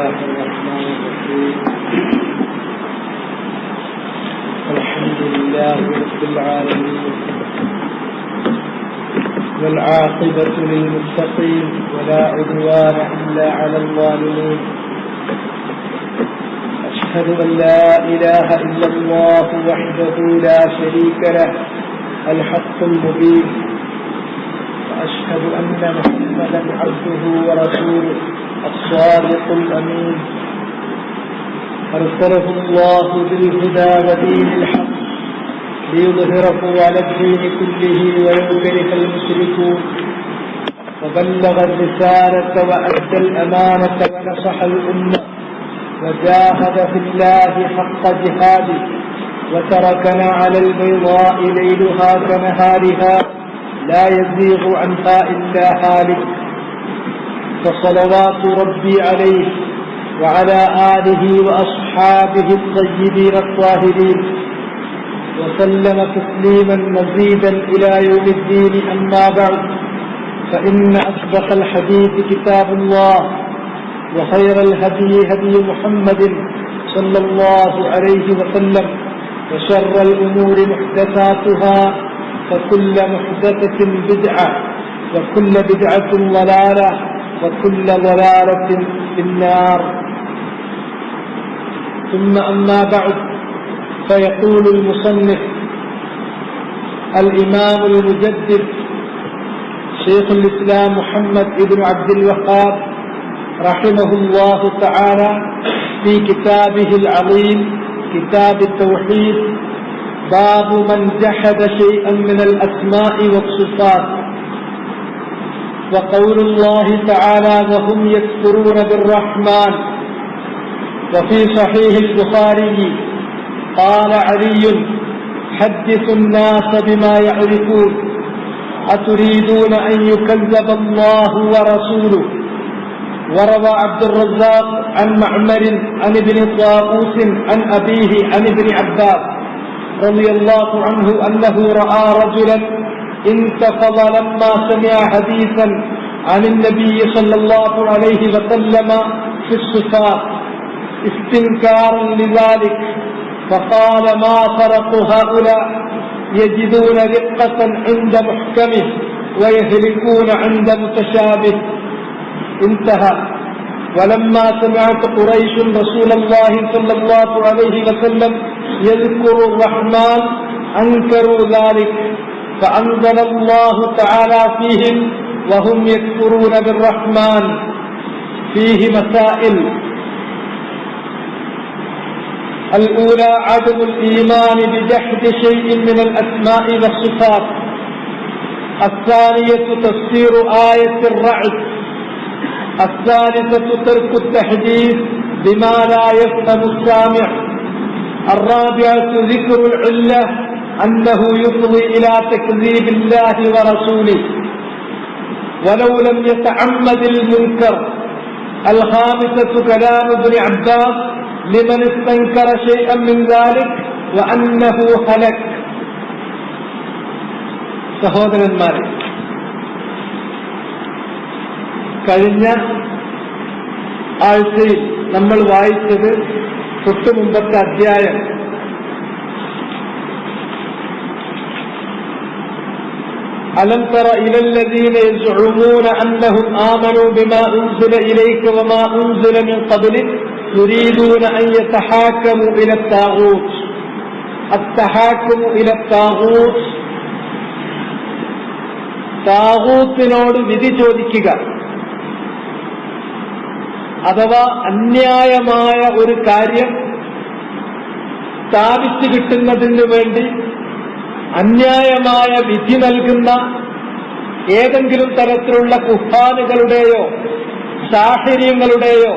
الله الرحمن الرحيم. الحمد لله رب العالمين، والعاقبة للمتقين، ولا عدوان إلا على الظالمين. أشهد أن لا إله إلا الله وحده لا شريك له الحق المبين، وأشهد أن محمدا عبده ورسوله الصادق الأمين، أرسله الله بالهدى ودين الحق ليظهره على الدين كله ولو كره المشركون، وبلغ الرسالة وأدى الأمانة ونصح الأمة وجاهد في الله حق جهاده، وتركنا على البيضاء ليلها كنهارها لا يزيغ عنها إلا هالك. فصلوات ربي عليه وعلى آله وأصحابه الطيبين الطاهرين، وسلم تسليما مزيدا إلى يوم الدين. أما بعد، فإن أصدق الحديث كتاب الله، وخير الهدي هدي محمد صلى الله عليه وسلم، وشر الأمور محدثاتها، فكل محدثة بدعة، وكل بدعة ضلالة، وكل ضلالة في النار. ثم أما بعد، فيقول المصنف الإمام المجدد شيخ الإسلام محمد بن عبد الوهاب رحمه الله تعالى في كتابه العظيم كتاب التوحيد: باب من جحد شيئا من الأسماء والصفات. وقول الله تعالى: وهم يكفرون بالرحمن. وفي صحيح البخاري قال علي: حدثوا الناس بما يعرفون، أتريدون أن يكذب الله ورسوله. وروى عبد الرزاق عن معمر عن ابن طاووس عن أبيه عن ابن عباس رضي الله عنه أنه رأى رجلا انتفض لما سمع حديثا عن النبي صلى الله عليه وسلم في الصفات استنكارا لذلك، فقال: ما فرق هؤلاء؟ يجدون رقة عند محكمه ويهلكون عند متشابه. انتهى. ولما سمعت قريش رسول الله صلى الله عليه وسلم يذكر الرحمن أنكروا ذلك، فأنزل الله تعالى فيهم: وهم يكفرون بالرحمن. فيه مسائل: الأولى عدم الإيمان بجحد شيء من الأسماء والصفات. الثانية تفسير آية الرعد. الثالثة ترك التحديث بما لا يفهم السامع. الرابعة ذكر العلة أنه يفضي إلى تكذيب الله ورسوله ولو لم يتعمد المنكر. الخامسة كلام ابن عباس لمن استنكر شيئا من ذلك وأنه هلك. സഹോദരന്മാരെ, കഴിഞ്ഞ ആഴ്ചയിൽ നമ്മൾ വായിച്ചത് തൊട്ടു മുമ്പത്തെ അധ്യായം ألم تر إلى الذين يزعمون أنهم آمنوا بما أنزل إليك وما أنزل من قبلك يريدون أن يتحاكموا إلى الطاغوت. التحاكم إلى الطاغوت താഗൂത്തിനോട് വിധി ചോദിക്കുക, അഥവാ അന്യായമായ ഒരു കാര്യം സ്ഥാപിച്ചു കിട്ടുന്നതിനു വേണ്ടി അന്യായമായ വിധി നൽകുന്ന ഏതെങ്കിലും തരത്തിലുള്ള കുഫാനുകളുടെയോ സാഹചര്യങ്ങളുടെയോ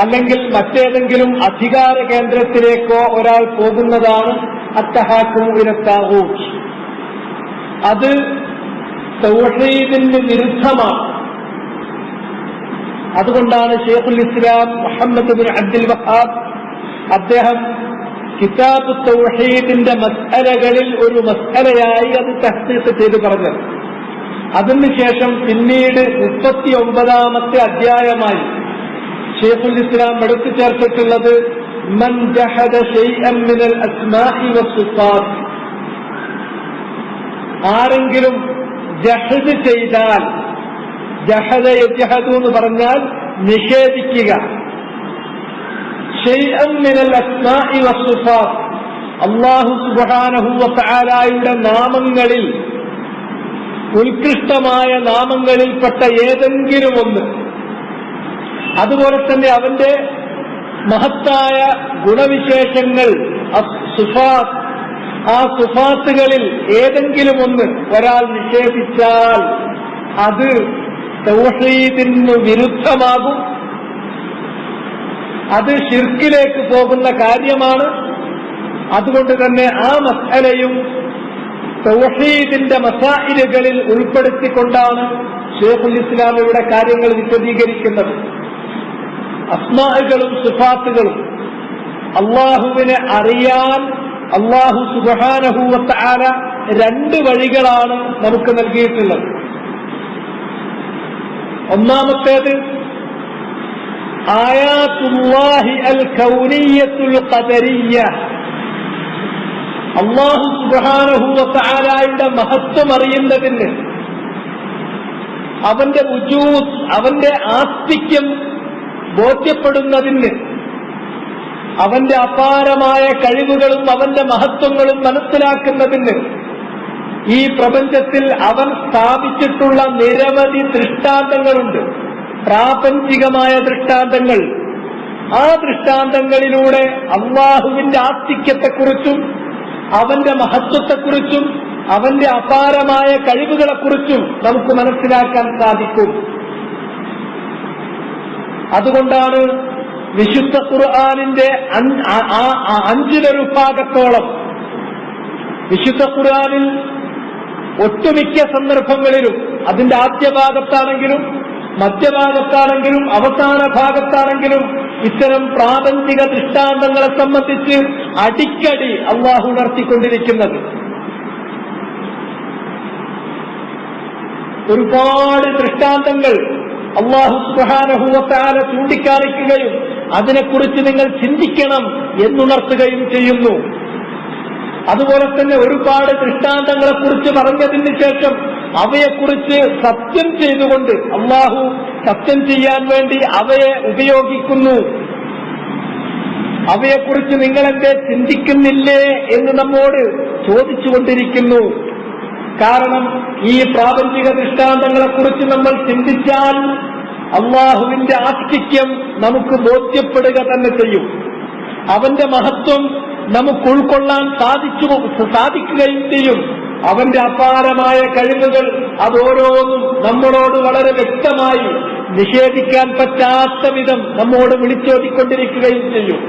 അല്ലെങ്കിൽ മറ്റേതെങ്കിലും അധികാര കേന്ദ്രത്തിലേക്കോ ഒരാൾ പോകുന്നതാണ് അത്തഹാക്കും ഇല താഗൂത്ത്. അത് തൗഹീദിന് വിരുദ്ധമാണ്. അതുകൊണ്ടാണ് ശൈഖുൽ ഇസ്ലാം മുഹമ്മദ് ബിൻ അബ്ദുൽ വഹാബ് അദ്ദേഹം കിതാബ് തൗഹീദിന്റെ മസ്അലകളിൽ ഒരു മസ്അലയായി അത് തഹ്ഖീഖ് ചെയ്ത് പറഞ്ഞത്. അതിനുശേഷം പിന്നീട് 39-ാമത്തെ അധ്യായമായി ഷെയ്ഖുൽ ഇസ്ലാം എടുത്തു ചേർത്തിട്ടുള്ളത് മൻ ജഹദ ശൈഅൻ മിനൽ അസ്മാഇ വസ്സിഫാത്ത്, ആരെങ്കിലും ജഹദ് ചെയ്താൽ, ജഹദ യജ്ഹദു എന്ന് പറഞ്ഞാൽ നിഷേധിക്കുക, ശൈഅൻ മിനൽ അസ്മാഇ വസ്സിഫാത്ത്, അല്ലാഹു സുബ്ഹാനഹു വ തആലയുടെ നാമങ്ങളിൽ, ഉത്കൃഷ്ടമായ നാമങ്ങളിൽപ്പെട്ട ഏതെങ്കിലും ഒന്ന്, അതുപോലെ തന്നെ അവന്റെ മഹത്തായ ഗുണവിശേഷങ്ങൾ സുഫാത്ത്, ആ സുഫാത്തുകളിൽ ഏതെങ്കിലും ഒന്ന് ഒരാൾ നിഷേധിച്ചാൽ അത് തൗഹീദിന് വിരുദ്ധമാകും, അത് ശിർക്കിലേക്ക് പോകുന്ന കാര്യമാണ്. അതുകൊണ്ട് തന്നെ ആ മസ്അലയും തൗഹീദിന്റെ മസായിലുകളിൽ ഉൾപ്പെടുത്തിക്കൊണ്ടാണ് ഷെയ്ഖുൽ ഇസ്ലാം ഇവിടെ കാര്യങ്ങൾ വിശദീകരിക്കുന്നത്. അസ്മാഉകളും സിഫാത്തുകളും അള്ളാഹുവിനെ അറിയാൻ അള്ളാഹു സുബ്ഹാനഹു വ തആല രണ്ട് വഴികളാണ് നമുക്ക് നൽകിയിട്ടുള്ളത്. ഒന്നാമത്തേത് ആയാത്തുല്ലാഹി അൽ കൗനിയ്യത്തുൽ ഖദരിയ്യ, അല്ലാഹു സുബ്ഹാനഹു വ തആലയുടെ മഹത്വം അറിയുന്നതിന്, അവന്റെ വുജൂദ്, അവന്റെ ആസ്തിക്യം ബോധ്യപ്പെടുന്നതിന്, അവന്റെ അപാരമായ കഴിവുകളും അവന്റെ മഹത്വങ്ങളും മനസ്സിലാക്കുന്നതിന് ഈ പ്രപഞ്ചത്തിൽ അവൻ സ്ഥാപിച്ചിട്ടുള്ള നിരവധി ദൃഷ്ടാന്തങ്ങളുണ്ട്, പ്രാപഞ്ചികമായ ദൃഷ്ടാന്തങ്ങൾ. ആ ദൃഷ്ടാന്തങ്ങളിലൂടെ അള്ളാഹുവിന്റെ ആസ്തിക്യത്തെക്കുറിച്ചും അവന്റെ മഹത്വത്തെക്കുറിച്ചും അവന്റെ അപാരമായ കഴിവുകളെക്കുറിച്ചും നമുക്ക് മനസ്സിലാക്കാൻ സാധിക്കും. അതുകൊണ്ടാണ് വിശുദ്ധ ഖുർആനിന്റെ 5 ഭാഗത്തോളം, വിശുദ്ധ ഖുർആനിൽ ഒട്ടുമിക്ക സന്ദർഭങ്ങളിലും, അതിന്റെ ആദ്യ ഭാഗത്താണെങ്കിലും മധ്യഭാഗത്താണെങ്കിലും അവസാന ഭാഗത്താണെങ്കിലും ഇത്തരം പ്രാപഞ്ചിക ദൃഷ്ടാന്തങ്ങളെ സംബന്ധിച്ച് അടിക്കടി അള്ളാഹു ഉണർത്തിക്കൊണ്ടിരിക്കുന്നത്. ഒരുപാട് ദൃഷ്ടാന്തങ്ങൾ അല്ലാഹു സുബ്ഹാനഹു വ തആല ചൂണ്ടിക്കാണിക്കുകയും അതിനെക്കുറിച്ച് നിങ്ങൾ ചിന്തിക്കണം എന്നുണർത്തുകയും ചെയ്യുന്നു. അതുപോലെ തന്നെ ഒരുപാട് ദൃഷ്ടാന്തങ്ങളെക്കുറിച്ച് പറഞ്ഞതിന് ശേഷം അവയെക്കുറിച്ച് സത്യം ചെയ്തുകൊണ്ട് അല്ലാഹു സത്യം ചെയ്യാൻ വേണ്ടി അവയെ ഉപയോഗിക്കുന്നു. അവയെക്കുറിച്ച് നിങ്ങളെന്തേ ചിന്തിക്കുന്നില്ലേ എന്ന് നമ്മോട് ചോദിച്ചുകൊണ്ടിരിക്കുന്നു. കാരണം ഈ പ്രാപഞ്ചിക ദൃഷ്ടാന്തങ്ങളെക്കുറിച്ച് നമ്മൾ ചിന്തിച്ചാൽ അള്ളാഹുവിന്റെ ആസ്തിക്യം നമുക്ക് ബോധ്യപ്പെടുക തന്നെ ചെയ്യും. അവന്റെ മഹത്വം നമുക്ക് ഉൾക്കൊള്ളാൻ സാധിക്കുകയും ചെയ്യും. അവന്റെ അപാരമായ കഴിവുകൾ അതോരോന്നും നമ്മളോട് വളരെ വ്യക്തമായി നിഷേധിക്കാൻ പറ്റാത്ത വിധം നമ്മോട് വിളിച്ചോതിക്കൊണ്ടിരിക്കുകയും ചെയ്യും.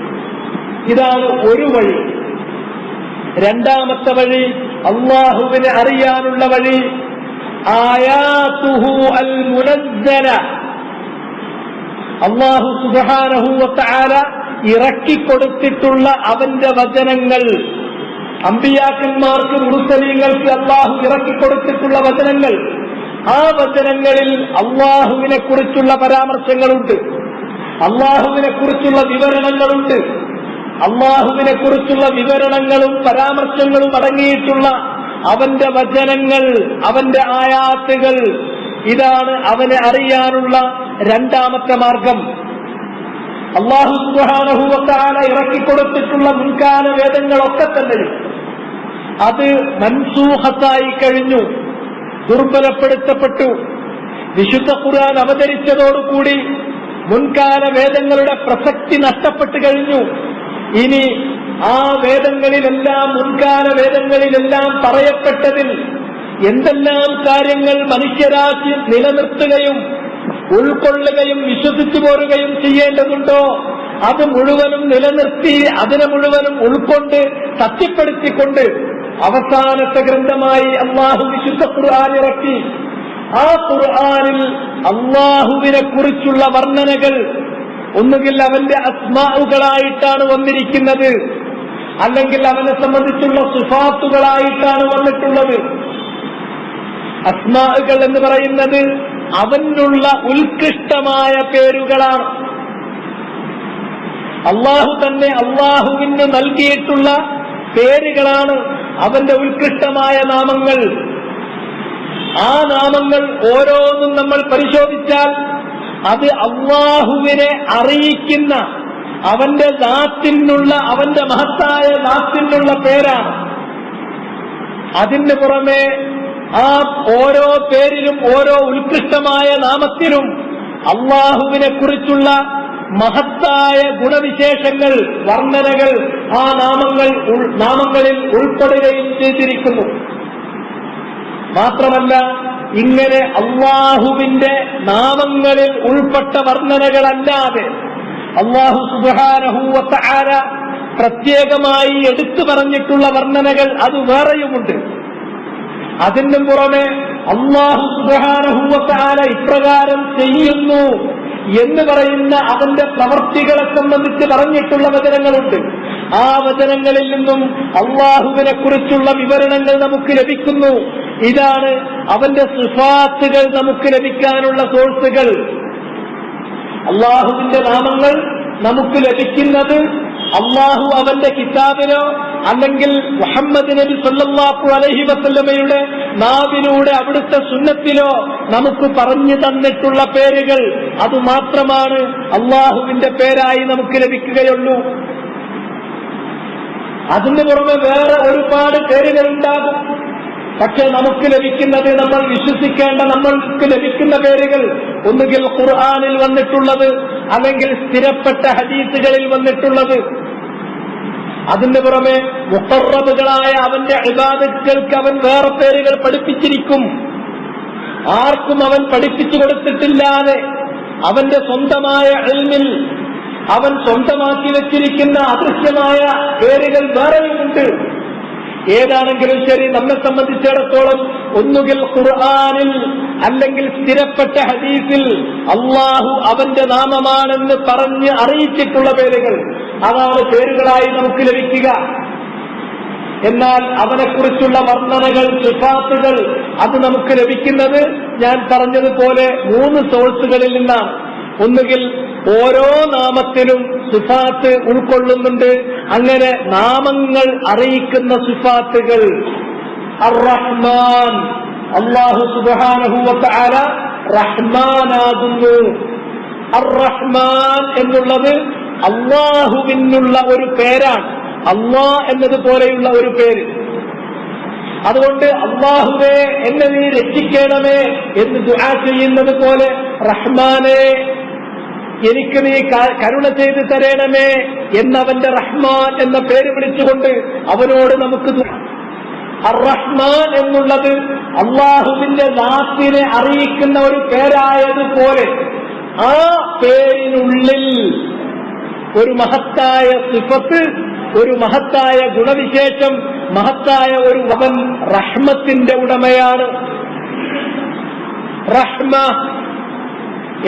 ഇതാണ് ഒരു വഴി. രണ്ടാമത്തെ വഴി, അള്ളാഹുവിനെ അറിയാനുള്ള വഴി, ആയാതുഹു അൽ മുനസ്സല, അള്ളാഹു സുബ്ഹാനഹു വ തആല ഇറക്കിക്കൊടുത്തിട്ടുള്ള അവന്റെ വചനങ്ങൾ, അമ്പിയാക്കന്മാർക്ക് മുർസലീങ്ങൾക്ക് അള്ളാഹു ഇറക്കിക്കൊടുത്തിട്ടുള്ള വചനങ്ങൾ, ആ വചനങ്ങളിൽ അള്ളാഹുവിനെ കുറിച്ചുള്ള പരാമർശങ്ങളുണ്ട്, അള്ളാഹുവിനെ കുറിച്ചുള്ള വിവരണങ്ങളുണ്ട്. അള്ളാഹുവിനെ കുറിച്ചുള്ള വിവരണങ്ങളും പരാമർശങ്ങളും അടങ്ങിയിട്ടുള്ള അവന്റെ വചനങ്ങൾ, അവന്റെ ആയാത്തുകൾ, ഇതാണ് അവനെ അറിയാനുള്ള രണ്ടാമത്തെ മാർഗം. അല്ലാഹു സുബ്ഹാനഹു വ തആല ഇറക്കിക്കൊടുത്തിട്ടുള്ള മുൻകാല വേദങ്ങളൊക്കെ തന്നെയും അത് മൻസൂഖത്തായി കഴിഞ്ഞു, ദുർബലപ്പെടുത്തപ്പെട്ടു. വിശുദ്ധ ഖുർആൻ അവതരിച്ചതോടുകൂടി മുൻകാല വേദങ്ങളുടെ പ്രസക്തി നഷ്ടപ്പെട്ടു കഴിഞ്ഞു. ഇനി ആ വേദങ്ങളിലെല്ലാം, മുൻകാല വേദങ്ങളിലെല്ലാം പറയപ്പെട്ടതിൽ എന്തെല്ലാം കാര്യങ്ങൾ മനുഷ്യരാശി നിലനിർത്തുകയും ഉൾക്കൊള്ളുകയും വിശ്വസിച്ചു പോരുകയും ചെയ്യേണ്ടതുണ്ടോ അത് മുഴുവനും നിലനിർത്തി, അതിനെ മുഴുവനും ഉൾക്കൊണ്ട് സത്യപ്പെടുത്തിക്കൊണ്ട് അവസാനത്തെ ഗ്രന്ഥമായി അള്ളാഹു വിശുദ്ധ ഖുർആൻ ഇറക്കി. ആ ഖുർആനിൽ അള്ളാഹുവിനെ കുറിച്ചുള്ള വർണ്ണനകൾ ഒന്നുകിൽ അവന്റെ അസ്മാഉകളായിട്ടാണ് വന്നിരിക്കുന്നത്, അല്ലെങ്കിൽ അവനെ സംബന്ധിച്ചുള്ള സിഫാത്തുകളായിട്ടാണ് വന്നിട്ടുള്ളത്. അസ്മാഉകൾ എന്ന് പറയുന്നത് അവനുള്ള ഉത്കൃഷ്ടമായ പേരുകളാണ്. അള്ളാഹു തന്നെ അള്ളാഹുവിന് നൽകിയിട്ടുള്ള പേരുകളാണ് അവന്റെ ഉത്കൃഷ്ടമായ നാമങ്ങൾ. ആ നാമങ്ങൾ ഓരോന്നും നമ്മൾ പരിശോധിച്ചാൽ അത് അള്ളാഹുവിനെ അറിയിക്കുന്ന അവന്റെ ദാത്തിനുള്ള, അവന്റെ മഹത്തായ ദാത്തിനുള്ള പേരാണ്. അതിന് പുറമെ ആ ഓരോ പേരിലും, ഓരോ ഉത്കൃഷ്ടമായ നാമത്തിലും അള്ളാഹുവിനെ കുറിച്ചുള്ള മഹത്തായ ഗുണവിശേഷങ്ങൾ, വർണ്ണനകൾ ആ നാമങ്ങളിൽ ഉൾപ്പെടുകയും ചെയ്തിരിക്കുന്നു. മാത്രമല്ല, ഇങ്ങനെ അള്ളാഹുവിന്റെ നാമങ്ങളിൽ ഉൾപ്പെട്ട വർണ്ണനകളല്ലാതെ അള്ളാഹു സുബ്ഹാനഹു വ തആല പ്രത്യേകമായി എടുത്തു പറഞ്ഞിട്ടുള്ള വർണ്ണനകൾ അത് വേറെയുമുണ്ട്. അതിനും പുറമെ അള്ളാഹു സുബ്ഹാനഹു വ തആല ഇപ്രകാരം ചെയ്യുന്നു എന്ന് പറയുന്ന അവന്റെ പ്രവർത്തികളെ സംബന്ധിച്ച് പറഞ്ഞിട്ടുള്ള വചനങ്ങളുണ്ട്. ആ വചനങ്ങളിൽ നിന്നും അള്ളാഹുവിനെ കുറിച്ചുള്ള വിവരണങ്ങൾ നമുക്ക് ലഭിക്കുന്നു. ഇതാണ് അവന്റെ സിഫാത്തുകൾ നമുക്ക് ലഭിക്കാനുള്ള സോഴ്സുകൾ. അള്ളാഹുവിന്റെ നാമങ്ങൾ നമുക്ക് ലഭിക്കുന്നത് അള്ളാഹു അവന്റെ കിതാബിലോ അല്ലെങ്കിൽ മുഹമ്മദ് നബി സല്ലല്ലാഹു അലൈഹി വസല്ലമയുടെ നാവിലൂടെ അവിടുത്തെ സുന്നത്തിലോ നമുക്ക് പറഞ്ഞു തന്നിട്ടുള്ള പേരുകൾ, അതുമാത്രമാണ് അള്ളാഹുവിന്റെ പേരായി നമുക്ക് ലഭിക്കുകയുള്ളൂ. അതിന് പുറമെ വേറെ ഒരുപാട് പേരുകളുണ്ടാകും. പക്ഷെ നമുക്ക് ലഭിക്കുന്നത്, നമ്മൾ വിശ്വസിക്കേണ്ട, നമ്മൾക്ക് ലഭിക്കുന്ന പേരുകൾ ഒന്നുകിൽ ഖുർആനിൽ വന്നിട്ടുള്ളത് അല്ലെങ്കിൽ സ്ഥിരപ്പെട്ട ഹദീസുകളിൽ വന്നിട്ടുള്ളത്. അതിന് പുറമെ മുഖറബുകളായ അവന്റെ ഇബാദത്തുകൾക്ക് അവൻ വേറെ പേരുകൾ പഠിപ്പിച്ചിരിക്കും. ആർക്കും അവൻ പഠിപ്പിച്ചു കൊടുത്തിട്ടില്ലാതെ അവന്റെ സ്വന്തമായ ഇൽമിൽ അവൻ സ്വന്തമാക്കി വെച്ചിരിക്കുന്ന അദൃശ്യമായ പേരുകൾ വേറെയുമുണ്ട്. ഏതാണെങ്കിലും ശരി, നമ്മെ സംബന്ധിച്ചിടത്തോളം ഒന്നുകിൽ ഖുർആനിൽ അല്ലെങ്കിൽ സ്ഥിരപ്പെട്ട ഹദീസിൽ അള്ളാഹു അവന്റെ നാമമാണെന്ന് പറഞ്ഞ് അറിയിച്ചിട്ടുള്ള പേരുകൾ, അതാണ് പേരുകളായി നമുക്ക് ലഭിക്കുക. എന്നാൽ അവനെക്കുറിച്ചുള്ള വർണ്ണനകൾ, സിഫാത്തുകൾ അത് നമുക്ക് ലഭിക്കുന്നത് ഞാൻ പറഞ്ഞതുപോലെ 3 സോഴ്സുകളിൽ നിന്നാണ്. ഒന്നുകിൽ ഓരോ നാമത്തിലും സിഫാത്ത് ഉൾക്കൊള്ളുന്നുണ്ട്. അങ്ങനെ നാമങ്ങൾ അറിയിക്കുന്ന സിഫാത്തുകൾ. അർ-റഹ്മാൻ, അല്ലാഹു സുബ്ഹാനഹു വ തആല റഹ്മാനാകുന്നു. അർ-റഹ്മാൻ എന്നുള്ളത് അല്ലാഹുവിനുള്ള ഒരു പേരാണ്. അല്ലാഹ് എന്നതുപോലെയുള്ള ഒരു പേര്. അതുകൊണ്ട് അല്ലാഹുവേ എന്നെ നീ രക്ഷിക്കണമേ എന്ന് ദുആ ചെയ്യുന്നത് പോലെ റഹ്മാനെ എനിക്ക് നീ കരുണ ചെയ്ത് തരണമേ എന്നവന്റെ റഹ്മാൻ എന്ന പേര് വിളിച്ചുകൊണ്ട് അവനോട് നമുക്ക് അർ-റഹ്മാൻ എന്നുള്ളത് അള്ളാഹുവിന്റെ ദാത്തിനെ അറിയിക്കുന്ന ഒരു പേരായതുപോലെ ആ പേരിനുള്ളിൽ ഒരു മഹത്തായ സിഫത്ത്, ഒരു മഹത്തായ ഗുണവിശേഷം, മഹത്തായ ഒരു അവൻ റഹ്മത്തിന്റെ ഉടമയാണ്. റഹ്മ,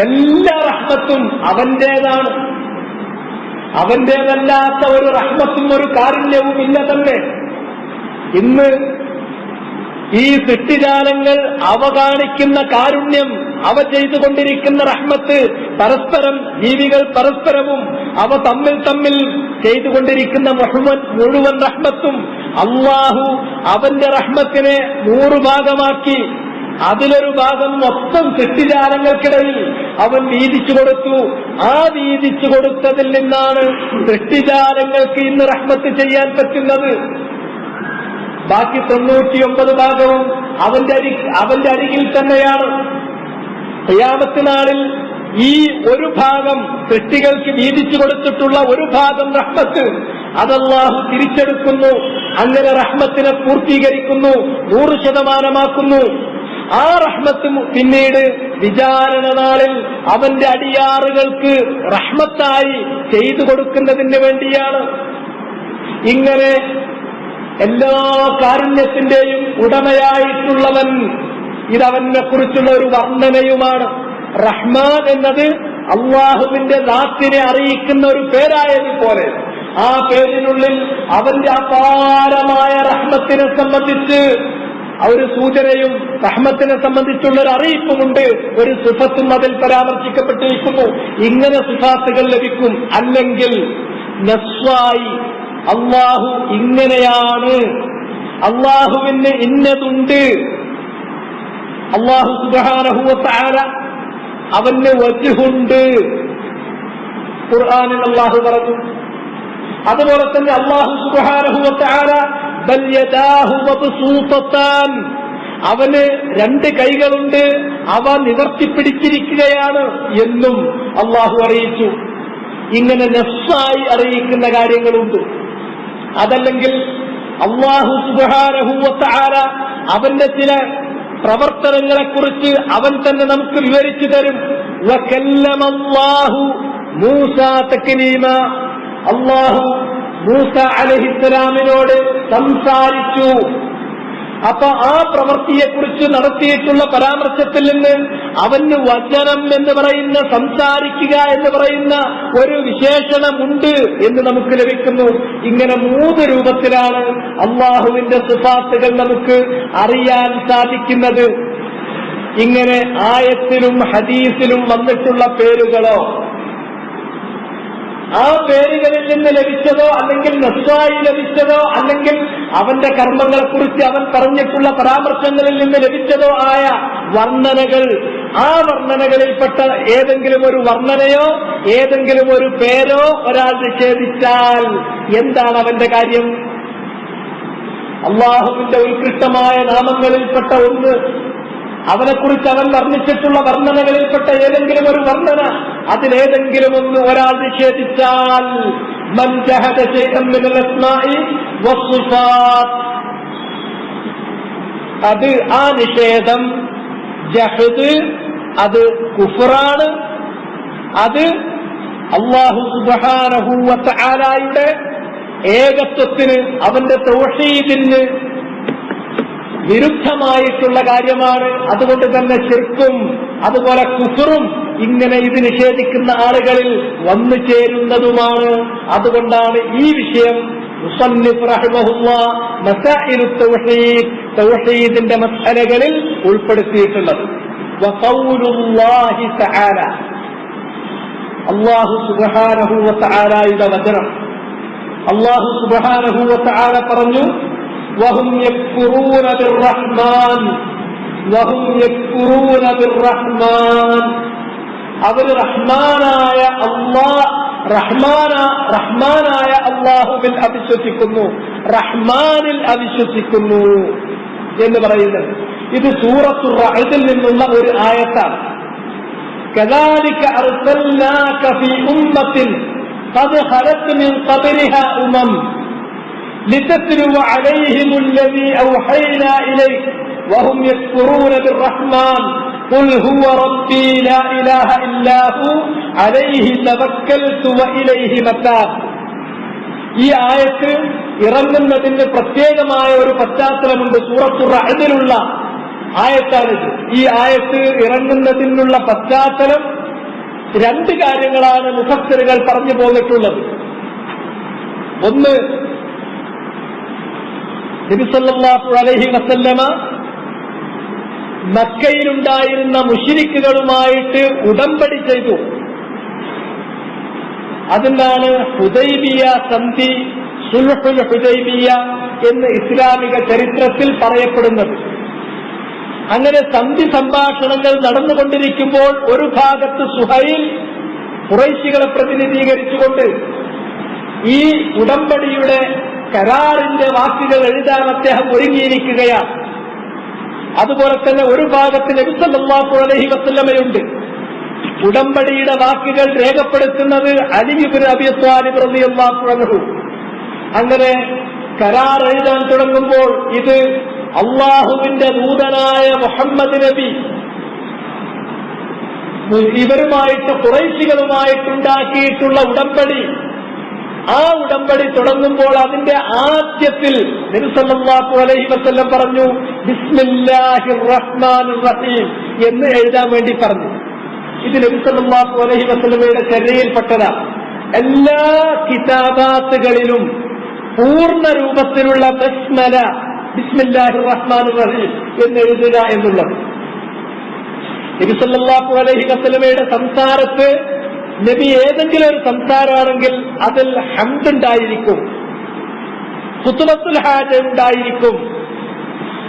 എല്ലാ റഹ്മത്തും അവന്റേതാണ്. അവന്റേതല്ലാത്ത ഒരു റഹ്മത്തും ഒരു കാരുണ്യവും ഇല്ല തന്നെ. ഇന്ന് ഈ സൃഷ്ടിജാലങ്ങൾ അവ കാണിക്കുന്ന കാരുണ്യം, അവ ചെയ്തുകൊണ്ടിരിക്കുന്ന റഹ്മത്ത്, പരസ്പരം ജീവികൾ പരസ്പരവും അവ തമ്മിൽ ചെയ്തുകൊണ്ടിരിക്കുന്ന മുഴുവൻ റഹ്മത്തും അല്ലാഹു അവന്റെ റഹ്മത്തിനെ 100 ഭാഗമാക്കി അതിലൊരു ഭാഗം മൊത്തം സൃഷ്ടിജാലങ്ങൾക്കിടയിൽ അവൻ വീതിച്ചു കൊടുത്തു. ആ വീതിച്ചു കൊടുത്തതിൽ നിന്നാണ് സൃഷ്ടിജാലങ്ങൾക്ക് ഇന്ന് റഹ്മത്ത് ചെയ്യാൻ പറ്റുന്നത്. ബാക്കി 99 ഭാഗവും അവന്റെ അരികിൽ തന്നെയാണ്. ഖിയാമത്ത് നാളിൽ ഈ ഒരു ഭാഗം സൃഷ്ടികൾക്ക് വീതിച്ചു കൊടുത്തിട്ടുള്ള ഒരു ഭാഗം റഹ്മത്ത് അതല്ലാഹു തിരിച്ചെടുക്കുന്നു. അങ്ങനെ റഹ്മത്തിനെ പൂർത്തീകരിക്കുന്നു, 100% ആ റഹ്മത്ത് പിന്നീട് വിചാരണ നാളിൽ അവന്റെ അടിയാറുകൾക്ക് റഹ്മത്തായി ചെയ്തു കൊടുക്കുന്നതിന് വേണ്ടിയാണ്. ഇങ്ങനെ എല്ലാ കാരുണ്യത്തിന്റെയും ഉടമയായിട്ടുള്ളവൻ, ഇതവനെ കുറിച്ചുള്ള ഒരു വർണ്ണനയുമാണ്. റഹ്മാൻ എന്നത് അള്ളാഹുവിന്റെ ദാത്തിനെ അറിയിക്കുന്ന ഒരു പേരായതുപോലെ ആ പേരിനുള്ളിൽ അവന്റെ അപാരമായ റഹ്മത്തിനെ സംബന്ധിച്ച് ഒരു സൂചനയും റഹ്മത്തിനെ സംബന്ധിച്ചുള്ള ഒരു അറിയിപ്പുമുണ്ട്, ഒരു സിഫത്തും അതിൽ പരാമർശിക്കപ്പെട്ടിരിക്കുന്നു. ഇങ്ങനെ സിഫാത്തുകൾ ലഭിക്കും. അല്ലെങ്കിൽ നസ്വായി അള്ളാഹു ഇങ്ങനെയാണ്, അള്ളാഹുവിന് ഇന്നതുണ്ട്, അള്ളാഹു സുബ്ഹാനഹു വ തആല അവന് വജ്ഹുണ്ട്, ഖുർആനിൽ അള്ളാഹു പറഞ്ഞു. അതുപോലെ തന്നെ അള്ളാഹു സുബ്ഹാനഹു വ തആല ബൽ യദാഹു മബ്സൂതതാൻ, അവന് രണ്ട് കൈകളുണ്ട്, അവ നിവർത്തിപ്പിടിച്ചിരിക്കുകയാണ് എന്നും അള്ളാഹു അറിയിച്ചു. ഇങ്ങനെ നഫ്സായി അറിയിക്കുന്ന കാര്യങ്ങളുണ്ട്. അതല്ലെങ്കിൽ അള്ളാഹു സുബ്ഹാനഹു വ തആല അവന്റെ ചില പ്രവർത്തനങ്ങളെക്കുറിച്ച് അവൻ തന്നെ നമുക്ക് വിവരിച്ചു തരും. വകല്ലമ അല്ലാഹു മൂസ തക്ലീമ, അല്ലാഹു മൂസ അലൈഹിസ്സലാമിനോട് സംസാരിച്ചു. അപ്പൊ ആ പ്രവൃത്തിയെക്കുറിച്ച് നടത്തിയിട്ടുള്ള പരാമർശത്തിൽ നിന്ന് അവന് വചനം എന്ന് പറയുന്ന, സംസാരിക്കുക എന്ന് പറയുന്ന ഒരു വിശേഷണമുണ്ട് എന്ന് നമുക്ക് ലഭിക്കുന്നു. ഇങ്ങനെ 3 രൂപത്തിലാണ് അള്ളാഹുവിന്റെ സിഫാത്തുകൾ നമുക്ക് അറിയാൻ സാധിക്കുന്നത്. ഇങ്ങനെ ആയത്തിലും ഹദീസിലും വന്നിട്ടുള്ള പേരുകളോ ആ പേരുകളിൽ നിന്ന് ലഭിച്ചതോ അല്ലെങ്കിൽ നസ്വായി ലഭിച്ചതോ അല്ലെങ്കിൽ അവന്റെ കർമ്മങ്ങളെക്കുറിച്ച് അവൻ പറഞ്ഞിട്ടുള്ള പരാമർശങ്ങളിൽ നിന്ന് ലഭിച്ചതോ ആയ വർണ്ണനകൾ, ആ വർണ്ണനകളിൽപ്പെട്ട ഏതെങ്കിലും ഒരു വർണ്ണനയോ ഏതെങ്കിലും ഒരു പേരോ ഒരാൾ നിഷേധിച്ചാൽ എന്താണ് അവന്റെ കാര്യം? അള്ളാഹുവിന്റെ ഉത്കൃഷ്ടമായ നാമങ്ങളിൽപ്പെട്ട ഒന്ന്, അവനെക്കുറിച്ച് അവൻ വർണ്ണിച്ചിട്ടുള്ള വർണ്ണനകളിൽപ്പെട്ട ഏതെങ്കിലും ഒരു വർണ്ണന, അതിലേതെങ്കിലും ഒന്ന് ഒരാൾ നിഷേധിച്ചാൽ മൻ ജഹദ ശൈഅൻ മിനൽ അസ്മാഇ വസ്സിഫാത്ത്, അത് ആ നിഷേധം ജഹദ്, അത് കുഫ്റാണ്. അത് അല്ലാഹു സുബ്ഹാനഹു വ തആലയുടെ ഏകത്വത്തിന്, അവന്റെ തൗഹീദിന് വിരുദ്ധമായിട്ടുള്ള കാര്യമാണ്. അതുകൊണ്ട് തന്നെ ശിർക്കും അതുപോലെ കുഫറും ഇങ്ങനെ ഇത് നിഷേധിക്കുന്ന ആളുകളിൽ വന്നു ചേരുന്നതുമാണ്. അതുകൊണ്ടാണ് ഈ വിഷയം മുസന്നിഫ് റഹിമഹുല്ലാഹ് മസാഇലു തൗഹീദ്, തൗഹീദിന്റെ മസ്അലകളിൽ ഉൾപ്പെടുത്തിയിട്ടുള്ളത്. വഖൗലുല്ലാഹി തആല, അല്ലാഹു സുബ്ഹാനഹു വ തആലയുടെ വചനം. അല്ലാഹു സുബ്ഹാനഹു വ തആല പറഞ്ഞു, വഹും യക്ഫുറൂന ബിർറഹ്മാൻ, വഹും യക്ഫുറൂന ബിർറഹ്മാൻ, അവർ റഹ്മാനായ റഹ്മാനായ അല്ലാഹുവിൽ അവിശ്വസിക്കുന്നു, റഹ്മാനിൽ അവിശ്വസിക്കുന്നു എന്ന് പറയുന്നത്. ഇത് സൂറത്തുർ റഅദിൽ നിന്നുള്ള ഒരു ആയത്താണ്. കദാലിക അർസൽനാക ഫീ ഉമ്മത്തിൻ ഖദ് ഖലത് മിൻ ഖബ്ലിഹാ ഉമം لتتلو عليهم الذي أوحينا إليك وهم يكفرون بالرحمن قل هو ربي لا إله إلا هو عليه توكلت وإليه متاب. ഈ ആയത്ത് ഇറങ്ങുന്നതിന് പ്രത്യേകമായ ഒരു പശ്ചാത്തലമുണ്ട്. സൂറത്തുർ റഅദിലുള്ള ആയത്താണിത്. ഈ ആയത്ത് ഇറങ്ങുന്നതിനുള്ള പശ്ചാത്തലം 2 കാര്യങ്ങളാണ് മുഫസ്സിറുകൾ പറഞ്ഞു പോന്നിട്ടുള്ളത്. ഒന്ന്, നബി സല്ലല്ലാഹു അലൈഹി വസല്ലമ മക്കയിലുണ്ടായിരുന്ന മുശ്രിക്കുകളുമായിട്ട് ഉടമ്പടി ചെയ്തു. അതിനാണ് ഹുദൈബിയ സന്ധി, സുൽഹുൽ ഹുദൈബിയ എന്ന് ഇസ്ലാമിക ചരിത്രത്തിൽ പറയപ്പെടുന്നത്. അങ്ങനെ സന്ധി സംഭാഷണങ്ങൾ നടന്നുകൊണ്ടിരിക്കുമ്പോൾ ഒരു ഭാഗത്ത് സുഹൈൽ ഖുറൈശികളെ പ്രതിനിധീകരിച്ചുകൊണ്ട് ഈ ഉടമ്പടിയുടെ കരാറിന്റെ വാക്കുകൾ എഴുതാൻ അദ്ദേഹം ഒരുങ്ങിയിരിക്കുകയാണ്. അതുപോലെ തന്നെ ഒരു ഭാഗത്ത് നബി സല്ലല്ലാഹു അലൈഹി വസല്ലമയുണ്ട്. ഉടമ്പടിയുടെ വാക്കുകൾ രേഖപ്പെടുത്തുന്നത് അലി ഇബ്നു അബീ ത്വാലിബ് റളിയല്ലാഹു അൻഹു. അങ്ങനെ കരാർ എഴുതാൻ തുടങ്ങുമ്പോൾ ഇത് അള്ളാഹുവിന്റെ ദൂതനായ മുഹമ്മദ് നബി ഇവരുമായിട്ട് ഖുറൈശികളുമായിട്ടുണ്ടാക്കിയിട്ടുള്ള ഉടമ്പടി, ആ ഉടമ്പടി തുടങ്ങുമ്പോൾ അതിന്റെ ആദ്യത്തിൽ നബി സല്ലല്ലാഹു അലൈഹി വസല്ലം പറഞ്ഞു ബിസ്മില്ലാഹിർ റഹ്മാനിർ റഹീം എന്ന് എഴുതാൻ വേണ്ടി പറഞ്ഞു. ഇത് നബി സല്ലല്ലാഹു അലൈഹി വസല്ലമയുടെ ചര്യയിൽപ്പെട്ടതാണ്. എല്ലാ കിതാബാത്തുകളിലും പൂർണ്ണ രൂപത്തിലുള്ള ബസ്മല ബിസ്മില്ലാഹിർ റഹ്മാനിർ റഹീം എന്ന് എഴുതുക എന്നുള്ളത്. നബി സല്ലല്ലാഹു അലൈഹി വസല്ലമയുടെ സംസാരത്ത് നബി ഏതെങ്കിലും ഒരു സംസാരമാണെങ്കിൽ അതിൽ ഹംദ് ഉണ്ടായിരിക്കും, ഖുതുബത്തുൽ ഹാജ ഉണ്ടായിരിക്കും.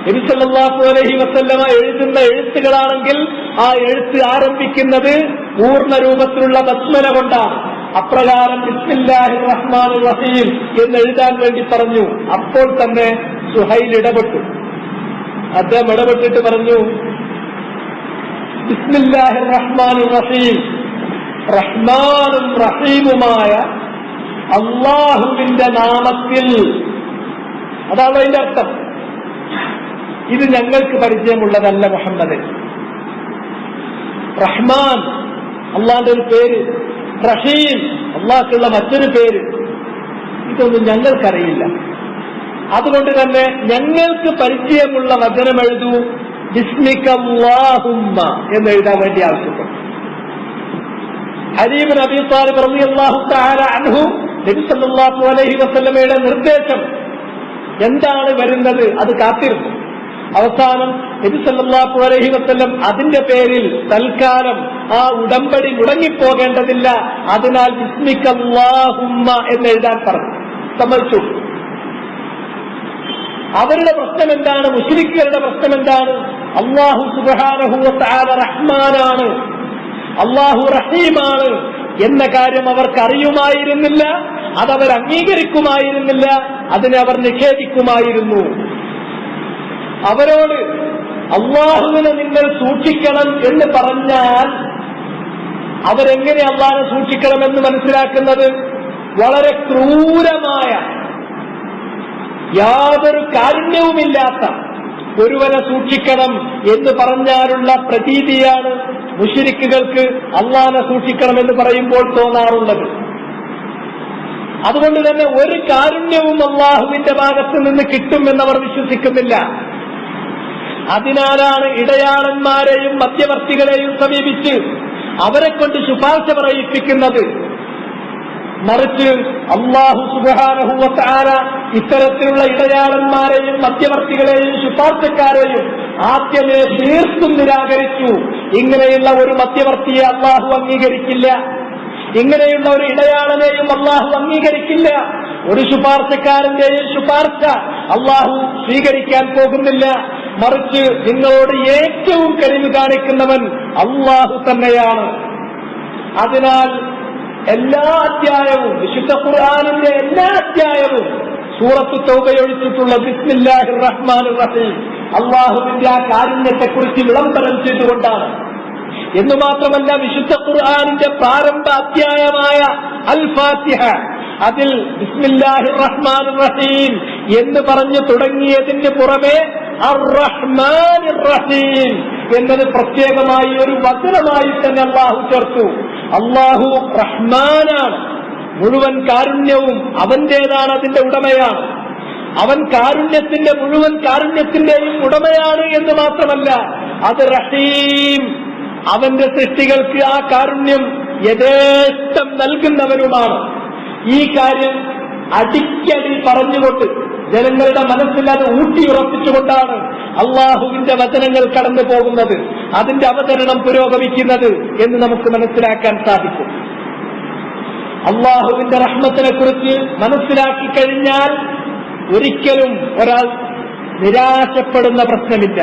നബി സല്ലല്ലാഹു അലൈഹി വസല്ലമ എഴുതുന്ന എഴുത്തുകളാണെങ്കിൽ ആ എഴുത്ത് ആരംഭിക്കുന്നത് പൂർണ്ണ രൂപത്തിലുള്ള ബസ്മല കൊണ്ടാണ്. അപ്രകാരം ബിസ്മില്ലാഹിർ റഹ്മാനിർ റഹീം എന്ന് എഴുതാൻ വേണ്ടി പറഞ്ഞു. അപ്പോൾ തന്നെ സുഹൈൽ ഇടപെട്ടു. അദ്ദേഹം ഇടപെട്ടിട്ട് പറഞ്ഞു, ബിസ്മില്ലാഹിർ റഹ്മാനിർ റഹീം, റഹ്മാനും റഹീമുമായ അല്ലാഹുവിന്റെ നാമത്തിൽ. അതാണ് അതിന്റെ അർത്ഥം. ഇത് ഞങ്ങൾക്ക് പരിചയമുള്ളതല്ല മുഹമ്മദ്. റഹ്മാൻ അള്ളാന്റെ ഒരു പേര്, റഹീം അള്ളാഹ്ക്കുള്ള മറ്റൊരു പേര്, ഇതൊന്നും ഞങ്ങൾക്കറിയില്ല. അതുകൊണ്ട് തന്നെ ഞങ്ങൾക്ക് പരിചയമുള്ള വചനം എഴുതൂ, ബിസ്മിക അല്ലാഹുമ്മ എന്ന് എഴുതാൻ വേണ്ടി ആവശ്യപ്പെട്ടു. അലി ഇബ്നു അബീ ത്വാലിബ് റളിയല്ലാഹു തആല അൻഹു നബി സല്ലല്ലാഹു അലൈഹി വസല്ലമയുടെ നിർദ്ദേശം എന്താണ് വരുന്നത് അത് കാത്തിരുന്നു. അവസാനം നബി സല്ലല്ലാഹു അലൈഹി വസല്ലം അതിന്റെ പേരിൽ തൽക്കാലം ആ ഉടമ്പടി മുടങ്ങിപ്പോകേണ്ടതില്ല, അതിനാൽ ബിസ്മിക അല്ലാഹുമ്മ എന്ന് എഴുതാൻ പറഞ്ഞു, സമ്മതിച്ചു. അവരുടെ പ്രശ്നം എന്താണ്? മുശ്രിക്കുകളുടെ പ്രശ്നം എന്താണ്? അല്ലാഹു സുബ്ഹാനഹു വ തആല റഹ്മാനാണ്, അല്ലാഹു റഹീമാണ് എന്ന കാര്യം അവർക്ക് അറിയുമായിരുന്നില്ല, അതവർ അംഗീകരിക്കുമായിരുന്നില്ല, അതിനെ അവർ നിഷേധിക്കുമായിരുന്നു. അവരോട് അല്ലാഹുവിനെ നിങ്ങൾ സൂക്ഷിക്കണം എന്ന് പറഞ്ഞാൽ അവരെങ്ങനെ അല്ലാഹുവിനെ സൂക്ഷിക്കണമെന്ന് മനസ്സിലാക്കുന്നത്? വളരെ ക്രൂരമായ, യാതൊരു കാരുണ്യവുമില്ലാത്ത ഒരുവനെ സൂക്ഷിക്കണം എന്ന് പറഞ്ഞാലുള്ള പ്രതീതിയാണ് മുശ്രിക്കുകൾക്ക് അല്ലാഹുവിനെ സൂക്ഷിക്കണം എന്ന് പറയുമ്പോൾ തോന്നാറുള്ളത്. അതുകൊണ്ട് തന്നെ ഒരു കാരുണ്യവും അല്ലാഹുവിന്റെ ഭാഗത്ത് നിന്ന് കിട്ടുമെന്നവർ വിശ്വസിക്കുന്നില്ല. അതിനാലാണ് ഇടയാളന്മാരെയും മധ്യവർത്തികളെയും സമീപിച്ച് അവരെ കൊണ്ട് ശുപാർശ പറയിപ്പിക്കുന്നത്. മറിച്ച് അല്ലാഹു സുബ്ഹാനഹു വ തആല ഇത്തരത്തിലുള്ള ഇടയാളന്മാരെയും മധ്യവർത്തികളെയും ശുപാർശക്കാരെയും ആദ്യമേ തീർത്തും നിരാകരിച്ചു. ഇങ്ങനെയുള്ള ഒരു മധ്യവർത്തിയെ അല്ലാഹു അംഗീകരിക്കില്ല, ഇങ്ങനെയുള്ള ഒരു ഇടയാളനെയും അല്ലാഹു അംഗീകരിക്കില്ല, ഒരു ശുപാർശക്കാരന്റെയും ശുപാർശ അല്ലാഹു സ്വീകരിക്കാൻ പോകുന്നില്ല. മറിച്ച് നിങ്ങളോട് ഏറ്റവും കഴിവ് കാണിക്കുന്നവൻ അല്ലാഹു തന്നെയാണ്. അതിനാൽ എല്ലാ അധ്യായവും, വിശുദ്ധ ഖുർആനിന്റെ എല്ലാ അധ്യായവും സൂറത്ത് തൗബയൊഴിച്ചിട്ടുള്ള ബിസ്മില്ലാഹിർ റഹ്മാനിർ റഹീം അല്ലാഹുവിന്റെ ആ കാരുണ്യത്തെക്കുറിച്ച് വിളംബരം ചെയ്തുകൊണ്ടാണ്. എന്നു മാത്രമല്ല, വിശുദ്ധ ഖുർആനിന്റെ പ്രാരംഭ അധ്യായമായ അൽ ഫാത്തിഹ അതിൽ ബിസ്മില്ലാഹിർ റഹ്മാനിർ റഹീം എന്ന് പറഞ്ഞു തുടങ്ങിയതിന് പുറമെ അർ റഹ്മാനിർ റഹീം എന്നത് പ്രത്യേകമായി ഒരു വചനമായി തന്നെ അല്ലാഹു ചേർത്തു. അല്ലാഹു റഹ്മാനാണ്, മുഴുവൻ കാരുണ്യവും അവന്റേതാണ്, അതിന്റെ ഉടമയാണ്. അവൻ കാരുണ്യത്തിന്റെ മുഴുവൻ കാരുണ്യത്തിന്റെയും ഉടമയാണ് എന്ന് മാത്രമല്ല, അത് റഹീം, അവന്റെ സൃഷ്ടികൾക്ക് ആ കാരുണ്യം യഥേഷ്ടം നൽകുന്നവനുമാണ്. ഈ കാര്യം അടിക്കടി പറഞ്ഞുകൊണ്ട് ജനങ്ങളുടെ മനസ്സിൽ അത് ഊട്ടിയുറപ്പിച്ചുകൊണ്ടാണ് അള്ളാഹുവിന്റെ വചനങ്ങൾ കടന്നു പോകുന്നത്, അതിന്റെ അവതരണം പുരോഗമിക്കുന്നത് എന്ന് നമുക്ക് മനസ്സിലാക്കാൻ സാധിക്കും. അള്ളാഹുവിന്റെ റഹ്മത്തിനെ കുറിച്ച് മനസ്സിലാക്കി കഴിഞ്ഞാൽ ഒരിക്കലും ഒരാൾ നിരാശപ്പെടുന്ന പ്രശ്നമില്ല.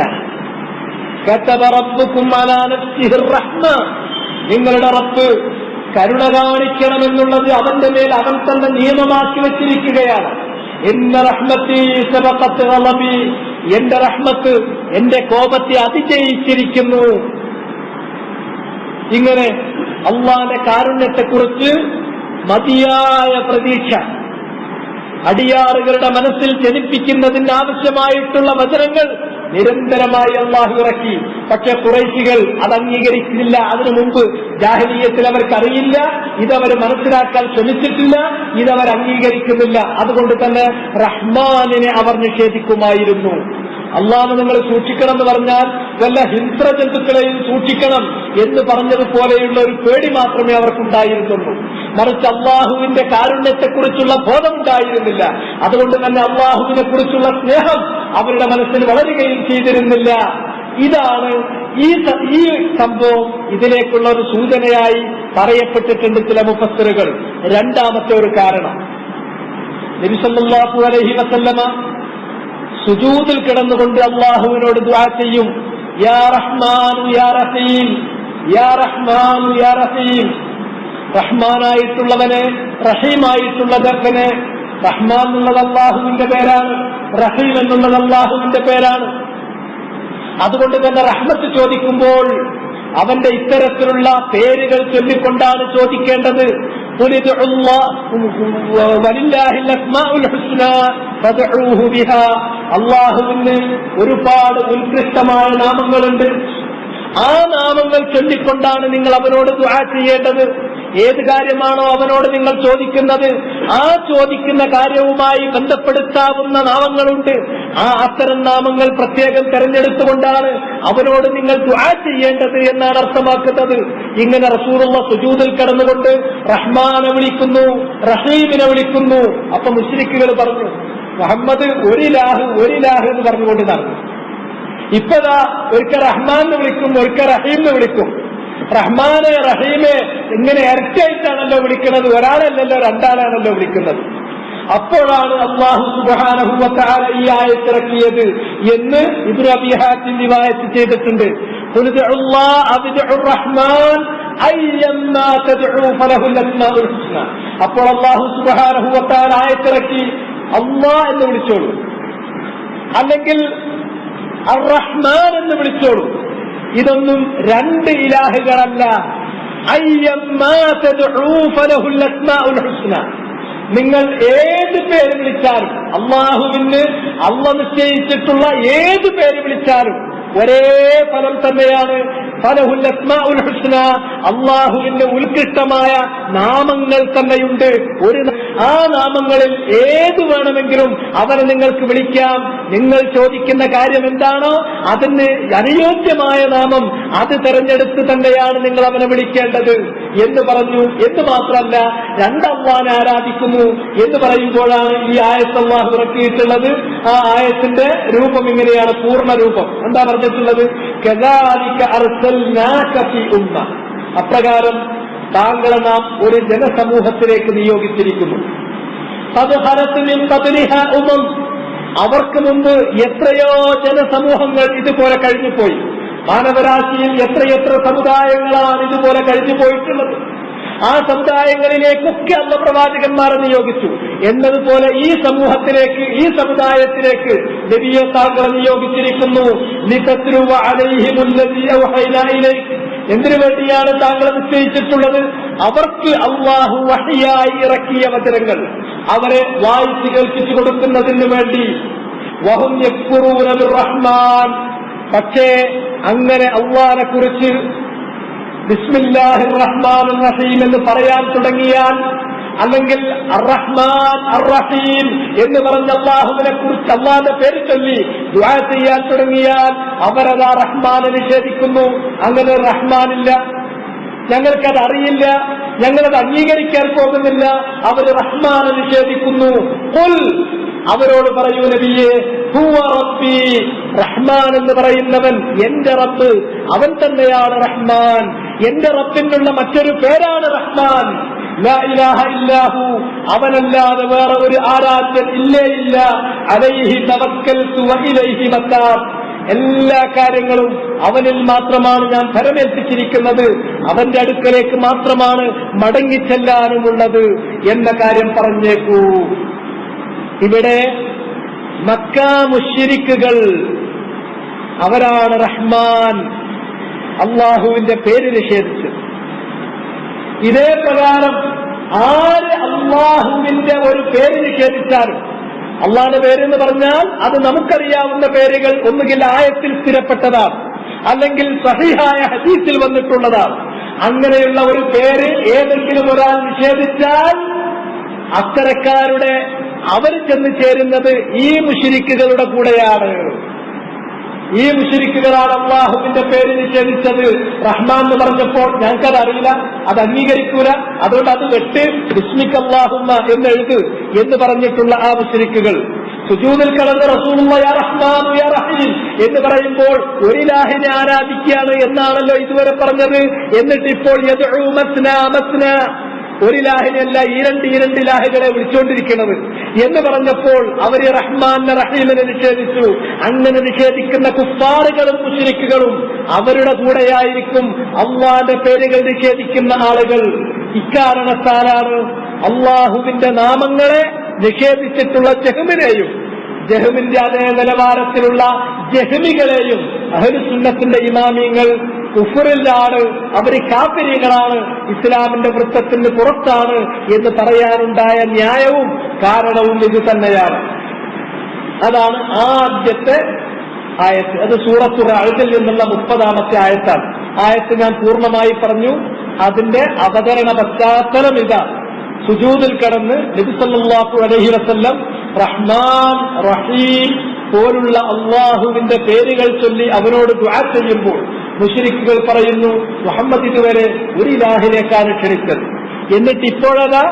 കതബ റബ്ബുക്കും അലാ നഫ്സിഹിർ റഹ്മ, നിങ്ങളുടെ റബ്ബ് കരുണ കാണിക്കണമെന്നുള്ളത് അവന്റെ മേൽ അവൻ തന്നെ നിയമമാക്കി വച്ചിരിക്കുകയാണ്. ഇന്ന റഹ്മത്തി സബഖത് ഗളബി, എന്റെ റഹ്മത്ത് എന്റെ കോപത്തെ അതിജയിച്ചിരിക്കുന്നു. ഇങ്ങനെ അല്ലാഹുവിന്റെ കാരുണ്യത്തെക്കുറിച്ച് മതിയായ പ്രതീക്ഷ അടിയാറുകളുടെ മനസ്സിൽ ജനിപ്പിക്കുന്നതിന് ആവശ്യമായിട്ടുള്ള വചനങ്ങൾ നിരന്തരമായി അല്ലാഹു ഇറക്കി. പക്ഷെ ഖുറൈശികൾ അത് അംഗീകരിക്കുന്നില്ല. അതിനു മുമ്പ് ജാഹിലിയ്യത്തിൽ അവർക്കറിയില്ല, ഇതവർ മനസ്സിലാക്കാൻ ശ്രമിച്ചിട്ടില്ല, ഇതവർ അംഗീകരിക്കുന്നില്ല. അതുകൊണ്ട് തന്നെ റഹ്മാനിനെ അവർ നിഷേധിക്കുമായിരുന്നു. അള്ളാഹു നിങ്ങൾ സൂക്ഷിക്കണം എന്ന് പറഞ്ഞാൽ വല്ല ഹിംസ്ര ജന്തുക്കളെയും സൂക്ഷിക്കണം എന്ന് പറഞ്ഞതുപോലെയുള്ള ഒരു പേടി മാത്രമേ അവർക്കുണ്ടായിരുന്നുള്ളൂ. മറിച്ച് അള്ളാഹുവിന്റെ കാരുണ്യത്തെക്കുറിച്ചുള്ള ബോധമുണ്ടായിരുന്നില്ല. അതുകൊണ്ട് തന്നെ അള്ളാഹുവിനെ കുറിച്ചുള്ള സ്നേഹം അവരുടെ മനസ്സിൽ വളരുകയും ചെയ്തിരുന്നില്ല. ഇതാണ് ഈ സംഭവം ഇതിലേക്കുള്ള ഒരു സൂചനയായി പറയപ്പെട്ടിട്ടുണ്ട് ചില മുഫസ്സിറുകൾ. രണ്ടാമത്തെ ഒരു കാരണം, നബി സല്ലല്ലാഹു അലൈഹി വസല്ലമ സുജൂദിൽ കിടന്നുകൊണ്ട് അല്ലാഹുവിനോട് ദുആ ചെയ്യും, യാ റഹ്മാനു യാ റഹീം, യാ റഹ്മാനു യാ റഹീം. റഹ്മാനായിട്ടുള്ളവനെ, റഹീമായിട്ടുള്ളവനെ. റഹ്മാൻ എന്നുള്ളത് അല്ലാഹുവിന്റെ പേരാണ്, റഹീം എന്നുള്ളത് അല്ലാഹുവിന്റെ പേരാണ്. അതുകൊണ്ട് തന്നെ റഹ്മത്ത് ചോദിക്കുമ്പോൾ അവന്റെ ഇത്തരത്തിലുള്ള പേരുകൾ ചൊല്ലിക്കൊണ്ടാണ് ചോദിക്കേണ്ടത്. അല്ലാഹുവിന് ഒരുപാട് ഉത്കൃഷ്ടമായ നാമങ്ങളുണ്ട്. ആ നാമങ്ങൾ ചൊല്ലിക്കൊണ്ടാണ് നിങ്ങൾ അവനോട് ദുആ ചെയ്യേണ്ടത്. ഏത് കാര്യമാണോ അവനോട് നിങ്ങൾ ചോദിക്കുന്നത്, ആ ചോദിക്കുന്ന കാര്യവുമായി ബന്ധപ്പെടുത്താവുന്ന നാമങ്ങളുണ്ട്. അത്തരം നാമങ്ങൾ പ്രത്യേകം തെരഞ്ഞെടുത്തുകൊണ്ടാണ് അവനോട് നിങ്ങൾ ദുആ ചെയ്യേണ്ടത് എന്നാണ് അർത്ഥമാക്കുന്നത്. ഇങ്ങനെ റസൂലുള്ള സുജൂദിൽ കിടന്നുകൊണ്ട് റഹ്മാനെ വിളിക്കുന്നു, റഹീമിനെ വിളിക്കുന്നു. അപ്പൊ മുശ്രിക്കുകൾ പറഞ്ഞു, മുഹമ്മദ് ഒരിലാഹ് എന്ന് പറഞ്ഞുകൊണ്ട് നടന്നു. ഇപ്പതാ ഒരിക്കൽ റഹ്മാനെ വിളിക്കും, ഒരിക്കൽ റഹീമിനെ വിളിക്കും. റഹ്മാനെ റഹീമെ ഇങ്ങനെ ഇരട്ടായിട്ടാണല്ലോ വിളിക്കുന്നത്, ഒരാളല്ലല്ലോ രണ്ടാളാണല്ലോ വിളിക്കുന്നത്. അപ്പോഴാണ് അല്ലാഹു സുബ്ഹാനഹു വ തആല ഈ ആയത്ത് ഇറക്കിയത് എന്ന് ഇബ്നു അബീ ഹാത്തിം റിവായത്ത് ചെയ്തിട്ടുണ്ട്. ഖുൽ ദുഅല്ലാഹ അബ്ദുർ റഹ്മാൻ അയ്യമ്മാ തദ്ഉ ഫലഹുൽ അസ്മാഉൽ ഹുസ്ന. അപ്പോൾ അല്ലാഹു സുബ്ഹാനഹു വ തആല ആയത്ത് ഇറക്കി, അല്ലാഹ് എന്ന് വിളിച്ചോളൂ, അല്ലെങ്കിൽ അർ-റഹ്മാൻ എന്ന് വിളിച്ചോളൂ. ഇതൊന്നും രണ്ട് ഇലാഹുകളല്ല. അയ്യമ്മാ തദ്ഉ ഫലഹുൽ അസ്മാഉൽ ഹുസ്ന. നിങ്ങൾ ഏത് പേര് വിളിച്ചാലും, അല്ലാഹുവിന് അല്ലാഹ് നിശ്ചയിച്ചിട്ടുള്ള ഏത് പേര് വിളിച്ചാലും ഒരേ ഫലം തന്നെയാണ്. ഫലഹുൽ അസ്മാഉൽ ഹുസ്ന, അല്ലാഹുവിന്റെ ഉത്കൃഷ്ടമായ നാമങ്ങൾ തന്നെയുണ്ട്. ആ നാമങ്ങളിൽ ഏത് വേണമെങ്കിലും അവനെ നിങ്ങൾക്ക് വിളിക്കാം. നിങ്ങൾ ചോദിക്കുന്ന കാര്യം എന്താണോ അതിന് അനുയോജ്യമായ നാമം അത് തെരഞ്ഞെടുത്ത് തന്നെയാണ് നിങ്ങൾ അവനെ വിളിക്കേണ്ടത് എന്ന് പറഞ്ഞു. എന്ന് മാത്രമല്ല, രണ്ടല്ലാഹുവിനെ ആരാധിക്കുന്നു എന്ന് പറയുമ്പോഴാണ് ഈ ആയത്ത് അല്ലാഹു ഇറക്കിയിട്ടുള്ളത്. ആ ആയത്തിന്റെ രൂപം ഇങ്ങനെയാണ്, പൂർണ്ണ രൂപം. എന്താ പറഞ്ഞിട്ടുള്ളത്? കദാലിക അർസൽനാക ഫീ ഉമ്മ. അപ്രകാരം താങ്കളെ നാം ഒരു ജനസമൂഹത്തിലേക്ക് നിയോഗിച്ചിരിക്കുന്നു. അവർക്ക് മുമ്പ് എത്രയോ ജനസമൂഹങ്ങൾ ഇതുപോലെ കഴിഞ്ഞുപോയി. മാനവരാശിയിൽ എത്രയെത്ര സമുദായങ്ങളാണ് ഇതുപോലെ കഴിഞ്ഞു പോയിട്ടുള്ളത്. ആ സമുദായങ്ങളിലേക്കൊക്കെ അല്ലാഹു പ്രവാചകന്മാരെ നിയോഗിച്ചു. എന്നതുപോലെ ഈ സമൂഹത്തിലേക്ക്, ഈ സമുദായത്തിലേക്ക് നബിയെ താങ്കളെ നിയോഗിച്ചിരിക്കുന്നു. ലിതത്ലുവ അലൈഹിമുല്ലദീ ഔഹൈനാ ഇലൈക. എന്തിനു വേണ്ടിയാണ് താങ്കളെ നിശ്ചയിച്ചിട്ടുള്ളത്? അവർക്ക് അല്ലാഹു വഹ്യായി ഇറക്കിയ വചനങ്ങൾ അവരെ വായിച്ചു കേൾപ്പിച്ചു കൊടുക്കുന്നതിന് വേണ്ടി. വഹും യക്ഫുറൂന ബിർറഹ്മാൻ. പക്ഷേ അങ്ങനെ അല്ലാഹനെ കുറിച്ച് ബിസ്മില്ലാഹിർ റഹ്മാനിർ റഹീം എന്ന് പറയാൻ തുടങ്ങിയാൽ, അല്ലെങ്കിൽ അർ-റഹ്മാൻ അർ-റഹീം എന്ന് പറഞ്ഞ അല്ലാഹുവിനെ കുറിച്ച് അല്ലാഹുവിന്റെ പേര് ചൊല്ലി ദുആ ചെയ്യാൻ തുടങ്ങിയാൽ അവരതാ റഹ്മാനെ നിഷേധിക്കുന്നു. അങ്ങനെ റഹ്മാനില്ല, ഞങ്ങൾക്കത് അറിയില്ല, ഞങ്ങളത് അംഗീകരിക്കാൻ പോകുന്നില്ല. അവർ റഹ്മാനെ നിഷേധിക്കുന്നു. ഖുൽ, അവരോട് പറയൂ നബിയെ, ഹുവ റബ്ബി, റഹ്മാൻ എന്ന് പറയുന്നവൻ എന്റെ റബ്ബ്, അവൻ തന്നെയാണ് റഹ്മാൻ. എന്റെ റബ്ബിനുള്ള മറ്റൊരു പേരാണ് റഹ്മാൻ. ലാ ഇലാഹ ഇല്ലാഹു, അവനല്ലാതെ വേറെ ഒരു ആരാധ്യൻ ഇല്ലേ ഇല്ല. അലൈഹി തവക്കൽതു വ ഇലൈഹി മതാബ്. എല്ലാ കാര്യങ്ങളും അവനിൽ മാത്രമാണ് ഞാൻ ഫലമേൽപ്പിച്ചിരിക്കുന്നത്, അവന്റെ അടുക്കലേക്ക് മാത്രമാണ് മടങ്ങിച്ചെല്ലാനുമുള്ളത് എന്ന കാര്യം പറഞ്ഞേക്കൂ. ഇവിടെ മക്ക മുശ്രിക്കുകൾ അവരാണ് റഹ്മാൻ അള്ളാഹുവിന്റെ പേര് നിഷേധിച്ചത്. ഇതേ പ്രകാരം ആര് അള്ളാഹുവിന്റെ ഒരു പേര് നിഷേധിച്ചാലും, അള്ളാഹുവിന്റെ പേരെന്ന് പറഞ്ഞാൽ അത് നമുക്കറിയാവുന്ന പേരുകൾ ഒന്നുകിൽ ആയത്തിൽ സ്ഥിരപ്പെട്ടതാണ്, അല്ലെങ്കിൽ സഹിഹായ ഹദീസിൽ വന്നിട്ടുള്ളതാണ്. അങ്ങനെയുള്ള ഒരു പേര് ഏതെങ്കിലും ഒരാൾ നിഷേധിച്ചാൽ അത്തരക്കാരുടെ അവർ ചെന്ന് ചേരുന്നത് ഈ മുശ്രിക്കുകളുടെ കൂടെയാണ്. ഈ മുശ്രിക്കുകളാണ് അല്ലാഹുവിന്റെ പേര് നിഷേധിച്ചത്. റഹ്മാൻ എന്ന് പറഞ്ഞപ്പോൾ ഞങ്ങൾക്കത് അറിയില്ല, അത് അംഗീകരിക്കൂല, അതുകൊണ്ട് അത് വെട്ട് ബിസ്മിക അല്ലാഹുമ്മ എന്ന് എഴുത് എന്ന് പറഞ്ഞിട്ടുള്ള ആ മുശ്രിക്കുകൾ. സുജൂദിൽ കടന്ന് റസൂലുള്ളാഹി യാ റഹ്മാൻ യാ റഹീം എന്ന് പറയുമ്പോൾ ഒരു ഇലാഹിനെ ആരാധിക്കുകയാണ് എന്നാണല്ലോ ഇതുവരെ പറഞ്ഞത്. എന്നിട്ട് ഇപ്പോൾ യദ്ഉ മസ്നാ മസ്നാ, ഒരു ഇലാഹിനെയല്ല രണ്ട് ഇലാഹുകളെ വിളിച്ചുകൊണ്ടിരിക്കുന്നത് എന്ന് പറഞ്ഞപ്പോൾ അവര് റഹ്മാനെ റഹീമിനെ നിഷേധിച്ചു. അങ്ങനെ നിഷേധിക്കുന്ന കുഫാറുകളും മുശ്രിക്കുകളും അവരുടെ കൂടെയായിരിക്കും അള്ളാന്റെ പേരുകൾ നിഷേധിക്കുന്ന ആളുകൾ. ഇക്കാരണത്താലാണ് അള്ളാഹുവിന്റെ നാമങ്ങളെ നിഷേധിച്ചിട്ടുള്ള ജഹ്മിനെയും ജഹ്മിന്റെ അതേ നിലവാരത്തിലുള്ള ജഹ്മികളെയും അഹ്ലുസുന്നത്തിന്റെ ഇമാമിങ്ങൾ കുഫറിലാണ്, അവര് കാഫിരീകളാണ്, ഇസ്ലാമിന്റെ വൃത്തത്തിന് പുറത്താണ് എന്ന് പറയാനുണ്ടായ ന്യായവും കാരണവും ഇത് തന്നെയാണ്. അതാണ് ആദ്യത്തെ ആയത്ത്. അത് സൂറത്തുൽ റഅദിൽ നിന്നുള്ള 30-ാമത്തെ ആയത്താണ്. ആയത്ത് ഞാൻ പൂർണ്ണമായി പറഞ്ഞു. അതിന്റെ അവതരണ പശ്ചാത്തലം ഇതാണ്. സുജൂദിൽ കടന്ന് നബി സല്ലല്ലാഹു അലൈഹി വസല്ലം റഹ്മാൻ റഹീം പോലുള്ള അള്ളാഹുവിന്റെ പേരുകൾ ചൊല്ലി അവനോട് ദുആ ചെയ്യുമ്പോൾ മുശ്രിക്കുകൾ പറയുന്നു, മുഹമ്മദ് ഇതുവരെ ഒരു ഇലാഹിലേക്കാണ് ക്ഷണിച്ചത്, എന്നിട്ട് ഇപ്പോഴതാ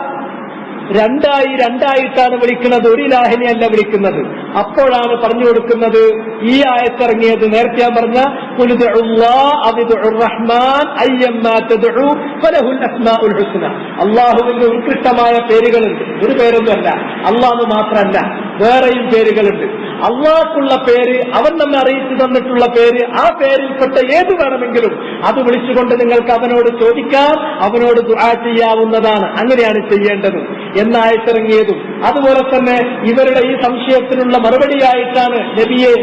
രണ്ടായിട്ടാണ് വിളിക്കുന്നത്, ഒരു ഇലാഹിനെയല്ല വിളിക്കുന്നത്. അപ്പോഴാണ് പറഞ്ഞു കൊടുക്കുന്നത് ഈ ആയത്തിറങ്ങിയത്. നേരത്തെ ഞാൻ പറഞ്ഞ അള്ളാഹുവിന്റെ ഉത്കൃഷ്ടമായ പേരുകളുണ്ട്. ഒരു പേരൊന്നുമല്ല, അള്ളാഹ് മാത്രമല്ല, വേറെയും പേരുകളുണ്ട്. അള്ളാഹ്ക്കുള്ള പേര്, അവൻ നമ്മെ അറിയിച്ചു തന്നിട്ടുള്ള പേര്, ആ പേരിൽപ്പെട്ട ഏത് വേണമെങ്കിലും അത് വിളിച്ചുകൊണ്ട് നിങ്ങൾക്ക് അവനോട് ചോദിക്കാം, അവനോട് ദുആ ചെയ്യാവുന്നതാണ്. അങ്ങനെയാണ് ചെയ്യേണ്ടത് എന്നായിട്ടിറങ്ങിയതും. അതുപോലെ തന്നെ ഇവരുടെ ഈ സംശയത്തിനുള്ള മറുപടിയായിട്ടാണ് നബിയെ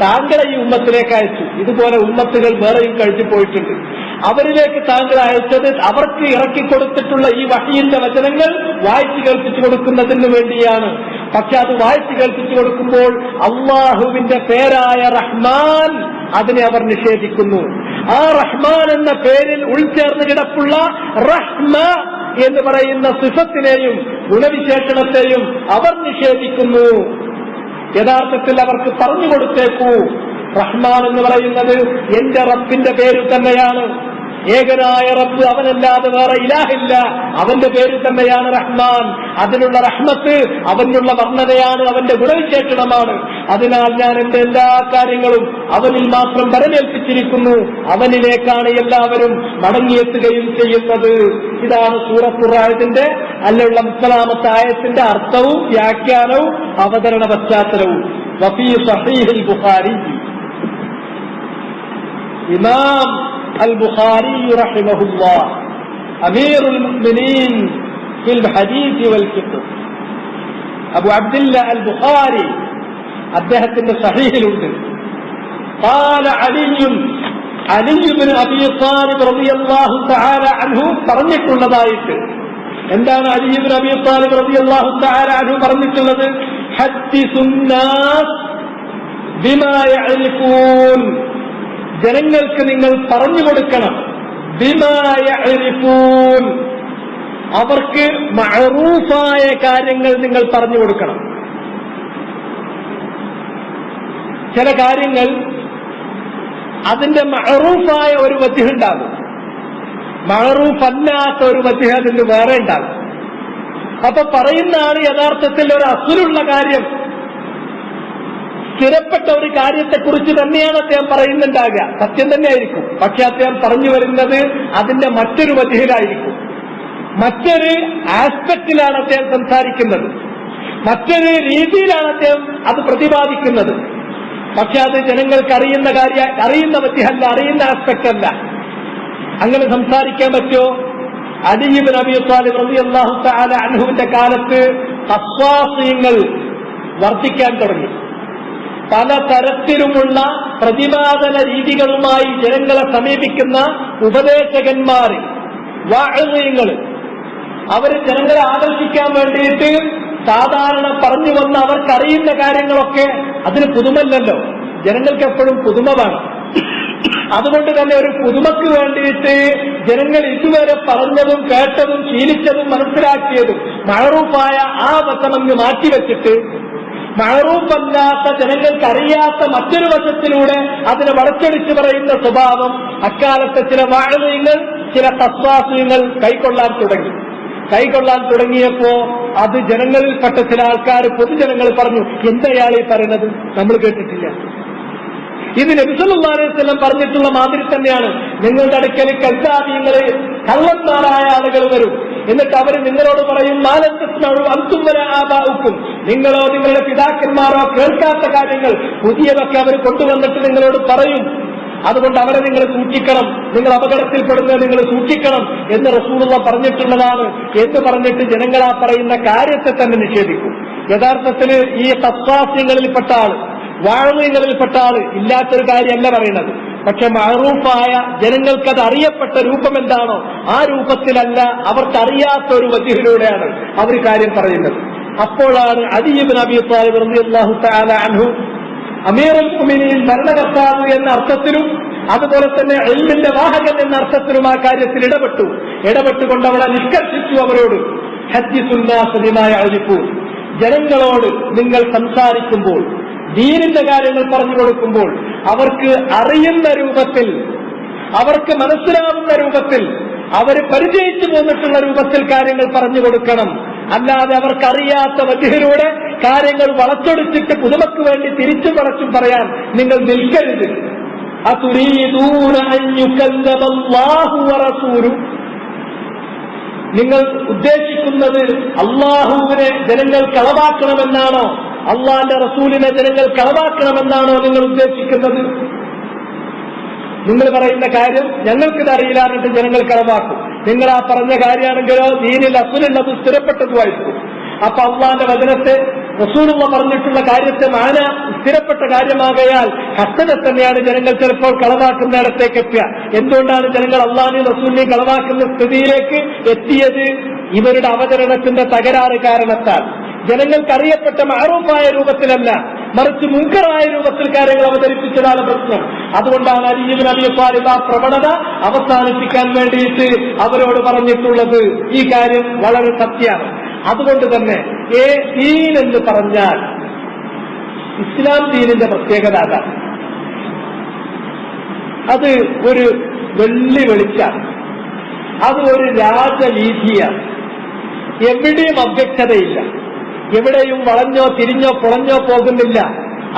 താങ്കളെ ഈ ഉമ്മത്തിലേക്ക് അയച്ചു. ഇതുപോലെ ഉമ്മത്തുകൾ വേറെയും കഴിഞ്ഞു പോയിട്ടുണ്ട്. അവരിലേക്ക് താങ്കൾ അയച്ചത് അവർക്ക് ഇറക്കിക്കൊടുത്തിട്ടുള്ള ഈ വഹയിന്റെ വചനങ്ങൾ വായിച്ചു കേൾപ്പിച്ചു കൊടുക്കുന്നതിന് വേണ്ടിയാണ്. പക്ഷെ അത് വായിച്ചു കേൾപ്പിച്ചു കൊടുക്കുമ്പോൾ അള്ളാഹുവിന്റെ പേരായ റഹ്മാൻ അതിനെ അവർ നിഷേധിക്കുന്നു. ആ റഹ്മാൻ എന്ന പേരിൽ ഉൾച്ചേർന്ന് കിടപ്പുള്ള റഹ്മ എന്ന് പറയുന്ന സിഫത്തിനെയും ഗുണവിശേഷണത്തെയും അവർ നിഷേധിക്കുന്നു. യഥാർത്ഥത്തിൽ അവർക്ക് പറഞ്ഞു കൊടുത്തേക്കൂ, റഹ്മാൻ എന്ന് പറയുന്നത് എന്റെ റബ്ബിന്റെ പേര് തന്നെയാണ്. ഏകനായ റബ്ബ്, അവനല്ലാതെ വേറെ ഇലാഹില്ല, അവന്റെ പേര് തന്നെയാണ് റഹ്മാൻ. അതിനുള്ള റഹ്മത്ത് അവനുള്ള വർണ്ണനയാണ്, അവന്റെ ഗുണവിശേഷണമാണ്. അതിനാൽ ഞാൻ എന്റെ എല്ലാ കാര്യങ്ങളും അവനിൽ മാത്രം വരമേൽപ്പിച്ചിരിക്കുന്നു, അവനിലേക്കാണ് എല്ലാവരും മടങ്ങിയെത്തുകയും ചെയ്യുന്നത്. ഇതാണ് സൂറത്തുൽ റഅദിന്റെ അല്ലുള്ള 30-ാമത്തെ ആയത്തിന്റെ അർത്ഥവും വ്യാഖ്യാനവും അവതരണ പശ്ചാത്തലവും. വഫീ സഹീഹുൽ ബുഖാരി, ഇമാം البخاري رحمه الله أمير المؤمنين في الحديث والفقه أبو عبد الله البخاري അദ്ദേഹത്തിന്റെ സഹീഹിലുണ്ട് قال علي بن أبي طالب رضي الله تعالى عنه പറഞ്ഞിട്ടുള്ളതായിട്ട്. എന്താണ് അലി ഇബ്നു അബീ ത്വാലിബ് റളിയല്ലാഹു തആല അൻഹു പറഞ്ഞിട്ടുള്ളത്? ഹദ്ദിസുൻ നാസ് ബിമാ യഅരിഫൂൻ, ജനങ്ങൾക്ക് നിങ്ങൾ പറഞ്ഞു കൊടുക്കണം, ബിമാ യഅരിഫൂൻ, അവർക്ക് മഅറൂഫായ കാര്യങ്ങൾ നിങ്ങൾ പറഞ്ഞു കൊടുക്കണം. ചില കാര്യങ്ങൾ അതിന്റെ മഅറൂഫായ ഒരു വജ്ഹ് ഉണ്ടാകും, മഅറൂഫല്ലാത്ത ഒരു വജ്ഹ് അതിന് വേറെ ഉണ്ടാകും. അപ്പൊ പറയുന്നതാണ് യഥാർത്ഥത്തിൽ ഒരു അസുലുള്ള കാര്യം, സ്ഥിരപ്പെട്ട ഒരു കാര്യത്തെക്കുറിച്ച് തന്നെയാണ് അദ്ദേഹം പറയുന്നുണ്ടാകുക. സത്യം തന്നെയായിരിക്കും, പക്ഷെ അദ്ദേഹം പറഞ്ഞു വരുന്നത് അതിന്റെ മറ്റൊരു വജ്ഹിലായിരിക്കും, മറ്റൊരു ആസ്പെക്റ്റിലാണ് അദ്ദേഹം സംസാരിക്കുന്നത്, മറ്റൊരു രീതിയിലാണ് അദ്ദേഹം അത് പ്രതിപാദിക്കുന്നത്. പക്ഷെ അത് ജനങ്ങൾക്ക് അറിയുന്ന കാര്യം, അറിയുന്ന വജ്ഹല്ല, അറിയുന്ന ആസ്പെക്ട് അല്ല. അങ്ങനെ സംസാരിക്കാൻ പറ്റുമോ? അലി ഇബ്നു അബീ ത്വാലിബ് റളിയല്ലാഹു തആല അൻഹുവിന്റെ കാലത്ത് ഖസ്വാസിയങ്ങൾ വർദ്ധിക്കാൻ തുടങ്ങി. പലതരത്തിലുമുള്ള പ്രതിപാദന രീതികളുമായി ജനങ്ങളെ സമീപിക്കുന്ന ഉപദേശകന്മാർ, വാഇദീങ്ങൾ, അവർ ജനങ്ങളെ ആകർഷിക്കാൻ വേണ്ടിയിട്ട് സാധാരണ പറഞ്ഞു വന്ന അവർക്കറിയുന്ന കാര്യങ്ങളൊക്കെ അതിന് പുതുമല്ലല്ലോ. ജനങ്ങൾക്ക് എപ്പോഴും പുതുമ വേണം. അതുകൊണ്ട് തന്നെ ഒരു പുതുമക്ക് വേണ്ടിയിട്ട് ജനങ്ങൾ ഇതുവരെ പറഞ്ഞതും കേട്ടതും ശീലിച്ചതും മനസ്സിലാക്കിയതും മഅറൂഫായ ആ വശമങ്ങ് മാറ്റിവെച്ചിട്ട് മഅറൂഫല്ലാത്ത ജനങ്ങൾക്കറിയാത്ത മറ്റൊരു വശത്തിലൂടെ അതിനെ വളച്ചൊടിച്ചു പറയുന്ന സ്വഭാവം അക്കാലത്തെ ചില വാഇദീങ്ങൾ, ചില ഖസ്വാസിയങ്ങൾ കൈക്കൊള്ളാൻ തുടങ്ങി. കൈകൊള്ളാൻ തുടങ്ങിയപ്പോ അത് ജനങ്ങളിൽപ്പെട്ട ചില ആൾക്കാർ, പൊതുജനങ്ങൾ പറഞ്ഞു, എന്തായാളീ പറയുന്നത്, നമ്മൾ കേട്ടിട്ടില്ല. ഇത് നബി സല്ലല്ലാഹു അലൈഹി വസല്ലം പറഞ്ഞിട്ടുള്ള മാതിരി തന്നെയാണ്. നിങ്ങളുടെ അടുക്കൽ കൽസാബീങ്ങള്, കള്ളന്മാരായ ആളുകൾ വരും. എന്നിട്ട് അവർ നിങ്ങളോട് പറയും, നിങ്ങളോ നിങ്ങളുടെ പിതാക്കന്മാരോ കേൾക്കാത്ത കാര്യങ്ങൾ പുതിയതൊക്കെ അവർ കൊണ്ടുവന്നിട്ട് നിങ്ങളോട് പറയും. അതുകൊണ്ട് അവരെ നിങ്ങൾ സൂക്ഷിക്കണം, നിങ്ങൾ അപകടത്തിൽപ്പെടുന്നത് നിങ്ങൾ സൂക്ഷിക്കണം എന്ന് റസൂലുള്ളാഹി പറഞ്ഞിട്ടുള്ളതാണ് എന്ന് പറഞ്ഞിട്ട് ജനങ്ങൾ ആ പറയുന്ന കാര്യത്തെ തന്നെ നിഷേധിക്കും. യഥാർത്ഥത്തിൽ ഈ തസ്വാസ്യങ്ങളിൽപ്പെട്ട ആള്, വാഴങ്ങളിൽപ്പെട്ട ആള് ഇല്ലാത്തൊരു കാര്യമല്ല പറയുന്നത്. പക്ഷെ മഅറൂഫായ ജനങ്ങൾക്കത് അറിയപ്പെട്ട രൂപം എന്താണോ ആ രൂപത്തിലല്ല, അവർക്കറിയാത്ത ഒരു വജ്ഹിലൂടെയാണ് അവർ കാര്യം പറയുന്നത്. അപ്പോഴാണ് അലി ഇബ്നു അബീ ത്വാലിബ് റളിയല്ലാഹു തആല അൻഹു അമീറുൽ മുഅ്മിനീൻ, ഭരണകർത്താവ് എന്ന അർത്ഥത്തിലും അതുപോലെ തന്നെ ഇൽമിന്റെ വാഹകൻ എന്ന അർത്ഥത്തിലും ആ കാര്യത്തിൽ ഇടപെട്ടുകൊണ്ട് അവളെ നിഷ്കർഷിച്ചു. അവരോട് ഹദ്ദിസുൻ നാസ ബിമാ യഅരിഫൂൻ, ജനങ്ങളോട് നിങ്ങൾ സംസാരിക്കുമ്പോൾ, ദീനിന്റെ കാര്യങ്ങൾ പറഞ്ഞു കൊടുക്കുമ്പോൾ അവർക്ക് അറിയുന്ന രൂപത്തിൽ, അവർക്ക് മനസ്സിലാവുന്ന രൂപത്തിൽ, അവര് പരിചയിച്ചു പോന്നിട്ടുള്ള രൂപത്തിൽ കാര്യങ്ങൾ പറഞ്ഞു കൊടുക്കണം. അല്ലാതെ അവർക്കറിയാത്ത വജ്ഹിലൂടെ കാര്യങ്ങൾ വളച്ചൊടിച്ചിട്ട് പുതുമക്ക് വേണ്ടി തിരിച്ചും വളച്ചും പറയാൻ നിങ്ങൾ നിൽക്കരുത്. അതുരീദൂന അൻ യുകല്ലമ അല്ലാഹു വറസൂലു, നിങ്ങൾ ഉദ്ദേശിക്കുന്നത് അല്ലാഹുവിനെ ജനങ്ങൾ കളവാക്കണമെന്നാണോ, അള്ളാന്റെ റസൂലിനെ ജനങ്ങൾ കളവാക്കണമെന്നാണോ നിങ്ങൾ ഉദ്ദേശിക്കുന്നത്? നിങ്ങൾ പറയുന്ന കാര്യം ഞങ്ങൾക്കിത് അറിയില്ല എന്നിട്ട് ജനങ്ങൾ കളവാക്കും. നിങ്ങൾ ആ പറഞ്ഞ കാര്യമാണെങ്കിലോ ദീനിൽ അസുലുള്ളത് സ്ഥിരപ്പെട്ടതുമായിരിക്കും. അപ്പൊ അള്ളാന്റെ വചനത്തെ, റസൂലുള്ളാഹി പറഞ്ഞിട്ടുള്ള കാര്യത്തെ മാന സ്ഥിരപ്പെട്ട കാര്യമാകയാൽ ഹസ്സനെ തന്നെയാണ് ജനങ്ങൾ ചിലപ്പോൾ കളവാക്കുന്നിടത്തേക്ക് എത്തുക. എന്തുകൊണ്ടാണ് ജനങ്ങൾ അള്ളാഹിനെയും റസൂലിനെയും കളവാക്കുന്ന സ്ഥിതിയിലേക്ക് എത്തിയത്? ഇവരുടെ അവതരണത്തിന്റെ തകരാറ് കാരണത്താൽ. ജനങ്ങൾക്കറിയപ്പെട്ട മഅറൂഫായ രൂപത്തിലല്ല, മറിച്ച് മുൻകറായ രൂപത്തിൽ കാര്യങ്ങൾ അവതരിപ്പിച്ചതാണ് പ്രശ്നം. അതുകൊണ്ടാണ് അലി ഇബ്നു അബീ ത്വാലിബ് ആ പ്രവണത അവസാനിപ്പിക്കാൻ വേണ്ടിയിട്ട് അവരോട് പറഞ്ഞിട്ടുള്ളത്. ഈ കാര്യം വളരെ സത്യമാണ്. അതുകൊണ്ട് തന്നെ ദീൻ എന്ന് പറഞ്ഞാൽ ഇസ്ലാം ദീനിന്റെ പ്രത്യേകത അതാണ്. അത് ഒരു വെള്ളി വെളിച്ചാണ്, അത് ഒരു രാജവീതിയാണ്. എവിടെയും അവ്യക്തതയില്ല, എവിടെയും വളഞ്ഞോ തിരിഞ്ഞോ പുളഞ്ഞോ പോകുന്നില്ല.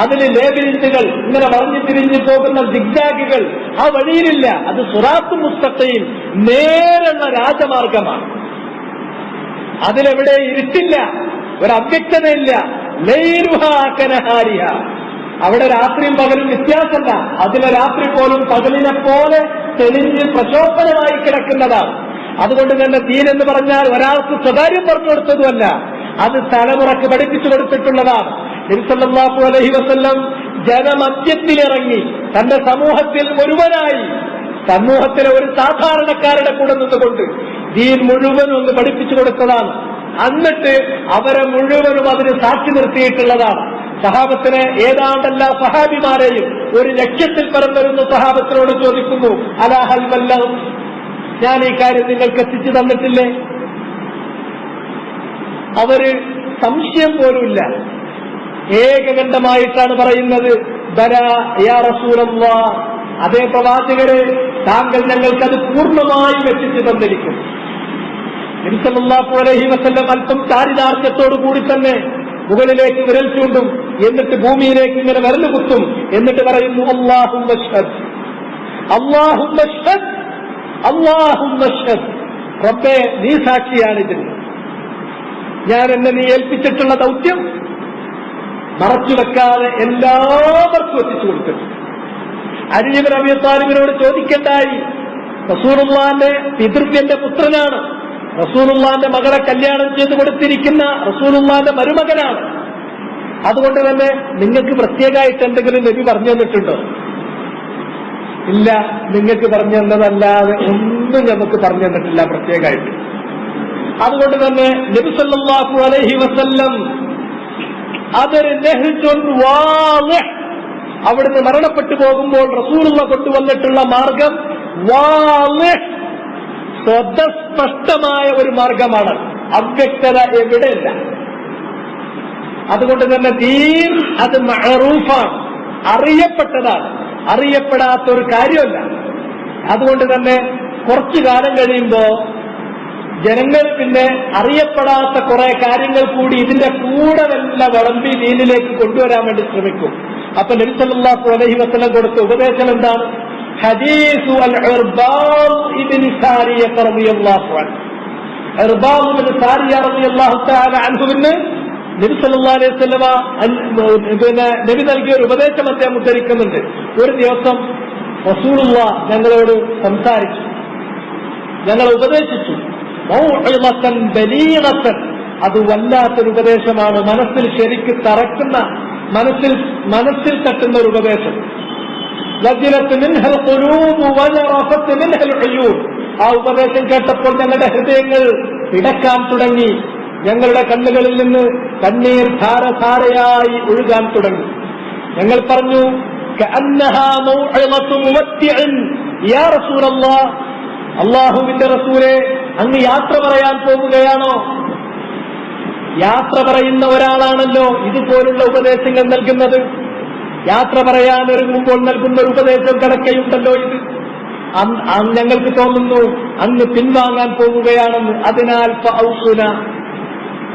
അതിൽ ലേബിലിന്റുകൾ, ഇങ്ങനെ വളഞ്ഞു തിരിഞ്ഞു പോകുന്ന ദിഗ്ജാഗുകൾ ആ വഴിയിലില്ല. അത് സിറാത്തുൽ മുസ്തഖീം, നേരുള്ള രാജമാർഗമാണ്. അതിലെവിടെ ഇരുട്ടില്ല, ഒരു അവ്യക്തതയില്ല. ലൈലുഹാ കനഹാരിഹ, അവിടെ രാത്രിയും പകലും വ്യത്യാസമല്ല. അതിലെ രാത്രി പോലും പകലിനെ പോലെ തെളിഞ്ഞ് പ്രചോദനമായി കിടക്കുന്നതാണ്. അതുകൊണ്ട് തന്നെ ദീൻ എന്ന് പറഞ്ഞാൽ ഒരാൾക്ക് സ്വകാര്യം പറഞ്ഞു കൊടുത്തതുമല്ല, അത് തലമുറക്ക് പഠിപ്പിച്ചു കൊടുത്തിട്ടുള്ളതാണ്. നബി സല്ലല്ലാഹു അലൈഹി വസല്ലം ജനമധ്യത്തിലിറങ്ങി തന്റെ സമൂഹത്തിൽ മുഴുവനായി, സമൂഹത്തിലെ ഒരു സാധാരണക്കാരുടെ കൂടെ നിന്നുകൊണ്ട് ദീൻ മുഴുവനും ഒന്ന് പഠിപ്പിച്ചു കൊടുത്തതാണ്. എന്നിട്ട് അവരെ മുഴുവനും അതിന് സാക്ഷി നിർത്തിയിട്ടുള്ളതാണ്. സഹാബത്തിനെ, ഏതാണ്ടെല്ലാ സഹാബിമാരെയും ഒരു ലക്ഷ്യത്തിൽ പരന്നൊരുന്ന സഹാബത്തിനോട് ചോദിക്കുന്നു, അലാ ഹൽ ബല്ലഗ്, ഞാൻ ഈ കാര്യം നിങ്ങൾക്ക് എത്തിച്ചു തന്നിട്ടില്ലേ? അവര് സംശയം പോലുമില്ല, ഏകകണ്ഠമായിട്ടാണ് പറയുന്നത്, ബലാ യാ റസൂലല്ലാഹ്, അതേ പ്രവാചകരെ, താങ്കൾ ഞങ്ങൾക്കത് പൂർണ്ണമായും എത്തിച്ചു തന്നിരിക്കും. നബി സല്ലല്ലാഹു അലൈഹി വസല്ലം അല്പം ചാരിതാർത്ഥ്യത്തോടു കൂടി തന്നെ മുകളിലേക്ക് വിരൽ ചൂണ്ടും, എന്നിട്ട് ഭൂമിയിലേക്ക് ഇങ്ങനെ വിരൽ കുത്തും, എന്നിട്ട് പറയുന്നു, അല്ലാഹുമ്മ അശ്ഹദ്, അല്ലാഹുമ്മ അശ്ഹദ്, അല്ലാഹുമ്മ അശ്ഹദ്, റബ്ബേ നീ സാക്ഷിയാണിതിന്. ഞാൻ എന്നെ നീ ഏൽപ്പിച്ചിട്ടുള്ള ദൗത്യം മറച്ചുവെക്കാതെ എല്ലാവർക്കും എത്തിച്ചു കൊടുത്തിട്ടുണ്ട്. അലി ഇബ്നു അബീ ത്വാലിബിനോട് ചോദിക്കണ്ടായി. റസൂലുള്ളാഹിന്റെ പിതൃവ്യന്റെ പുത്രനാണ്, റസൂലുള്ളാഹിന്റെ മകളെ കല്യാണം ചെയ്തു കൊടുത്തിരിക്കുന്ന റസൂലുള്ളാഹിന്റെ മരുമകനാണ്. അതുകൊണ്ട് തന്നെ നിങ്ങൾക്ക് പ്രത്യേകമായിട്ട് എന്തെങ്കിലും നബി പറഞ്ഞു തന്നിട്ടുണ്ടോ? ഇല്ല, നിങ്ങൾക്ക് പറഞ്ഞു തന്നതല്ലാതെ ഒന്നും നമുക്ക് പറഞ്ഞു തന്നിട്ടില്ല പ്രത്യേകമായിട്ട്. അതുകൊണ്ട് തന്നെ നബി സല്ലല്ലാഹു അലൈഹി വസല്ലം അതൊരു നഹ്ജുൻ വാളിഹ്, അവിടുന്ന് മരണപ്പെട്ടു പോകുമ്പോൾ റസൂലുള്ള കൊണ്ടുവന്നിട്ടുള്ള മാർഗം വാളിഹ്, സ്വതസ്പഷ്ടമായ ഒരു മാർഗമാണ്. അവ്യക്തത എവിടെയില്ല. അതുകൊണ്ട് തന്നെ ദീൻ അത് മഅറൂഫാണ്, അറിയപ്പെട്ടതാണ്, അറിയപ്പെടാത്ത ഒരു കാര്യമല്ല. അതുകൊണ്ട് തന്നെ കുറച്ചു കാലം കഴിയുമ്പോ ജനങ്ങൾ പിന്നെ അറിയപ്പെടാത്ത കുറെ കാര്യങ്ങൾ കൂടി ഇതിന്റെ കൂടെ വല്ല വിളമ്പി ദീനിലേക്ക് കൊണ്ടുവരാൻ വേണ്ടി ശ്രമിക്കും. അപ്പൊ നബി സല്ലല്ലാഹു അലൈഹി വസല്ലം കൊടുത്ത ഉപദേശം എന്താണ്? ഹദീസു അൽ ഇർബാദ് ഇബ്നു സാരിയ റളിയല്ലാഹു അൻഹു. ഇർബാദ് ഇബ്നു സാരിയ റളിയല്ലാഹു തആല അൻഹുവിന് നബി സല്ലല്ലാഹു അലൈഹി വസല്ലമ പിന്നെ നബി നൽകിയ ഒരു ഉപദേശം അദ്ദേഹം ഉദ്ധരിക്കുന്നുണ്ട്. ഒരു ദിവസം റസൂലുള്ളാഹ് ഞങ്ങളോട് സംസാരിച്ചു, ഞങ്ങളെ ഉപദേശിച്ചു. മൗഇളതൻ ബലീഗതൻ, അത് വല്ലാത്തൊരു ഉപദേശമാണ്, മനസ്സിൽ ശരിക്ക് തറക്കുന്ന, മനസ്സിൽ തട്ടുന്ന ഒരു ഉപദേശം. ലജ്ലത്ത് മിൻഹൽ ഖുലൂബ് വജറഫത്ത് മിൻഹൽ ഉയൂൻ. ആ ഉപദേശം കേട്ടപ്പോൾ ഞങ്ങളുടെ ഹൃദയങ്ങൾ പിടക്കാൻ തുടങ്ങി, ഞങ്ങളുടെ കണ്ണുകളിൽ നിന്ന് കണ്ണീർ ധാരധാരയായി ഒഴുകാൻ തുടങ്ങി. ഞങ്ങൾ പറഞ്ഞു, കഅന്നഹാ മൗഇളതു മുവദ്ദിഇൻ യാ റസൂലല്ലാഹ്, അല്ലാഹുവിന്റെ റസൂലേ, അങ്ങ് യാത്ര പറയാൻ പോവുകയാണോ? യാത്ര പറയുന്ന ഒരാളാണല്ലോ ഇതുപോലുള്ള ഉപദേശങ്ങൾ നൽകുന്നത്. യാത്ര പറയാൻ ഒരുങ്ങുമ്പോൾ നൽകുന്ന ഒരു ഉപദേശം കണക്കെയുണ്ടല്ലോ ഇത്. ഞങ്ങൾക്ക് തോന്നുന്നു അങ്ങ് പിൻവാങ്ങാൻ പോവുകയാണെന്ന്. അതിനാൽ ഫഔസുന,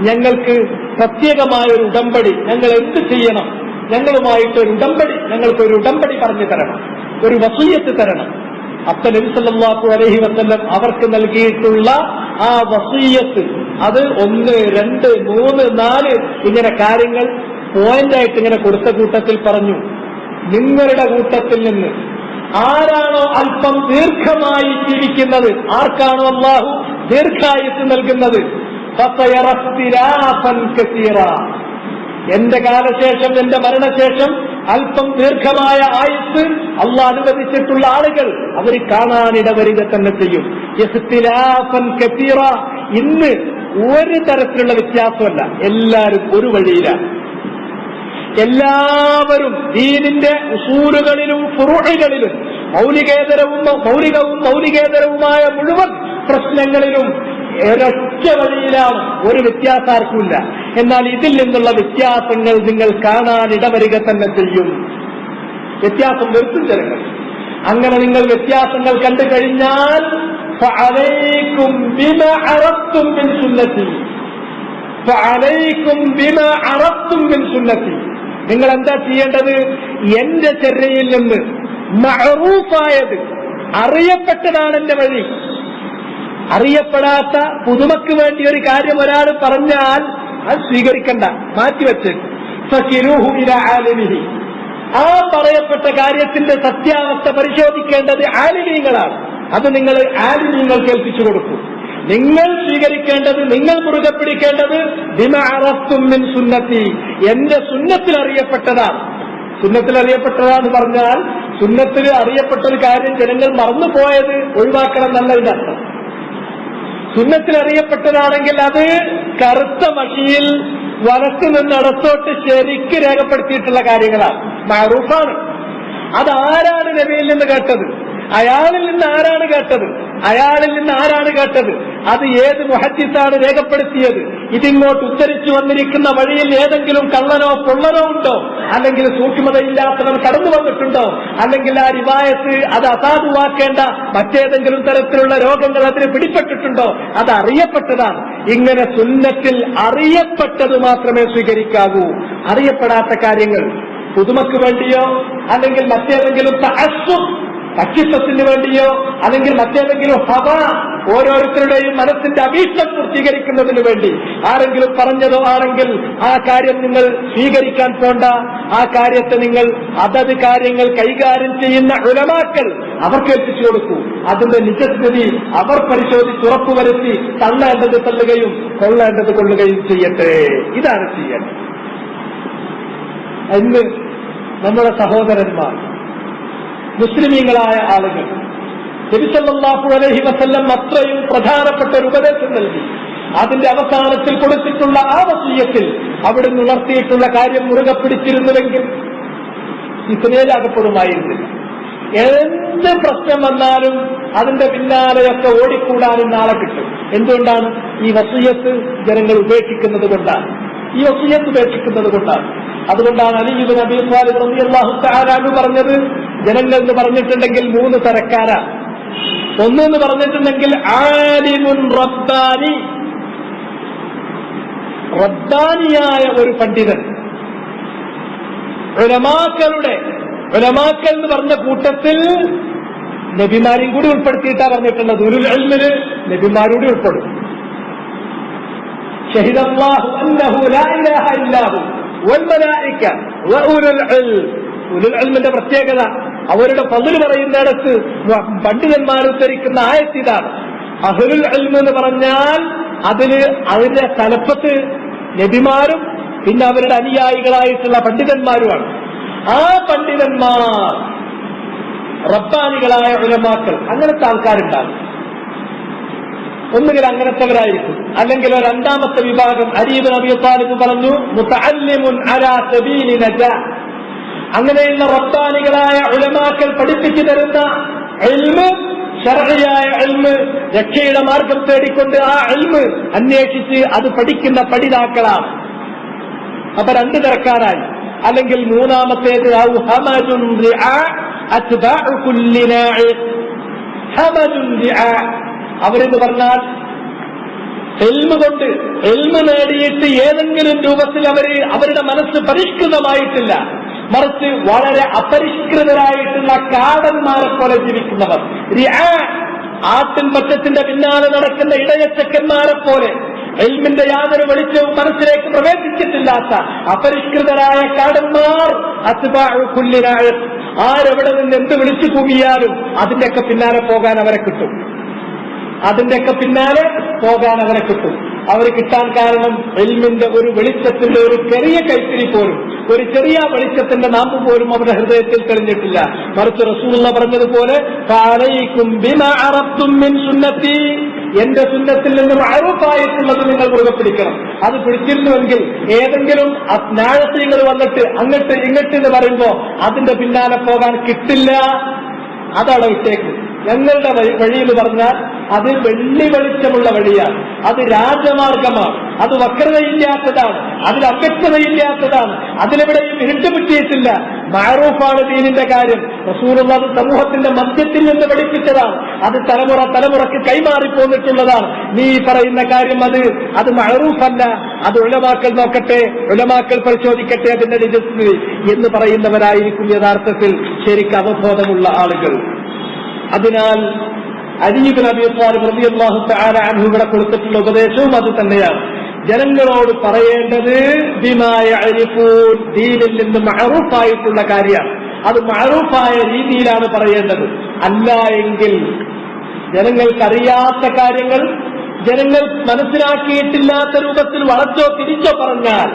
ഞങ്ങൾക്ക് പ്രത്യേകമായൊരു ഉടമ്പടി, ഞങ്ങൾ എന്ത് ചെയ്യണം, ഞങ്ങളുമായിട്ടൊരു ഉടമ്പടി, ഞങ്ങൾക്കൊരു ഉടമ്പടി പറഞ്ഞു തരണം, ഒരു വസിയ്യത്ത് തരണം. അപ്പൊ നബി സല്ലല്ലാഹു അലൈഹി വസല്ലം അവർക്ക് നൽകിയിട്ടുള്ള ആ വസിയ്യത്ത്, അത് 1, 2, 3, 4 ഇങ്ങനെ കാര്യങ്ങൾ പോയിന്റായിട്ട് ഇങ്ങനെ കൊടുത്ത കൂട്ടത്തിൽ പറഞ്ഞു, നിങ്ങളുടെ കൂട്ടത്തിൽ നിന്ന് ആരാണോ അല്പം ദീർഘമായി ജീവിക്കുന്നത്, ആർക്കാണോ അല്ലാഹു ദീർഘായുസ് നൽകുന്നത്, എന്റെ കാലശേഷം, എന്റെ മരണശേഷം അല്പം ദീർഘമായ ആയുസ് അള്ളാഹ് അനുവദിച്ചിട്ടുള്ള ആളുകൾ അവർ കാണാനിടവരിക തന്നെ ചെയ്യും. ഇഖ്തിലാഫൻ കസീറ, ഇന്ന് ഒരു തരത്തിലുള്ള വ്യത്യാസമല്ല, എല്ലാവരും ഒരു വഴിയിലാണ്. എല്ലാവരും ദീനിന്റെ ഉസൂലുകളിലും ഫുറൂഇകളിലും മൗലികേതരവുമായ മുഴുവൻ പ്രശ്നങ്ങളിലും ഒരൊറ്റ വഴിയിലാണ്, ഒരു വ്യത്യാസാർക്കുമില്ല. എന്നാൽ ഇതിൽ നിന്നുള്ള വ്യത്യാസങ്ങൾ നിങ്ങൾ കാണാൻ ഇടവരിക തന്നെ ചെയ്യും. വ്യത്യാസം വരുത്തും ജനങ്ങൾ. അങ്ങനെ നിങ്ങൾ വ്യത്യാസങ്ങൾ കണ്ടു കഴിഞ്ഞാൽ ഫഅലൈക്കും ബിമാ അറഫ്തും മിൻ സുന്നതി, ഫഅലൈക്കും ബിമാ അറഫ്തും മിൻ സുന്നതി, നിങ്ങൾ എന്താ ചെയ്യേണ്ടത്? എന്റെ ചര്യയിൽ നിന്ന് മഅറൂഫായത്, അറിയപ്പെട്ടതാണ് എന്റെ വഴി. അറിയപ്പെടാത്ത പുതുമക്ക് വേണ്ടി ഒരു കാര്യം ഒരാൾ പറഞ്ഞാൽ അത് സ്വീകരിക്കണ്ട, മാറ്റിവെച്ച് ഫകിരുഹു ഇലാ ആലിമിഹി, ആ പറയപ്പെട്ട കാര്യത്തിന്റെ സത്യാവസ്ഥ പരിശോധിക്കേണ്ടത് ആലിമീങ്ങളാണ്. അത് നിങ്ങൾ ആലിമീങ്ങൾക്ക് ഏൽപ്പിച്ചു കൊടുക്കൂ. നിങ്ങൾ സ്വീകരിക്കേണ്ടത്, നിങ്ങൾ മുറുകെ പിടിക്കേണ്ടത് ബിമാ അറഫ്തും മിൻ സുന്നത്തി, എന്റെ സുന്നത്തിൽ അറിയപ്പെട്ടതാണ്. സുന്നത്തിൽ അറിയപ്പെട്ടതാന്ന് പറഞ്ഞാൽ സുന്നത്തിൽ അറിയപ്പെട്ട ഒരു കാര്യം ജനങ്ങൾ മറന്നുപോയത് ഒഴിവാക്കണം എന്നല്ല ഇതിനർത്ഥം. സുന്നത്തിൽ അറിയപ്പെട്ടതാണെങ്കിൽ അത് കറുത്ത മഷിയിൽ വലത്ത് നിന്ന് ഇടത്തോട്ട് ശരിക്ക് രേഖപ്പെടുത്തിയിട്ടുള്ള കാര്യങ്ങളാണ്, മഅറൂഫാണ്. അതാരാണ് നബിയിൽ നിന്ന് കേട്ടത്? അയാളിൽ നിന്ന് ആരാണ് കേട്ടത്? അയാളിൽ നിന്ന് ആരാണ് കേട്ടത്? അത് ഏത് മുഹദ്ദിസാണ് രേഖപ്പെടുത്തിയത്? ഇതിങ്ങോട്ട് ഉദ്ധരിച്ചു വന്നിരിക്കുന്ന വഴിയിൽ ഏതെങ്കിലും കള്ളനോ പൊള്ളനോ ഉണ്ടോ? അല്ലെങ്കിൽ സൂക്ഷ്മതയില്ലാത്തവൻ കടന്നു വന്നിട്ടുണ്ടോ? അല്ലെങ്കിൽ ആ റിവായത്ത് അത് അസാധുവാക്കേണ്ട മറ്റേതെങ്കിലും തരത്തിലുള്ള രോഗങ്ങൾ അതിന് പിടിപ്പെട്ടിട്ടുണ്ടോ? അത് അറിയപ്പെട്ടതാണ്. ഇങ്ങനെ സുന്നത്തിൽ അറിയപ്പെട്ടത് മാത്രമേ സ്വീകരിക്കാവൂ. അറിയപ്പെടാത്ത കാര്യങ്ങൾ പുതുമക്ക് വേണ്ടിയോ അല്ലെങ്കിൽ മറ്റേതെങ്കിലും തഅസ്സുബ്, തക്കിത്തത്തിന് വേണ്ടിയോ അല്ലെങ്കിൽ മറ്റേതെങ്കിലും ഹവ, ഓരോരുത്തരുടെയും മനസ്സിന്റെ അഭീഷ്ടം പൂർത്തീകരിക്കുന്നതിന് വേണ്ടി ആരെങ്കിലും പറഞ്ഞതോ ആണെങ്കിൽ ആ കാര്യം നിങ്ങൾ സ്വീകരിക്കാൻ പോണ്ട. ആ കാര്യത്തെ നിങ്ങൾ അതത് കാര്യങ്ങൾ കൈകാര്യം ചെയ്യുന്ന ഉലമാക്കൾ അവർക്ക് ഏൽപ്പിച്ചു കൊടുക്കൂ. അതിന്റെ നിജസ്ഥിതി അവർ പരിശോധിച്ച് ഉറപ്പുവരുത്തി തള്ളേണ്ടത് തള്ളുകയും കൊള്ളേണ്ടത് കൊള്ളുകയും ചെയ്യട്ടെ. ഇതാണ് ചെയ്യേണ്ടത്. ഇന്ന് നമ്മുടെ സഹോദരന്മാർ, മുസ്ലിമീങ്ങളായ ആളുകൾ നബി സല്ലല്ലാഹു അലൈഹി വസല്ലം അത്രയും പ്രധാനപ്പെട്ട ഒരു ഉപദേശം നൽകി. അതിന്റെ അവസാനത്തിൽ കൊടുത്തിട്ടുള്ള ആ വസിയ്യത്തിൽ അവിടുന്ന് ഉണർത്തിയിട്ടുള്ള കാര്യം മുറുകെ പിടിച്ചിരുന്നുവെങ്കിൽ ഇസ്മേലാകപ്പെടുമായിരുന്നില്ല. എന്ത് പ്രശ്നം വന്നാലും അതിന്റെ പിന്നാലെയൊക്കെ ഓടിക്കൂടാനും നാളെ കിട്ടും. എന്തുകൊണ്ടാണ്? ഈ വസിയ്യത്ത് ജനങ്ങൾ ഉപേക്ഷിക്കുന്നത് കൊണ്ടാണ്. ഈ വസിയ്യത്ത് ഉപേക്ഷിക്കുന്നത് കൊണ്ടാണ്. അതുകൊണ്ടാണ് അലി ഇബ്നു അബീ ത്വാലിബ് റളിയല്ലാഹു തആല അൻഹു പറഞ്ഞത്, ജനങ്ങൾ എന്ന് പറഞ്ഞിട്ടുണ്ടെങ്കിൽ 3 തരക്കാരാണ്. ഒന്നെന്ന് പറഞ്ഞിട്ടുണ്ടെങ്കിൽ ആലിമുൻ റബ്ബാനി, റബ്ബാനിയായ ഒരു പണ്ഡിതൻ. ഉലമാക്കൾ എന്ന് പറഞ്ഞ കൂട്ടത്തിൽ നബിമാരെയും കൂടി ഉൾപ്പെടുത്തിയിട്ടാ പറഞ്ഞിട്ടുള്ളത്. ഉലുൽ ഇൽമില് നബിമാരൂടി ഉൾപ്പെടും. ഷഹിദല്ലാഹു അന്നഹു ലാ ഇലാഹ ഇല്ലാഹു വൽ മലായിക വ ഉലുൽ ഇൽം. ഉലുൽ ഇൽമിന്റെ പ്രത്യേകത അവരുടെ ഫദ്ല് പറയുന്നിടത്ത് പണ്ഡിതന്മാർ ഉദ്ധരിക്കുന്ന ആയത്ത് ഇതാണ്. അഹ്ലുൽ ഇൽം എന്ന് പറഞ്ഞാൽ അതിന്റെ തലപ്പത്ത് നബിമാരും പിന്നെ അവരുടെ അനുയായികളായിട്ടുള്ള പണ്ഡിതന്മാരുമാണ്. ആ പണ്ഡിതന്മാർ റബ്ബാനികളായ ഉലമാക്കൾ, അങ്ങനത്തെ ആൾക്കാരുണ്ടാകും. ഒന്നുകിൽ അങ്ങനത്തെവരായിരിക്കും, അല്ലെങ്കിൽ രണ്ടാമത്തെ വിഭാഗം അലി ഇബ്നു അബീ ത്വാലിബ് പറഞ്ഞു മുതഅല്ലിമുൻ അലാ സബീലി നജാ. അങ്ങനെയുള്ള റബ്ബാനികളായ ഉലമാക്കൾ പഠിപ്പിച്ചു തരുന്ന ഇൽമ്, ശർഈയായ ഇൽമ്, രക്ഷയുടെ മാർഗം തേടിക്കൊണ്ട് ആ ഇൽമ് അന്വേഷിച്ച് അത് പഠിക്കുന്ന പഠിതാക്കളാണ്. അപ്പൊ രണ്ടു തരക്കാരായി. അല്ലെങ്കിൽ മൂന്നാമത്തേത് ഹമജുൻ റിആ അത്ബാഉ കുല്ലി നാഇ. ഹമജുൻ റിആ അവരെന്ന് പറഞ്ഞാൽ ഇൽമ് കൊണ്ട് ഇൽമ് നേടിയിട്ട് ഏതെങ്കിലും രൂപത്തിൽ അവരുടെ മനസ്സ് പരിഷ്കൃതമായിട്ടില്ല, മറിച്ച് വളരെ അപരിഷ്കൃതരായിട്ടുള്ള കാടന്മാരെ പോലെ ജീവിക്കുന്നവർ. റിആ ആട്ടിൻ പറ്റത്തിന്റെ പിന്നാലെ നടക്കുന്ന ഇടയച്ചക്കന്മാരെ പോലെ ഇൽമിന്റെ യാതൊരു വെളിച്ചവും മനസ്സിലേക്ക് പ്രവേശിച്ചിട്ടില്ലാത്ത അപരിഷ്കൃതരായ കാടന്മാർ. അത്ബാഉ കുല്ലി നാഇ. ആരെവിടെ നിന്ന് എന്ത് വിളിച്ചു കൂവിയാലും അതിന്റെയൊക്കെ പിന്നാലെ പോകാൻ അവരെ കിട്ടും. അവർ കിട്ടാൻ കാരണം ഇൽമിന്റെ ഒരു വെളിച്ചത്തിന്റെ ഒരു ചെറിയ കൈത്തിരി പോലും, ഒരു ചെറിയ വെളിച്ചത്തിന്റെ നാമ്പ് പോലും അവരുടെ ഹൃദയത്തിൽ തെളിഞ്ഞിട്ടില്ല. മറിച്ച് റസൂലുള്ളാഹി പറഞ്ഞതുപോലെ ഫഅലൈക്കും ബിമാ അറബ്തും മിൻ സുന്നത്തി, എന്റെ സുന്നത്തിൽ നിന്ന് മഅറൂഫായിട്ടുള്ളത് നിങ്ങൾ മുറുകെ പിടിക്കണം. അത് പിടിച്ചിരുന്നുവെങ്കിൽ ഏതെങ്കിലും നാഴസ്യങ്ങൾ വന്നിട്ട് അങ്ങോട്ട് ഇങ്ങോട്ട് എന്ന് പറയുമ്പോ അതിന്റെ പിന്നാലെ പോകാൻ കിട്ടില്ല. അതാണ് വിട്ടേക്ക്. ഞങ്ങളുടെ വഴി എന്ന് പറഞ്ഞാൽ അത് വെള്ളി വെളിച്ചമുള്ള വഴിയാണ്, അത് രാജമാർഗമാണ്, അത് വക്രതയില്ലാത്തതാണ്, അതിൽ അവ്യക്തതയില്ലാത്തതാണ്, അതിലെവിടെയും ഇരുട്ടുപറ്റിയിട്ടില്ല. മഅറൂഫാണ് ദീനിന്റെ കാര്യം. റസൂലുള്ളാഹി അത് സമൂഹത്തിന്റെ മധ്യത്തിൽ നിന്ന് പഠിപ്പിച്ചതാണ്. അത് തലമുറക്ക് കൈമാറിപ്പോന്നിട്ടുള്ളതാണ്. നീ പറയുന്ന കാര്യം അത് മഅറൂഫല്ല, അത് ഉലമാക്കൾ നോക്കട്ടെ, ഉലമാക്കൾ പരിശോധിക്കട്ടെ അതിന്റെ രജിസ്ട്രി എന്ന് പറയുന്നവരായിരിക്കും യഥാർത്ഥത്തിൽ ശരിക്ക് അവബോധമുള്ള ആളുകൾ. അതിനാൽ അലി ഇബ്നു അബീ ത്വാലിബ് റളിയല്ലാഹു തആല അൻഹു ഇവിടെ കൊടുത്തിട്ടുള്ള ഉപദേശവും അത് തന്നെയാണ്. ജനങ്ങളോട് പറയേണ്ടത് ബിമാ യഅരിഫൂൻ, ദീനിൽ നിന്ന് മഅറൂഫായിട്ടുള്ള കാര്യമാണ്. അത് മഅറൂഫായ രീതിയിലാണ് പറയേണ്ടത്. അല്ല എങ്കിൽ ജനങ്ങൾക്കറിയാത്ത കാര്യങ്ങൾ, ജനങ്ങൾ മനസ്സിലാക്കിയിട്ടില്ലാത്ത രൂപത്തിൽ വളച്ചോ തിരിച്ചോ പറഞ്ഞാൽ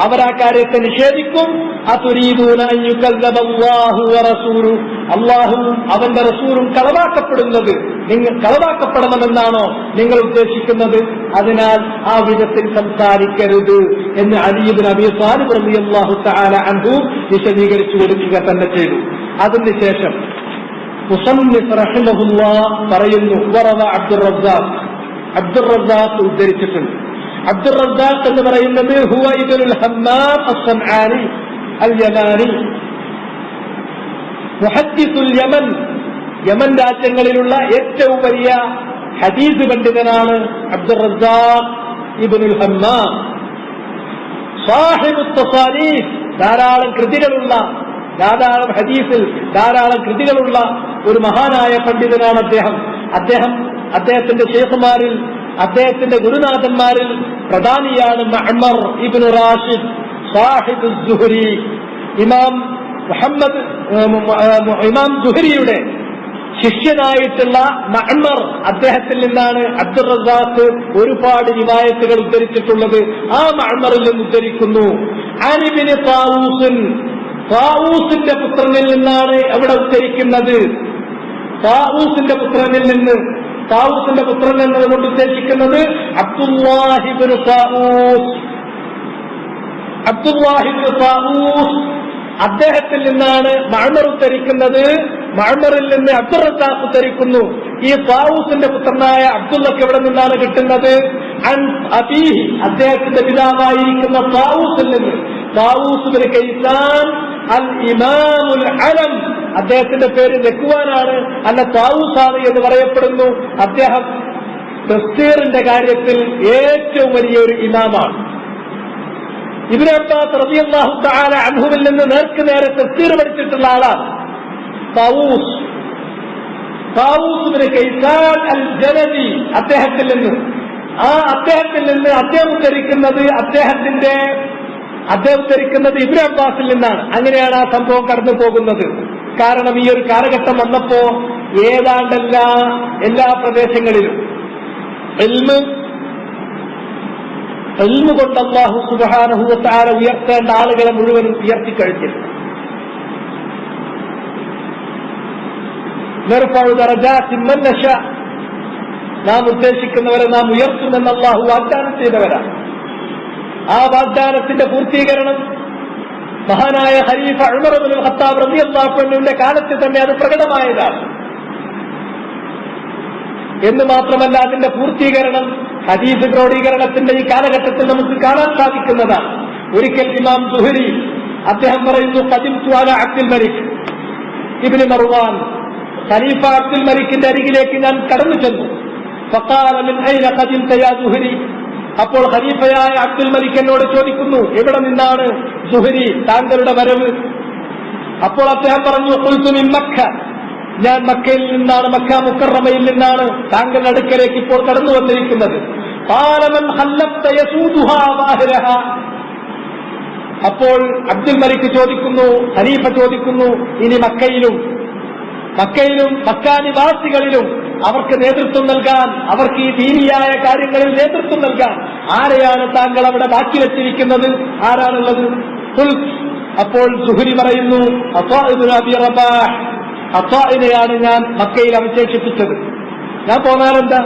അവർ ആ കാര്യത്തെ നിഷേധിക്കും. അതുരീദൂന അൻ യുകല്ലബ അല്ലാഹു വറസൂലു, അല്ലാഹുവും അവന്റെ റസൂലും കളവാക്കപ്പെടണമെന്നാണോ നിങ്ങൾ ഉദ്ദേശിക്കുന്നത്? അതിനാൽ ആ വിധത്തിൽ സംസാരിക്കരുത് എന്ന് അലി ഇബ്നു അബീ ത്വാലിബ് റളിയല്ലാഹു തആല അൻഹു വിശദീകരിച്ചു കൊടുക്കുക തന്നെ ചെയ്തു. അതിനുശേഷം മുസന്നിഫ് റഹിമഹുല്ലാഹ് പറയുന്നു, വറവ അബ്ദുർ റസാഖ് ഉദ്ധരിച്ചിട്ടുണ്ട്. അബ്ദുർ റസാഖ് എന്ന് പറയുന്നത് ഹുവ ഇബ്നുൽ ഹമ്മാം അസ്സൻആനി അൽ യമാനി, മുഹദ്ദിസുൽ യമൻ, യമൻ രാജ്യങ്ങളിലുള്ള ഏറ്റവും വലിയ ഹദീസ് പണ്ഡിതനാണ് അബ്ദുർ റസാഖ് ഇബ്നുൽ ഹമ്മാം. സാഹിബുത്ത് തസാനീഫ്, ധാരാളം ഹദീസിൽ ധാരാളം കൃതികളുള്ള ഒരു മഹാനായ പണ്ഡിതനാണ് അദ്ദേഹം. അദ്ദേഹത്തിന്റെ ശൈഖുമാരിൽ, അദ്ദേഹത്തിന്റെ ഗുരുനാഥന്മാരിൽ പ്രധാനിയാണ് മഅ്മർ ഇബ്നു റാഷിദ് സാഹിബ് സുഹരി. ഇമാം സുഹരിയുടെ ശിഷ്യനായിട്ടുള്ള മഅ്മർ, അദ്ദേഹത്തിൽ നിന്നാണ് അബ്ദുർ റസാഖ് ഒരുപാട് റിവായത്തുകൾ ഉദ്ധരിച്ചിട്ടുള്ളത്. ആ മഅ്മറിൽ നിന്ന് ഉദ്ധരിക്കുന്നു. അൻ ഇബ്നു താവൂസിന്റെ പുത്രനിൽ നിന്നാണ് അവിടെ ഉദ്ധരിക്കുന്നത്. താവൂസിന്റെ പുത്രൻ എന്നതുകൊണ്ട് ഉദ്ദേശിക്കുന്നത് അബ്ദുല്ലാഹി ഇബ്നു താവൂസ്. അദ്ദേഹത്തിൽ നിന്നാണ് മഅ്മർ ഉദ്ധരിക്കുന്നത്. മഅ്മറിൽ നിന്ന് അബ്ദുർ റസാഖ് ഉദ്ധരിക്കുന്നു. ഈ താവൂസിന്റെ പുത്രനായ അബ്ദുള്ളക്ക് എവിടെ നിന്നാണ് കിട്ടുന്നത്? അൻ അബീഹി, അദ്ദേഹത്തിന്റെ പിതാവായിരിക്കുന്ന താവൂസിൽ നിന്ന്. താവൂസ് ഇബ്നു കൈസാൻ അൽ ഇമാമുൽ അലം, അദ്ദേഹത്തിന്റെ പേര് ദക്വാനാണ് അല്ല താവൂസാണ് എന്ന് പറയപ്പെടുന്നു. അദ്ദേഹം തഫ്സീറിന്റെ കാര്യത്തിൽ ഏറ്റവും വലിയൊരു ഇമാമാണ്. ഇബ്നു അബ്ബാസ് റളിയല്ലാഹു തആല അൻഹുവിൽ നിന്ന് നേർക്ക് നേരെ തഫ്സീർ പഠിച്ചിട്ടുള്ള ആളാണ് താവൂസ് ഇബ്നു കൈസാൻ അൽ ജനദി. അദ്ദേഹത്തിൽ നിന്ന് അദ്ദേഹം ഉദ്ധരിക്കുന്നത് ഇബ്നു അബ്ബാസിൽ നിന്നാണ്. അങ്ങനെയാണ് ആ സംഭവം കടന്നു പോകുന്നത്. കാരണം ഈ ഒരു കാലഘട്ടം വന്നപ്പോ ഏതാണ്ട് എല്ലാ പ്രദേശങ്ങളിലും ഇൽമു കൊണ്ട് അല്ലാഹു സുബ്ഹാനഹു വ തആല ഉയർത്തേണ്ട ആളുകളെ മുഴുവനും ഉയർത്തിക്കഴിഞ്ഞിരുന്നു. നർഫഉ ദറജാതിൻ മൻ നശാ, നാം ഉദ്ദേശിക്കുന്നവരെ നാം ഉയർത്തുമെന്ന് അല്ലാഹു വാഗ്ദാനം ചെയ്തവരാണ്. ആ വാഗ്ദാനത്തിന്റെ പൂർത്തീകരണം മഹാനായ ഖലീഫ ഉമർ ഇബ്നുൽ ഖത്താബ് റളിയല്ലാഹു അൻഹുവിന്റെ കാലത്ത് തന്നെ അത് പ്രകടമായതാണ്. എന്ന് മാത്രമല്ല, അതിന്റെ പൂർത്തീകരണം ഹദീസ് ക്രോഡീകരണത്തിന്റെ ഈ കാലഘട്ടത്തിൽ നമുക്ക് കാണാൻ സാധിക്കുന്നതാണ്. ഒരിക്കൽ ഇമാം സുഹരി അദ്ദേഹം പറയുന്നു, ഖദിംതു അലാ അബ്ദുൽ മലിക് ഇബ്നു മർവാൻ, ഖലീഫ അബ്ദുൽ മലിക്കിന്റെ അരികിലേക്ക് ഞാൻ കടന്നു ചെന്നു. ഫഖാല മിൻ ഐന ഖദിംത യാ സുഹരി, അപ്പോൾ ഖലീഫയായ അബ്ദുൽ മലിക് എന്നോട് ചോദിക്കുന്നു, എവിടെ നിന്നാണ് സുഹരി താങ്കളുടെ വരവ്? അപ്പോൾ അദ്ദേഹം പറഞ്ഞു, ഖുൽതു മിൻ മക്ക, ഞാൻ മക്കയിൽ നിന്നാണ്, മക്ക മുക്കറമയിൽ നിന്നാണ് താങ്കളുടെ അടുക്കലേക്ക് ഇപ്പോൾ കടന്നു വന്നിരിക്കുന്നത്. ഖാല മൻ ഖല്ലഫ്ത യസൂദുഹാ വാഹിറഹാ, അപ്പോൾ അബ്ദുൽ മലിക് ചോദിക്കുന്നു, ഖലീഫ ചോദിക്കുന്നു, ഇനി മക്കയിലും മക്കാ നിവാസികളിലും അവർക്ക് നേതൃത്വം നൽകാൻ, അവർക്ക് ഈ ദീനിയായ കാര്യങ്ങളിൽ നേതൃത്വം നൽകാൻ ആരെയാണ് താങ്കൾ അവിടെ ബാക്കി വെച്ചിരിക്കുന്നത്? ആരാണുള്ളത്? അപ്പോൾ സുഹരി പറയുന്നു, അത്വാ ഇബ്നു അബി റബാഹ്, അത്വാഇനെയാണ് ഞാൻ മക്കയിൽ അവശേഷിപ്പിച്ചത്. ഞാൻ പോന്നാലെന്താ?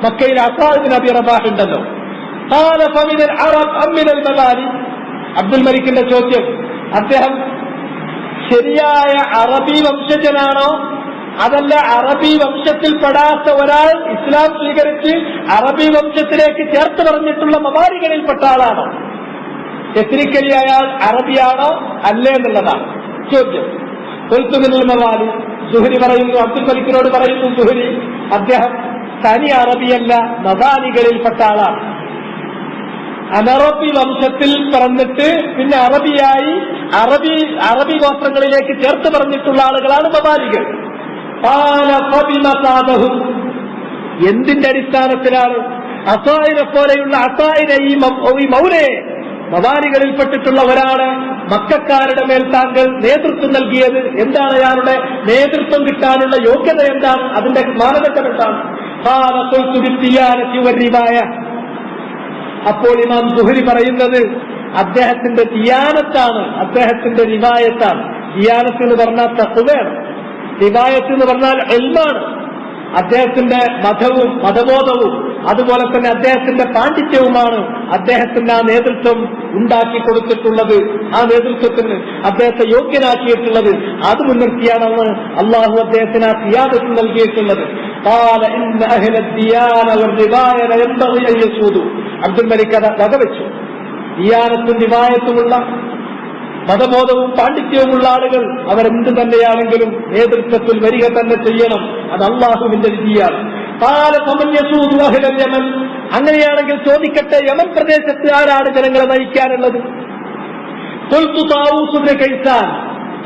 മക്കയിൽ അത്വാ ഇബ്നു അബി റബാഹ് ഉണ്ടല്ലോ. ഖാല ഫമിനൽ അറബ് അം മിനൽ മലാലി, അബ്ദുൽ മലിക്കിന്റെ ചോദ്യം, അദ്ദേഹം ശരിയായ അറബി വംശജനാണോ അതല്ല അറബി വംശത്തിൽപ്പെടാത്ത ഒരാൾ ഇസ്ലാം സ്വീകരിച്ച് അറബി വംശത്തിലേക്ക് ചേർത്ത് പറഞ്ഞിട്ടുള്ള മവാലികളിൽപ്പെട്ട ആളാണോ? എത്നിക്കലി അയാൾ അറബിയാണോ അല്ലേ എന്നുള്ളതാണ് ചോദ്യം. കൊൽത്തുമിനുൽ മവാലി, സുഹരി പറയുന്നു, അബ്ദുൽ മലിക്കിനോട് പറയുന്നു സുഹരി, അദ്ദേഹം തനി അറബിയല്ല, മവാലികളിൽപ്പെട്ട ആളാണ്. അനറബി വംശത്തിൽ പറഞ്ഞിട്ട് പിന്നെ അറബിയായി അറബി ഗോത്രങ്ങളിലേക്ക് ചേർത്ത് പറഞ്ഞിട്ടുള്ള ആളുകളാണ് മവാലികൾ. എന്തിന്റെ അടിസ്ഥാനത്തിലാണ് അസായിനെ പോലെയുള്ള അസായിനെ ഈ മൗലയെ മവാലികളിൽപ്പെട്ടിട്ടുള്ള ഒരാള് മക്കക്കാരുടെ മേൽ താങ്കൾ നേതൃത്വം നൽകിയത്? എന്താണ് അയാളുടെ നേതൃത്വം കിട്ടാനുള്ള യോഗ്യത? എന്താണ് അതിന്റെ മാനദണ്ഡം? എന്താണ്? അപ്പോൾ ഇമാം സുഹരി പറയുന്നത് അദ്ദേഹത്തിന്റെ ദിയാനത്താണ്, അദ്ദേഹത്തിന്റെ റിവായത്താണ്. ദിയാനത്ത് എന്ന് പറഞ്ഞാൽ തഖ്വയാണ്, റിവായത്ത് എന്ന് പറഞ്ഞാൽ ഇൽമാണ്. അദ്ദേഹത്തിന്റെ മതബോധവും അതുപോലെ തന്നെ അദ്ദേഹത്തിന്റെ പാണ്ഡിത്യവുമാണ് അദ്ദേഹത്തിന്റെ ആ നേതൃത്വം ഉണ്ടാക്കി കൊടുത്തിട്ടുള്ളത്, ആ നേതൃത്വത്തിന് അദ്ദേഹത്തെ യോഗ്യനാക്കിയിട്ടുള്ളത്. അത് മുൻനിർത്തിയാണ് അള്ളാഹു അദ്ദേഹത്തിന് ആ സിയാദത്ത് നൽകിയിട്ടുള്ളത്. അബ്ദുൽ മലിക് അത് വകവെച്ചു. ദിയാനത്തും റിവായത്തുമുള്ള മതബോധവും പാണ്ഡിത്യവുമുള്ള ആളുകൾ അവരെന്ത് തന്നെയാണെങ്കിലും നേതൃത്വത്തിൽ വരിക തന്നെ ചെയ്യണം. അത് അള്ളാഹുവിന്റെ വിധിയാണ്. യമൻ, അങ്ങനെയാണെങ്കിൽ ചോദിക്കട്ടെ, യമൻ പ്രദേശത്ത് ആരാണ് ജനങ്ങളെ നയിക്കാനുള്ളത്? കൈസാൻ.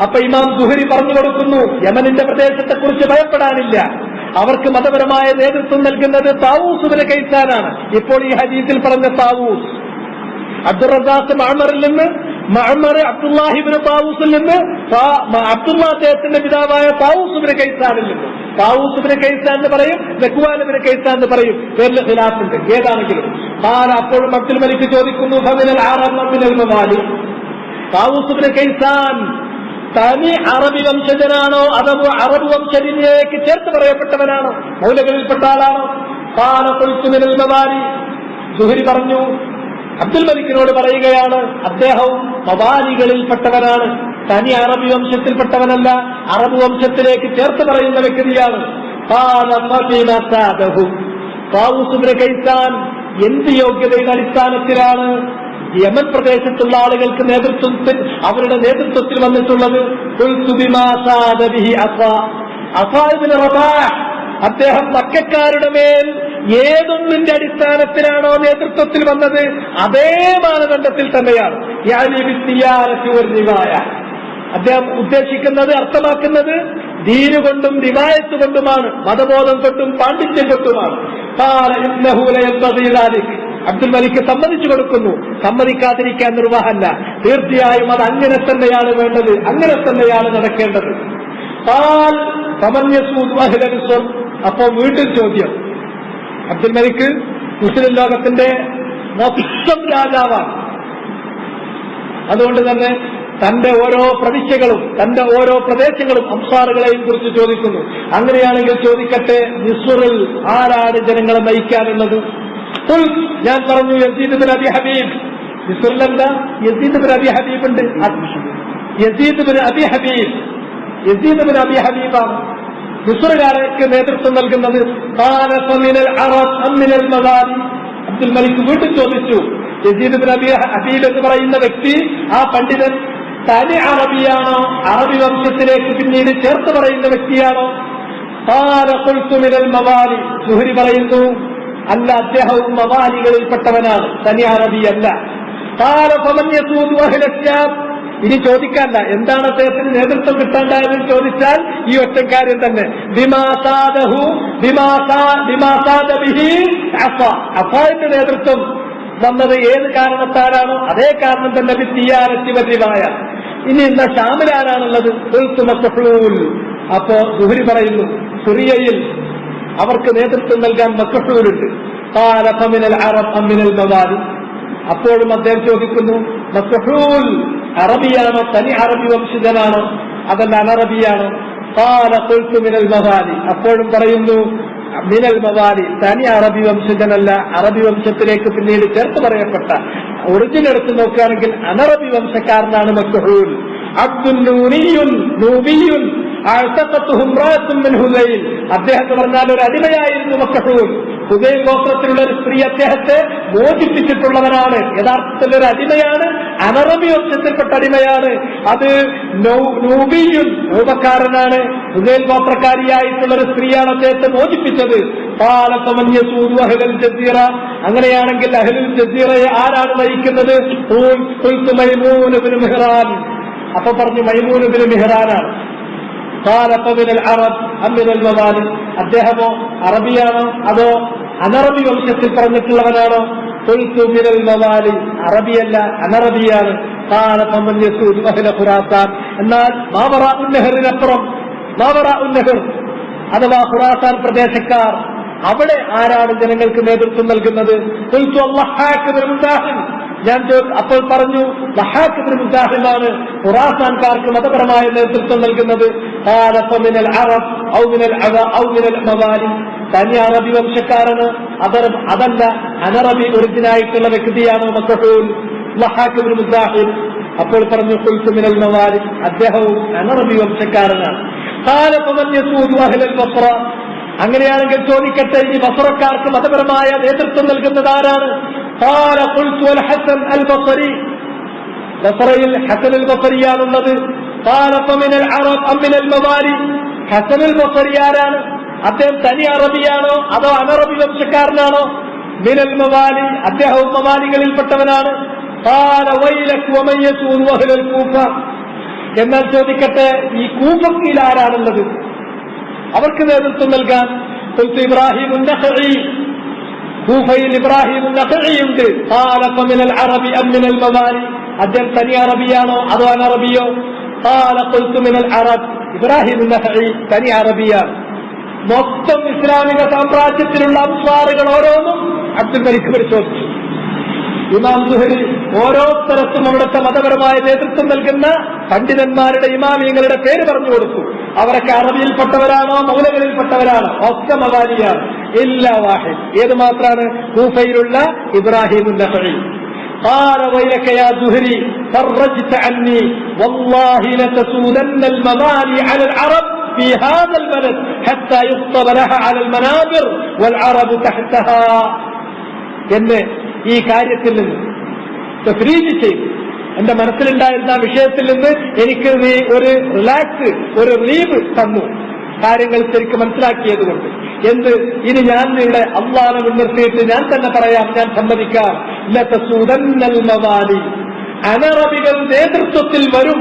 അപ്പൊ ഇമാം സുഹരി പറഞ്ഞു കൊടുക്കുന്നു, യമനിന്റെ പ്രദേശത്തെ കുറിച്ച് ഭയപ്പെടാനില്ല, അവർക്ക് മതപരമായ നേതൃത്വം നൽകുന്നത് താവൂസ് ഇബ്നു കൈസാനാണ്. ഇപ്പോൾ ഈ ഹദീസിൽ പറഞ്ഞ താവൂസ് അബ്ദുർ റസാഖ് മഅ്മറിൽ നിന്ന്, മഅ്മർ അബ്ദുല്ലാഹി ഇബ്നു താവൂസിൽ നിന്ന്, അബ്ദുല്ലാ അദ്ദേഹത്തിന്റെ പിതാവായ താവൂസ് ഇബ്നു കൈസാനിൽ നിന്ന്. താവൂസ് ഇബ്നു കൈസാൻ എന്ന് പറയും, ദക്വാൻ ഇബ്നു കൈസാൻ എന്ന് പറയും, പേരിൽ ഖിലാഫുണ്ട്. ഏതാണെങ്കിലും അപ്പോഴും അബ്ദുൽ മലിക് ചോദിക്കുന്നു, ഫമിനൽ അറബ് അം മിനൽ മവാലി, താവൂസ് ഇബ്നു കൈസാൻ തനി അറബി വംശജനാണോ അതോ അറബ് വംശജനിലേക്ക് ചേർത്ത് പറയപ്പെട്ടവനാണോ, മൗലകളിൽപ്പെട്ട ആളാണോ? മിനൽ മവാലി. സുഹരി പറഞ്ഞു, അബ്ദുൽ മലിക്കിനോട് പറയുകയാണ്, അദ്ദേഹവും മവാലികളിൽപ്പെട്ടവനാണ്, തനി അറബി വംശത്തിൽപ്പെട്ടവനല്ല, അറബ് വംശത്തിലേക്ക് ചേർത്ത് പറയുന്ന വ്യക്തിയാണ്. താവൂസ് ഇബ്നു കൈസാൻ എന്ത് യോഗ്യതയുടെ അടിസ്ഥാനത്തിലാണ് യമൻ പ്രദേശത്തുള്ള ആളുകൾക്ക് അവരുടെ നേതൃത്വത്തിൽ വന്നിട്ടുള്ളത് അദ്ദേഹം മക്കക്കാരുടെ മേൽ ഏതൊന്നിന്റെ അടിസ്ഥാനത്തിലാണോ നേതൃത്വത്തിൽ വന്നത് അതേ മാനദണ്ഡത്തിൽ തന്നെയാണ്. അദ്ദേഹം ഉദ്ദേശിക്കുന്നത്, അർത്ഥമാക്കുന്നത് ദീന് കൊണ്ടും റിവായത്ത് കൊണ്ടുമാണ്, മതബോധം കൊണ്ടും പാണ്ഡിത്യം കൊണ്ടുമാണ്. അബ്ദുൽ മലിക് സമ്മതിച്ചു കൊടുക്കുന്നു, സമ്മതിക്കാതിരിക്കാൻ നിർവാഹമല്ല, തീർച്ചയായും അത് അങ്ങനെ തന്നെയാണ് വേണ്ടത്, അങ്ങനെ തന്നെയാണ് നടക്കേണ്ടത്. അപ്പോ വീണ്ടും ചോദ്യം. അബ്ദുൽ മലിക് മുസ്ലിം ലോകത്തിന്റെ മൊത്തം രാജാവാണ്. അതുകൊണ്ട് തന്നെ തന്റെ ഓരോ പ്രവിശ്യകളും തന്റെ ഓരോ പ്രദേശങ്ങളും അംസാറുകളെയും കുറിച്ച് ചോദിക്കുന്നു. അങ്ങനെയാണെങ്കിൽ ചോദിക്കട്ടെ, മിസ്റിൽ ആരാണ് ജനങ്ങളെ നയിക്കാനുള്ളത്? ഞാൻ പറഞ്ഞു യസീദ് ബിൻ അബി ഹബീബ്. മിസ്റിലല്ല, യസീദ് ബിൻ അബി ഹബീബ് ഉണ്ട്. Yazid bin Abi Habib, Yazid bin Abi ഹബീബാണ് മിസ്റുകാർക്ക് നേതൃത്വം നൽകുന്നത്. അബ്ദുൽ മലിക് വീണ്ടും ചോദിച്ചു, യസീദ് ബിൻ അബി ഹബീബ് എന്ന് പറയുന്ന വ്യക്തി, ആ പണ്ഡിതൻ തനി അറബിയാണോ, അറബി വംശത്തിലേക്ക് പിന്നീട് ചേർത്ത് പറയുന്ന വ്യക്തിയാണോ? മവാലി. സുഹരി പറയുന്നു, അല്ല, അദ്ദേഹവും മവാലികളിൽപ്പെട്ടവനാണ്, തനി അറബിയല്ല. ഇനി ചോദിക്കാല്ല, എന്താണ് അദ്ദേഹത്തിന് നേതൃത്വം കിട്ടേണ്ടതെന്ന് ചോദിച്ചാൽ ഈ ഒറ്റ കാര്യം തന്നെ, അഫാന്റെ നേതൃത്വം വന്നത് ഏത് കാരണത്താലാണോ അതേ കാരണം തന്നെ ബിത്തിയാരത്തി വരിവായ. ഇനി ഇന്ന ഷാമിലാരാണുള്ളത്? അപ്പോ സുഹരി പറയുന്നു, സിറിയയിൽ അവർക്ക് നേതൃത്വം നൽകാൻ മക്ഹൂലുണ്ട്. അപ്പോഴും അദ്ദേഹം ചോദിക്കുന്നു, മക്ഹൂൽ അറബിയാണോ, തനി അറബി വംശജനാണോ, അതല്ല അനറബിയാണോ? മിനൽ മവാലി. അപ്പോഴും പറയുന്നു മിനൽ മവാലി, തനി അറബി വംശജനല്ല, അറബി വംശത്തിലേക്ക് പിന്നീട് ചേർത്ത് പറയപ്പെട്ട ഒറിജിൻ എടുത്ത് നോക്കുകയാണെങ്കിൽ അനറബി വംശക്കാരനാണ് മക്ഹൂൽ. അബ്ദുൽ നൂനിയുൻ നൂബിയുൻ അദ്ദേഹം എന്ന് പറഞ്ഞാൽ ഒരു അടിമയായിരുന്നു മക്ഹൂൽ. ഹുദൈൽ ഗോത്രത്തിലുള്ള ഒരു സ്ത്രീ അദ്ദേഹത്തെ മോചിപ്പിച്ചിട്ടുള്ളവനാണ്. യഥാർത്ഥത്തിൽ ഒരു അടിമയാണ്, അനറബി വംശത്തിൽപ്പെട്ട അടിമയാണ്. അത് നൂബിയുൻ, നൂബക്കാരനാണ്. ഹുദൈൽ ഗോത്രക്കാരിയായിട്ടുള്ള ഒരു സ്ത്രീയാണ് അദ്ദേഹത്തെ മോചിപ്പിച്ചത്. അങ്ങനെയാണെങ്കിൽ അഹ്ലുൽ ജസീറയെ ആരാണ് നയിക്കുന്നത്? അപ്പൊ പറഞ്ഞു മൈമൂൻ ഇബ്നു മിഹ്റാനാണ്. അദ്ദേഹമോ അറബിയാണോ അതോ അനറബി വംശത്തിൽ പറഞ്ഞിട്ടുള്ളവനാണോ? മവാലി, അറബിയല്ല, അനറബിയാണ്. ഖുറാസാൻ. എന്നാൽ മാവറഉന്നഹറിനപ്പുറം, മാവറഉന്നഹർ അഥവാ ഖുറാസാൻ പ്രദേശക്കാർ, അവിടെ ആരാണ് ജനങ്ങൾക്ക് നേതൃത്വം നൽകുന്നത്? ഞാൻ അപ്പോൾ പറഞ്ഞു, ദഹാഖ് ഇബ്നു മുസാഹിമാണ് ഖുറാസാൻകാർക്ക് മതപരമായ നേതൃത്വം നൽകുന്നത്. തനി അറബി വംശക്കാരന്, അതല്ല അനറബി ഒറിജിനായിട്ടുള്ള വ്യക്തിയാണോ മക്ഹൂൽ? ദഹാഖ് ഇബ്നു മുസാഹിം. അപ്പോൾ പറഞ്ഞു ഖുൽതു മിനൽ മവാലി, അദ്ദേഹവും അനറബി വംശക്കാരനാണ്. അങ്ങനെയാണെങ്കിൽ ചോദിക്കട്ടെ, ഈ ബസ്റക്കാർക്ക് മതപരമായ നേതൃത്വം നൽകുന്നത് ആരാണ്? ബസ്റയിൽ ഹസൻ അൽ ബസ്രിയാണുള്ളത്. ഹസൻ അൽ ബസ്രി ആരാണ്? അദ്ദേഹം തനി അറബിയാണോ അതോ അനറബി വംശക്കാരനാണോ? മിനൽ മവാലി, അദ്ദേഹവും മവാലികളിൽപ്പെട്ടവനാണ്. എന്നാൽ ചോദിക്കട്ടെ, ഈ കൂഫയിൽ ആരാണുള്ളത്? അവർക്ക് നേതൃത്വം നൽകാൻ ഇബ്രാഹിം ഉന്നഖഈ, കൂഫയിൽ ഇബ്രാഹിം ഉന്നഖഈയുണ്ട്. മിനൽ അറബി അം മിനൽ മവാലി, അദ്ദേഹം തനി അറബിയാണോ അതോ അനറബിയോ? മിനൽ അറബ്, ഇബ്രാഹിം ഉന്നഖഈ തനി അറബിയാണ്. മൊത്തം ഇസ്ലാമിക സാമ്രാജ്യത്തിലുള്ള അൻസാറുകൾ ഓരോന്നും അബ്ദുൽ മലിക് പരിശോധിച്ചു. ഇമാം സുഹരി ഓരോരുത്തർക്കും അവിടുത്തെ മതപരമായ നേതൃത്വം നൽകുന്ന പണ്ഡിതന്മാരുടെ ഇമാമിയങ്ങളുടെ പേര് പറഞ്ഞു കൊടുത്തു. അവരൊക്കെ അറബിയിൽപ്പെട്ടവരാണോ മൗലകളിൽപ്പെട്ടവരാണോ? ഒറ്റ മവാലിയാണ്. ഇല്ലാ വാഹിദ്. ഏത് മാത്രാണ്? കൂഫയിലുള്ള ഇബ്രാഹിം ഉന്നഖഈ. قال ويلك يا زهري فرجت عني والله لتسودن الموالي على العرب في هذا البلد حتى يخطب لها على المنابر والعرب تحتها. എന്നെ ഈ കാര്യത്തിൽ നിന്ന് തഫ്രീജ് ചെയ്തു. എന്റെ മനസ്സിലുണ്ടായിരുന്ന ആ വിഷയത്തിൽ നിന്ന് എനിക്ക് നീ ഒരു റിലാക്സ്, ഒരു റിലീവ് തന്നു, കാര്യങ്ങൾ ശരിക്കും മനസ്സിലാക്കിയത് കൊണ്ട്. എന്ത് ഇനി ഞാൻ ഇവിടെ അള്ളാഹനെ മുൻനിർത്തിയിട്ട് ഞാൻ തന്നെ പറയാം, ഞാൻ സമ്മതിക്കാം. ലതസൂദന്നൽ മവാലി, അനറബികൾ നേതൃത്വത്തിൽ വരും,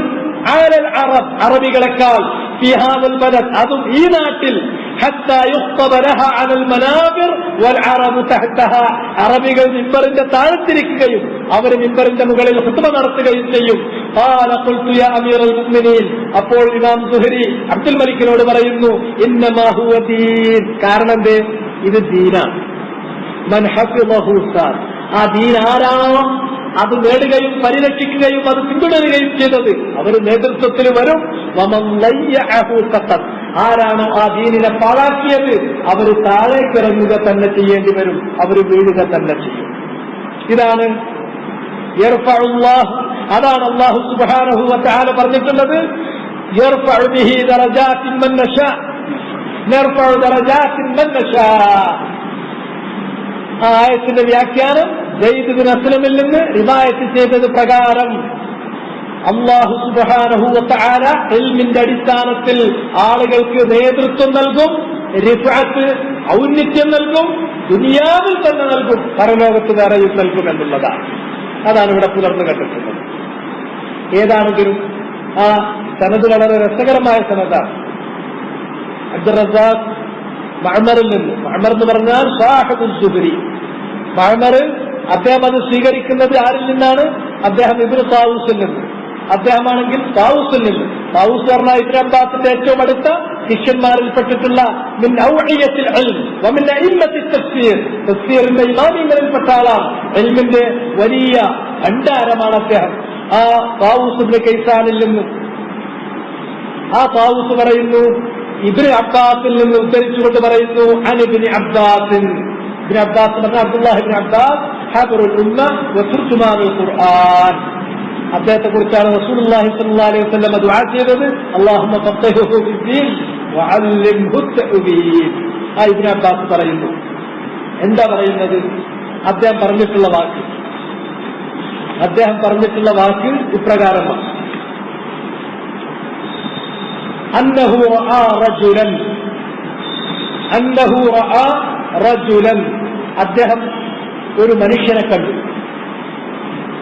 അലൽ അറബ്, അറബികളെക്കാൾ, ഫീ ഹാദൽ ബലദ്, അതും ഈ നാട്ടിൽ, ഹത്താ യുഖ്തബ ലഹാ അലൽ മനാബിർ വൽ അറബു തഹ്തഹാ, അറബികൾ മിമ്പറിന്റെ താഴത്തിരിക്കുകയും അവർ മിമ്പറിന്റെ മുകളിൽ ഖുത്ബ നടത്തുകയും ചെയ്യും. ഖാല ഖുൽതു യാ അമീറൽ മുഅ്മിനീൻ, അപ്പോൾ ഇമാം സുഹരി അബ്ദുൽ മലിക്കിനോട് പറയുന്നു, ഇന്നമാ ഹുവ ദീൻ, കാരണം എന്തേ, ഇത് ദീനാണ്. മൻ ഹഫിളഹു സാർ, ആ ദീൻ ആരാണോ അത് നേടുകയും പരിരക്ഷിക്കുകയും അത് പിന്തുടരുകയും ചെയ്തത് അവർ നേതൃത്വത്തിൽ വരും. വമൻ ലയ്യഅഹു സഖത്, ആരാണോ ആ ദീനിനെ പാഴാക്കിയത് അവർ താഴേക്കിറങ്ങുക തന്നെ ചെയ്യേണ്ടി വരും, അവർ വീഴുക തന്നെ ചെയ്യും. ഇതാണ് യർഫഉല്ലാഹ്, അതാണ് അല്ലാഹു സുബ്ഹാനഹു വ തആല പറഞ്ഞിട്ടുള്ളത്, യർഫഉ ബിഹി ദറജാതിൻ മൻ നശാ, നർഫഉ ദറജാതിൻ മൻ നശാ. ആ ആയത്തിന്റെ വ്യാഖ്യാനം സയ്യിദ് ബിൻ അസ്ലമിൽ നിന്ന് റിവായത്ത് ചെയ്തത് പ്രകാരം അല്ലാഹു സുബ്ഹാനഹു വ തആല ഇൽമിന്റെ അടിസ്ഥാനത്തിൽ ആളുകൾക്ക് നേതൃത്വം നൽകും, റിഫഅത്ത്, ഔന്നത്യം നൽകും, ദുനിയാവിൽ തന്നെ നൽകും, പരലോകത്ത് വേറെയും നൽകും എന്നുള്ളതാണ്. അതാണ് ഇവിടെ പുലർന്നു കണ്ടിട്ടുള്ളത്. ഏതാണെങ്കിലും ആ സനദ് വളരെ രസകരമായ സനദാണ്. അബ്ദുർ റസാഖ് മഅ്മറിൽ നിന്ന്, മഅ്മർ എന്ന് പറഞ്ഞാൽ സാഹിബുൽ സുബ്രി, മഅ്മർ അദ്ദേഹം അത് സ്വീകരിക്കുന്നത് ആരിൽ നിന്നാണ്? അദ്ദേഹം ഇബ്നു താവൂസിൽ നിന്ന്. അദ്ദേഹമാണെങ്കിൽ താവൂസിൽ നിന്ന്. താവൂസ് പറഞ്ഞാൽ ഇബ്നു അബ്ബാസിന്റെ ഏറ്റവും അടുത്ത ശിഷ്യന്മാരിൽപ്പെട്ടിട്ടുള്ള മിൻ ഔഇയത്തിൽ ഇൽം വമിൻ അഇമ്മത്തിൽ തഫ്സീർ, തഫ്സീറിന്റെ ഇമാമിങ്ങളിൽപ്പെട്ട ആളാണ്. ഇൽമിന്റെ വലിയ ഭണ്ഡാരമാണ് അദ്ദേഹം. ആ താവൂസ് ഇബ്നു കൈസാനിൽ നിന്ന് ആ താവൂസ് പറയുന്നു, ഇബ്നു അബ്ബാസിൽ നിന്ന് ഉദ്ധരിച്ചുകൊണ്ട് പറയുന്നു, അൻ ഇബ്നു അബ്ബാസിൻ, ഇബ്നു അബ്ബാസ് പറഞ്ഞ അബ്ദുല്ലാഹ് ഇബ്നു അബ്ബാസ് ഹബ്റുൽ ഉമ്മ വ തുർജുമാനുൽ ഖുർആൻ, അദ്ദേഹത്തെ കുറിച്ചാണ് റസൂലുള്ളാഹി സ്വല്ലല്ലാഹു അലൈഹി വസല്ലം ദുആ ചെയ്തത്, അല്ലാഹുമ്മ ഫഖിഹ്ഹു ഫിദ്ദീൻ വഅല്ലിംഹു തഅ്വീൽ. ആ ഇബ്നു അബ്ബാസ് പറയുന്നു, എന്താ പറയുന്നത്? അദ്ദേഹം പറഞ്ഞിട്ടുള്ള വാക്ക് ഇപ്രകാരമാണ്, അന്നഹു റഅ റജുലൻ, അദ്ദേഹം ഒരു മനുഷ്യനെ കണ്ടു.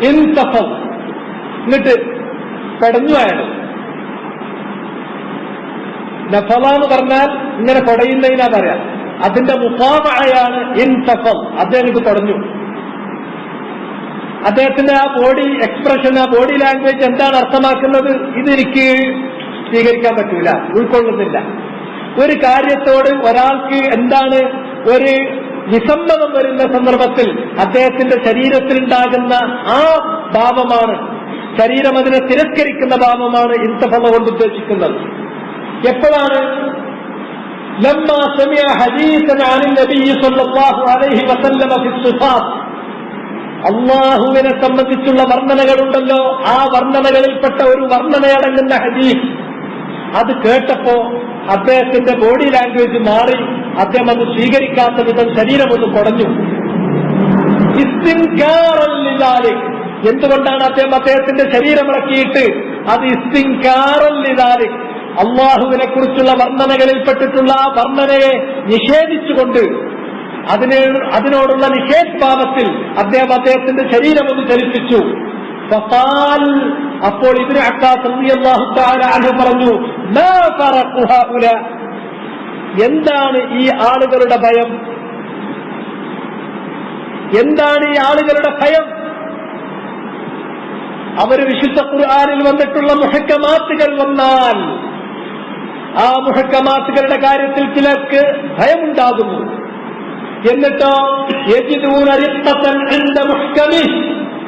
ഇൻതഫൽ, എന്നിട്ട് പടഞ്ഞു അയാൾ. നഫല എന്ന് പറഞ്ഞാൽ ഇങ്ങനെ പടയുന്നതിനാ പറയാം, അതിന്റെ മുഖാമയാണ് ഇൻതഫൽ, അദ്ദേഹം ഇത് പടഞ്ഞു. അദ്ദേഹത്തിന്റെ ആ ബോഡി എക്സ്പ്രഷൻ, ആ ബോഡി ലാംഗ്വേജ് എന്താണ് അർത്ഥമാക്കുന്നത്? ഇതെനിക്ക് സ്വീകരിക്കാൻ പറ്റൂല, ഉൾക്കൊള്ളുന്നില്ല. ഒരു കാര്യത്തോട് ഒരാൾക്ക് എന്താണ് ഒരു വിസമ്മതം വരുന്ന സന്ദർഭത്തിൽ അദ്ദേഹത്തിന്റെ ശരീരത്തിലുണ്ടാകുന്ന ആ ഭാവമാണ്, ശരീരം അതിനെ തിരസ്കരിക്കുന്ന ഭാവമാണ് ഇൻതഫല കൊണ്ട് ഉദ്ദേശിക്കുന്നത്. എപ്പോഴാണ്? ലമ്മാ സമിഅ ഹദീസൻ അനിൻ നബിയ്യി സ്വല്ലല്ലാഹു അലൈഹി വസല്ലം ഫി സിഫാത്ത്, അല്ലാഹുവിനെ സംബന്ധിച്ചുള്ള വർണ്ണനകളുണ്ടല്ലോ, ആ വർണ്ണനകളിൽപ്പെട്ട ഒരു വർണ്ണനയടങ്ങുന്ന ഹദീസ് അത് കേട്ടപ്പോ അദ്ദേഹത്തിന്റെ ബോഡി ലാംഗ്വേജ് മാറി, അദ്ദേഹം അത് സ്വീകരിക്കാത്ത വിധം ശരീരം ഒന്ന് കുടഞ്ഞു. എന്തുകൊണ്ടാണ് അദ്ദേഹത്തിന്റെ ശരീരം ഇളക്കിയിട്ട് അത് ഇസ്തിൻകാറല്ലിദാലി, അള്ളാഹുവിനെ കുറിച്ചുള്ള വർണ്ണനകളിൽപ്പെട്ടിട്ടുള്ള ആ വർണ്ണനയെ നിഷേധിച്ചുകൊണ്ട് അതിനോടുള്ള നിഷേധഭാവത്തിൽ അദ്ദേഹത്തിന്റെ ശരീരം ഒന്ന് ചലിപ്പിച്ചു. അപ്പോൾ ഇബ്നു അബ്ബാസ് റളിയല്ലാഹു തആല അൻഹു പറഞ്ഞു, മാ ഫറഖു ഹഉലാ, എന്താണ് ഈ ആളുകളുടെ ഭയം? എന്താണ് ഈ ആളുകളുടെ ഭയം? അവർ വിശുദ്ധ ഖുർആനിൽ വന്നിട്ടുള്ള മുഹക്കമാത്തുകൾ വന്നാൽ ആ മുഹക്കമാത്തുകളുടെ കാര്യത്തിൽ ചിലർക്ക് ഭയമുണ്ടാകുന്നു. എന്നിട്ടോ യജിദൂന റിഖ്ഖതൻ ഇൻദ മുഹ്കമി,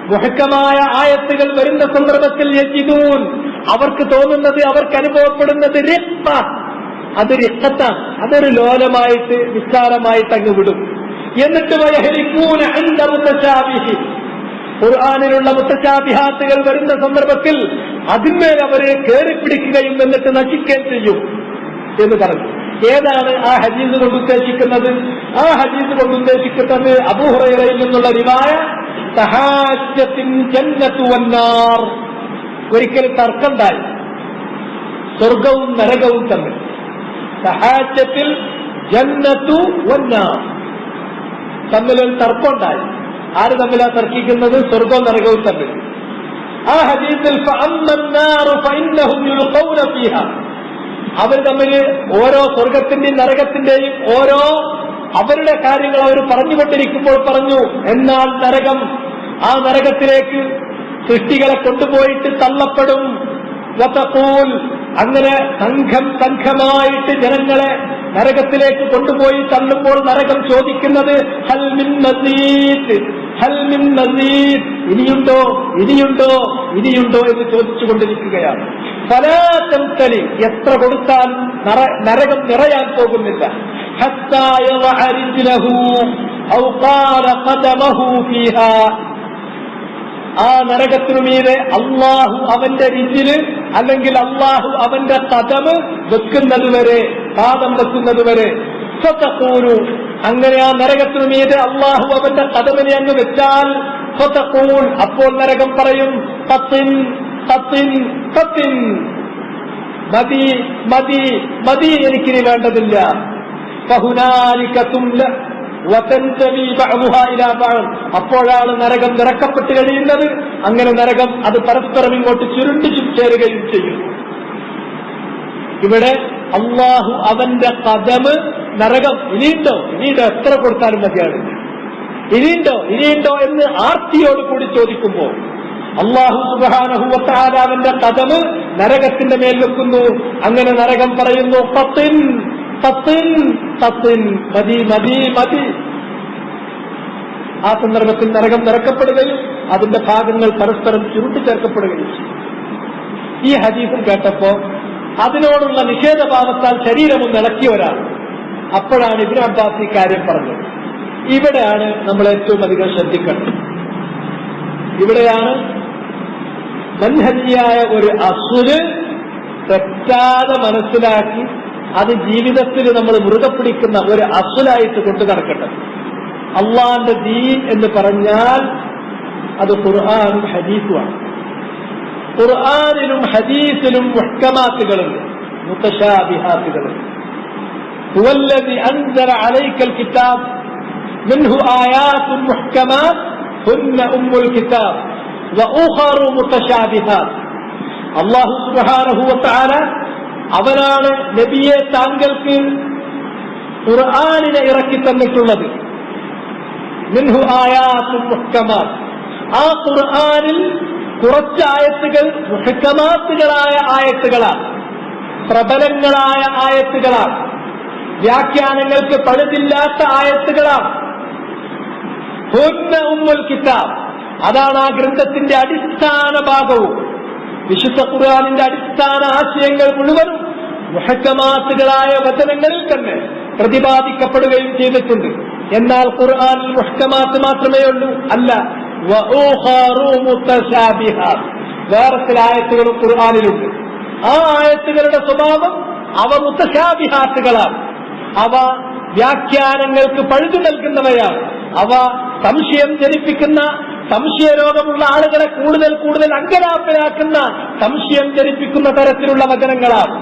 മുഹക്കമായ ആയത്തുകൾ വരുന്ന സന്ദർഭത്തിൽ യജിദൂൻ, അവർക്ക് തോന്നുന്നത്, അവർക്ക് അനുഭവപ്പെടുന്നത് റിഖ്ഖ, അത് റിഖ്ഖത്താണ്, അതൊരു ലോലമായിട്ട് നിസ്സാരമായിട്ട് അങ്ങ് വിടും. എന്നിട്ട് വയഹ്ലികൂന ഇൻദ മുതശാബിഹി, ഖുർആനിലുള്ള മുതശാബിഹാത്തുകൾ വരുന്ന സന്ദർഭത്തിൽ അതിന്മേൽ അവരെ കയറിപ്പിടിക്കുകയും എന്നിട്ട് നശിക്കുകയും ചെയ്യും എന്ന് പറഞ്ഞു. ഏതാണ് ആ ഹദീസ് കൊണ്ട് ഉദ്ദേശിക്കുന്നത്? ആ ഹദീസ് കൊണ്ട് ഉദ്ദേശിക്കുന്നത് അബൂ ഹുറൈറയിൽ നിന്നുള്ള റിവായ, തഹാജ്ജത്തിൻ ജന്നത്തു വന്നാർ. ഒരിക്കൽ തർക്കമുണ്ടായി സ്വർഗവും നരകവും തമ്മിൽ. തഹാജ്ജത്തിൽ ജന്നത്തു വന്നാർ തമ്മിലൊരു തർക്കമുണ്ടായി. ആര് തമ്മിലാ തർക്കിക്കുന്നത്? സ്വർഗവും നരകവും തമ്മിൽ. ആ ഹദീസിൽ അവർ തമ്മിൽ ഓരോ സ്വർഗത്തിന്റെയും നരകത്തിന്റെയും ഓരോ അവരുടെ കാര്യങ്ങൾ അവർ പറഞ്ഞുകൊണ്ടിരിക്കുമ്പോൾ പറഞ്ഞു, എന്നാൽ നരകം, ആ നരകത്തിലേക്ക് സൃഷ്ടികളെ കൊണ്ടുപോയിട്ട് തള്ളപ്പെടും. വതഖൂൽ, അങ്ങനെ സംഘമായിട്ട് ജനങ്ങളെ നരകത്തിലേക്ക് കൊണ്ടുപോയി തള്ളുമ്പോൾ നരകം ചോദിക്കുന്നത് ഹൽ മിൻ മസീദ്, ഹൽ മിൻ മസീദ്, ഇനിയുണ്ടോ ഇനിയുണ്ടോ ഇനിയുണ്ടോ എന്ന് ചോദിച്ചുകൊണ്ടിരിക്കുകയാണ്. ഫലാ തംതലി, എത്ര കൊടുത്താലും നരകം നിറയാൻ പോകുന്നില്ല. ഹത്താ യളഅ റിജ്ലഹു ഔ ഖാല ഖദമഹു ഫീഹാ, ആ നരകത്തിനു മീതെ അള്ളാഹു അവന്റെ രിജില് അല്ലെങ്കിൽ അള്ളാഹു അവന്റെ കദമ് വെക്കുന്നതുവരെ, പാദം വെക്കുന്നതുവരെ. ഫതഖൂലു, അങ്ങനെ ആ നരകത്തിനു മീതെ അള്ളാഹു അവന്റെ കദമിനെ അങ്ങ് വെച്ചാൽ ഫതഖൂൽ, അപ്പോൾ നരകം പറയും ഖത്തിൻ ഖത്തിൻ ഖത്തിൻ, മതി മതി മതി, എനിക്കിനി വേണ്ടതില്ല. ഫഹുനാലിക തുംല വതൻതമി ബഅദുഹാ ഇലാ ബഅദ്, അപ്പോഴാണ് നരകം നിറക്കപ്പെട്ട് കഴിയുന്നത്. അങ്ങനെ നരകം അത് പരസ്പരം ഇങ്ങോട്ട് ചുരുണ്ടി ചേരുകയും ചെയ്യും. ഇവിടെ അള്ളാഹു അവന്റെ കദമ് നരകം ഇനിയുണ്ടോ ഇനിയുണ്ടോ, എത്ര കൊടുത്താലും മതിയാണ്, ഇനിയുണ്ടോ ഇനിയുണ്ടോ എന്ന് ആർത്തിയോട് കൂടി ചോദിക്കുമ്പോൾ അള്ളാഹു സുബ്ഹാനഹു വ തആല അവന്റെ കദമ് നരകത്തിന്റെ മേൽ വെക്കുന്നു. അങ്ങനെ നരകം പറയുന്നു ഖത്തിൻ ഖത്തിൻ ഖത്തിൻ, മതി മതി മതി. ആ സന്ദർഭത്തിൽ നരകം നിറക്കപ്പെടുകയും അതിന്റെ ഭാഗങ്ങൾ പരസ്പരം ചുരുട്ടിച്ചേർക്കപ്പെടുകയും ചെയ്യും. ഈ ഹദീസ് കേട്ടപ്പോ അതിനോടുള്ള നിഷേധഭാവത്താൽ ശരീരമൊന്ന് ഇളക്കിയ ഒരാൾ, അപ്പോഴാണ് ഇബ്നു അബ്ബാസ് ഈ കാര്യം പറഞ്ഞത്. ഇവിടെയാണ് നമ്മൾ ഏറ്റവും അധികം ശ്രദ്ധിക്കേണ്ടത്. ഇവിടെയാണ് മൻഹജിയായ ഒരു അസ്വല് തെറ്റാതെ മനസ്സിലാക്കി അത് ജീവിതത്തിൽ നമ്മൾ മുറുകെ പിടിക്കുന്ന ഒരു അസ്വലായിട്ട് കൊണ്ടു നടക്കേണ്ടത്. അള്ളാന്റെ ദീൻ എന്ന് പറഞ്ഞാൽ അത് ഖുർആനും ഹദീസുമാണ്. ഖുർആനിലും ഹദീസിലും മുഹ്കമാത്തുകളുണ്ട്, മുതശാബിഹാത്തുകളുണ്ട്. ഹുവല്ലദി അൻസല അലൈക്കൽ കിതാബ് മിൻഹു ആയാത്തുൻ മുഹ്കമാത്ത് ഹുന്ന ഉമ്മുൽ കിതാബ് വഉഖറു മുതശാബിഹാത്ത്. അല്ലാഹു സുബ്ഹാനഹു വ തആല അവനാണ് നബിയെ താങ്കൾക്ക് ഖുർആനിനെ ഇറക്കി തന്നിട്ടുള്ളത്. മിൻഹു ആയാത്തുൻ മുഹ്കമാത്ത്, ആ ഖുർആനിൽ കുറച്ച് ആയത്തുകൾ മുഹ്കമാത്തുകളായ ആയത്തുകളാണ്, പ്രബലങ്ങളായ ആയത്തുകളാണ്, വ്യാഖ്യാനങ്ങൾക്ക് പഴുതില്ലാത്ത ആയത്തുകളാണ്. ഹുന്ന ഉമ്മുൽ കിതാബ്, അതാണ് ആ ഗ്രന്ഥത്തിന്റെ അടിസ്ഥാന ഭാഗവും. വിശുദ്ധ ഖുർആനിന്റെ അടിസ്ഥാന ആശയങ്ങൾ മുഴുവനും മുഹ്കമാത്തുകളായ വചനങ്ങളിൽ തന്നെ പ്രതിപാദിക്കപ്പെടുകയും ചെയ്തിട്ടുണ്ട്. എന്നാൽ ഖുർആനിൽ മുഹ്കമാത്ത് മാത്രമേ ഉള്ളൂ, അല്ല, വഉഖറു മുതശാബിഹാത്ത്, വേറെ ചില ആയത്തുകളും ഖുർആനിലുണ്ട്. ആ ആയത്തുകളുടെ സ്വഭാവം അവ മുതശാബിഹാത്തുകളാണ്, അവ വ്യാഖ്യാനങ്ങൾക്ക് പഴുതു നൽകുന്നവയാണ്, അവ സംശയം ജനിപ്പിക്കുന്ന, സംശയരോഗമുള്ള ആളുകളെ കൂടുതൽ കൂടുതൽ അങ്കലാപ്പിലാക്കുന്ന, സംശയം ജനിപ്പിക്കുന്ന തരത്തിലുള്ള വചനങ്ങളാണ്.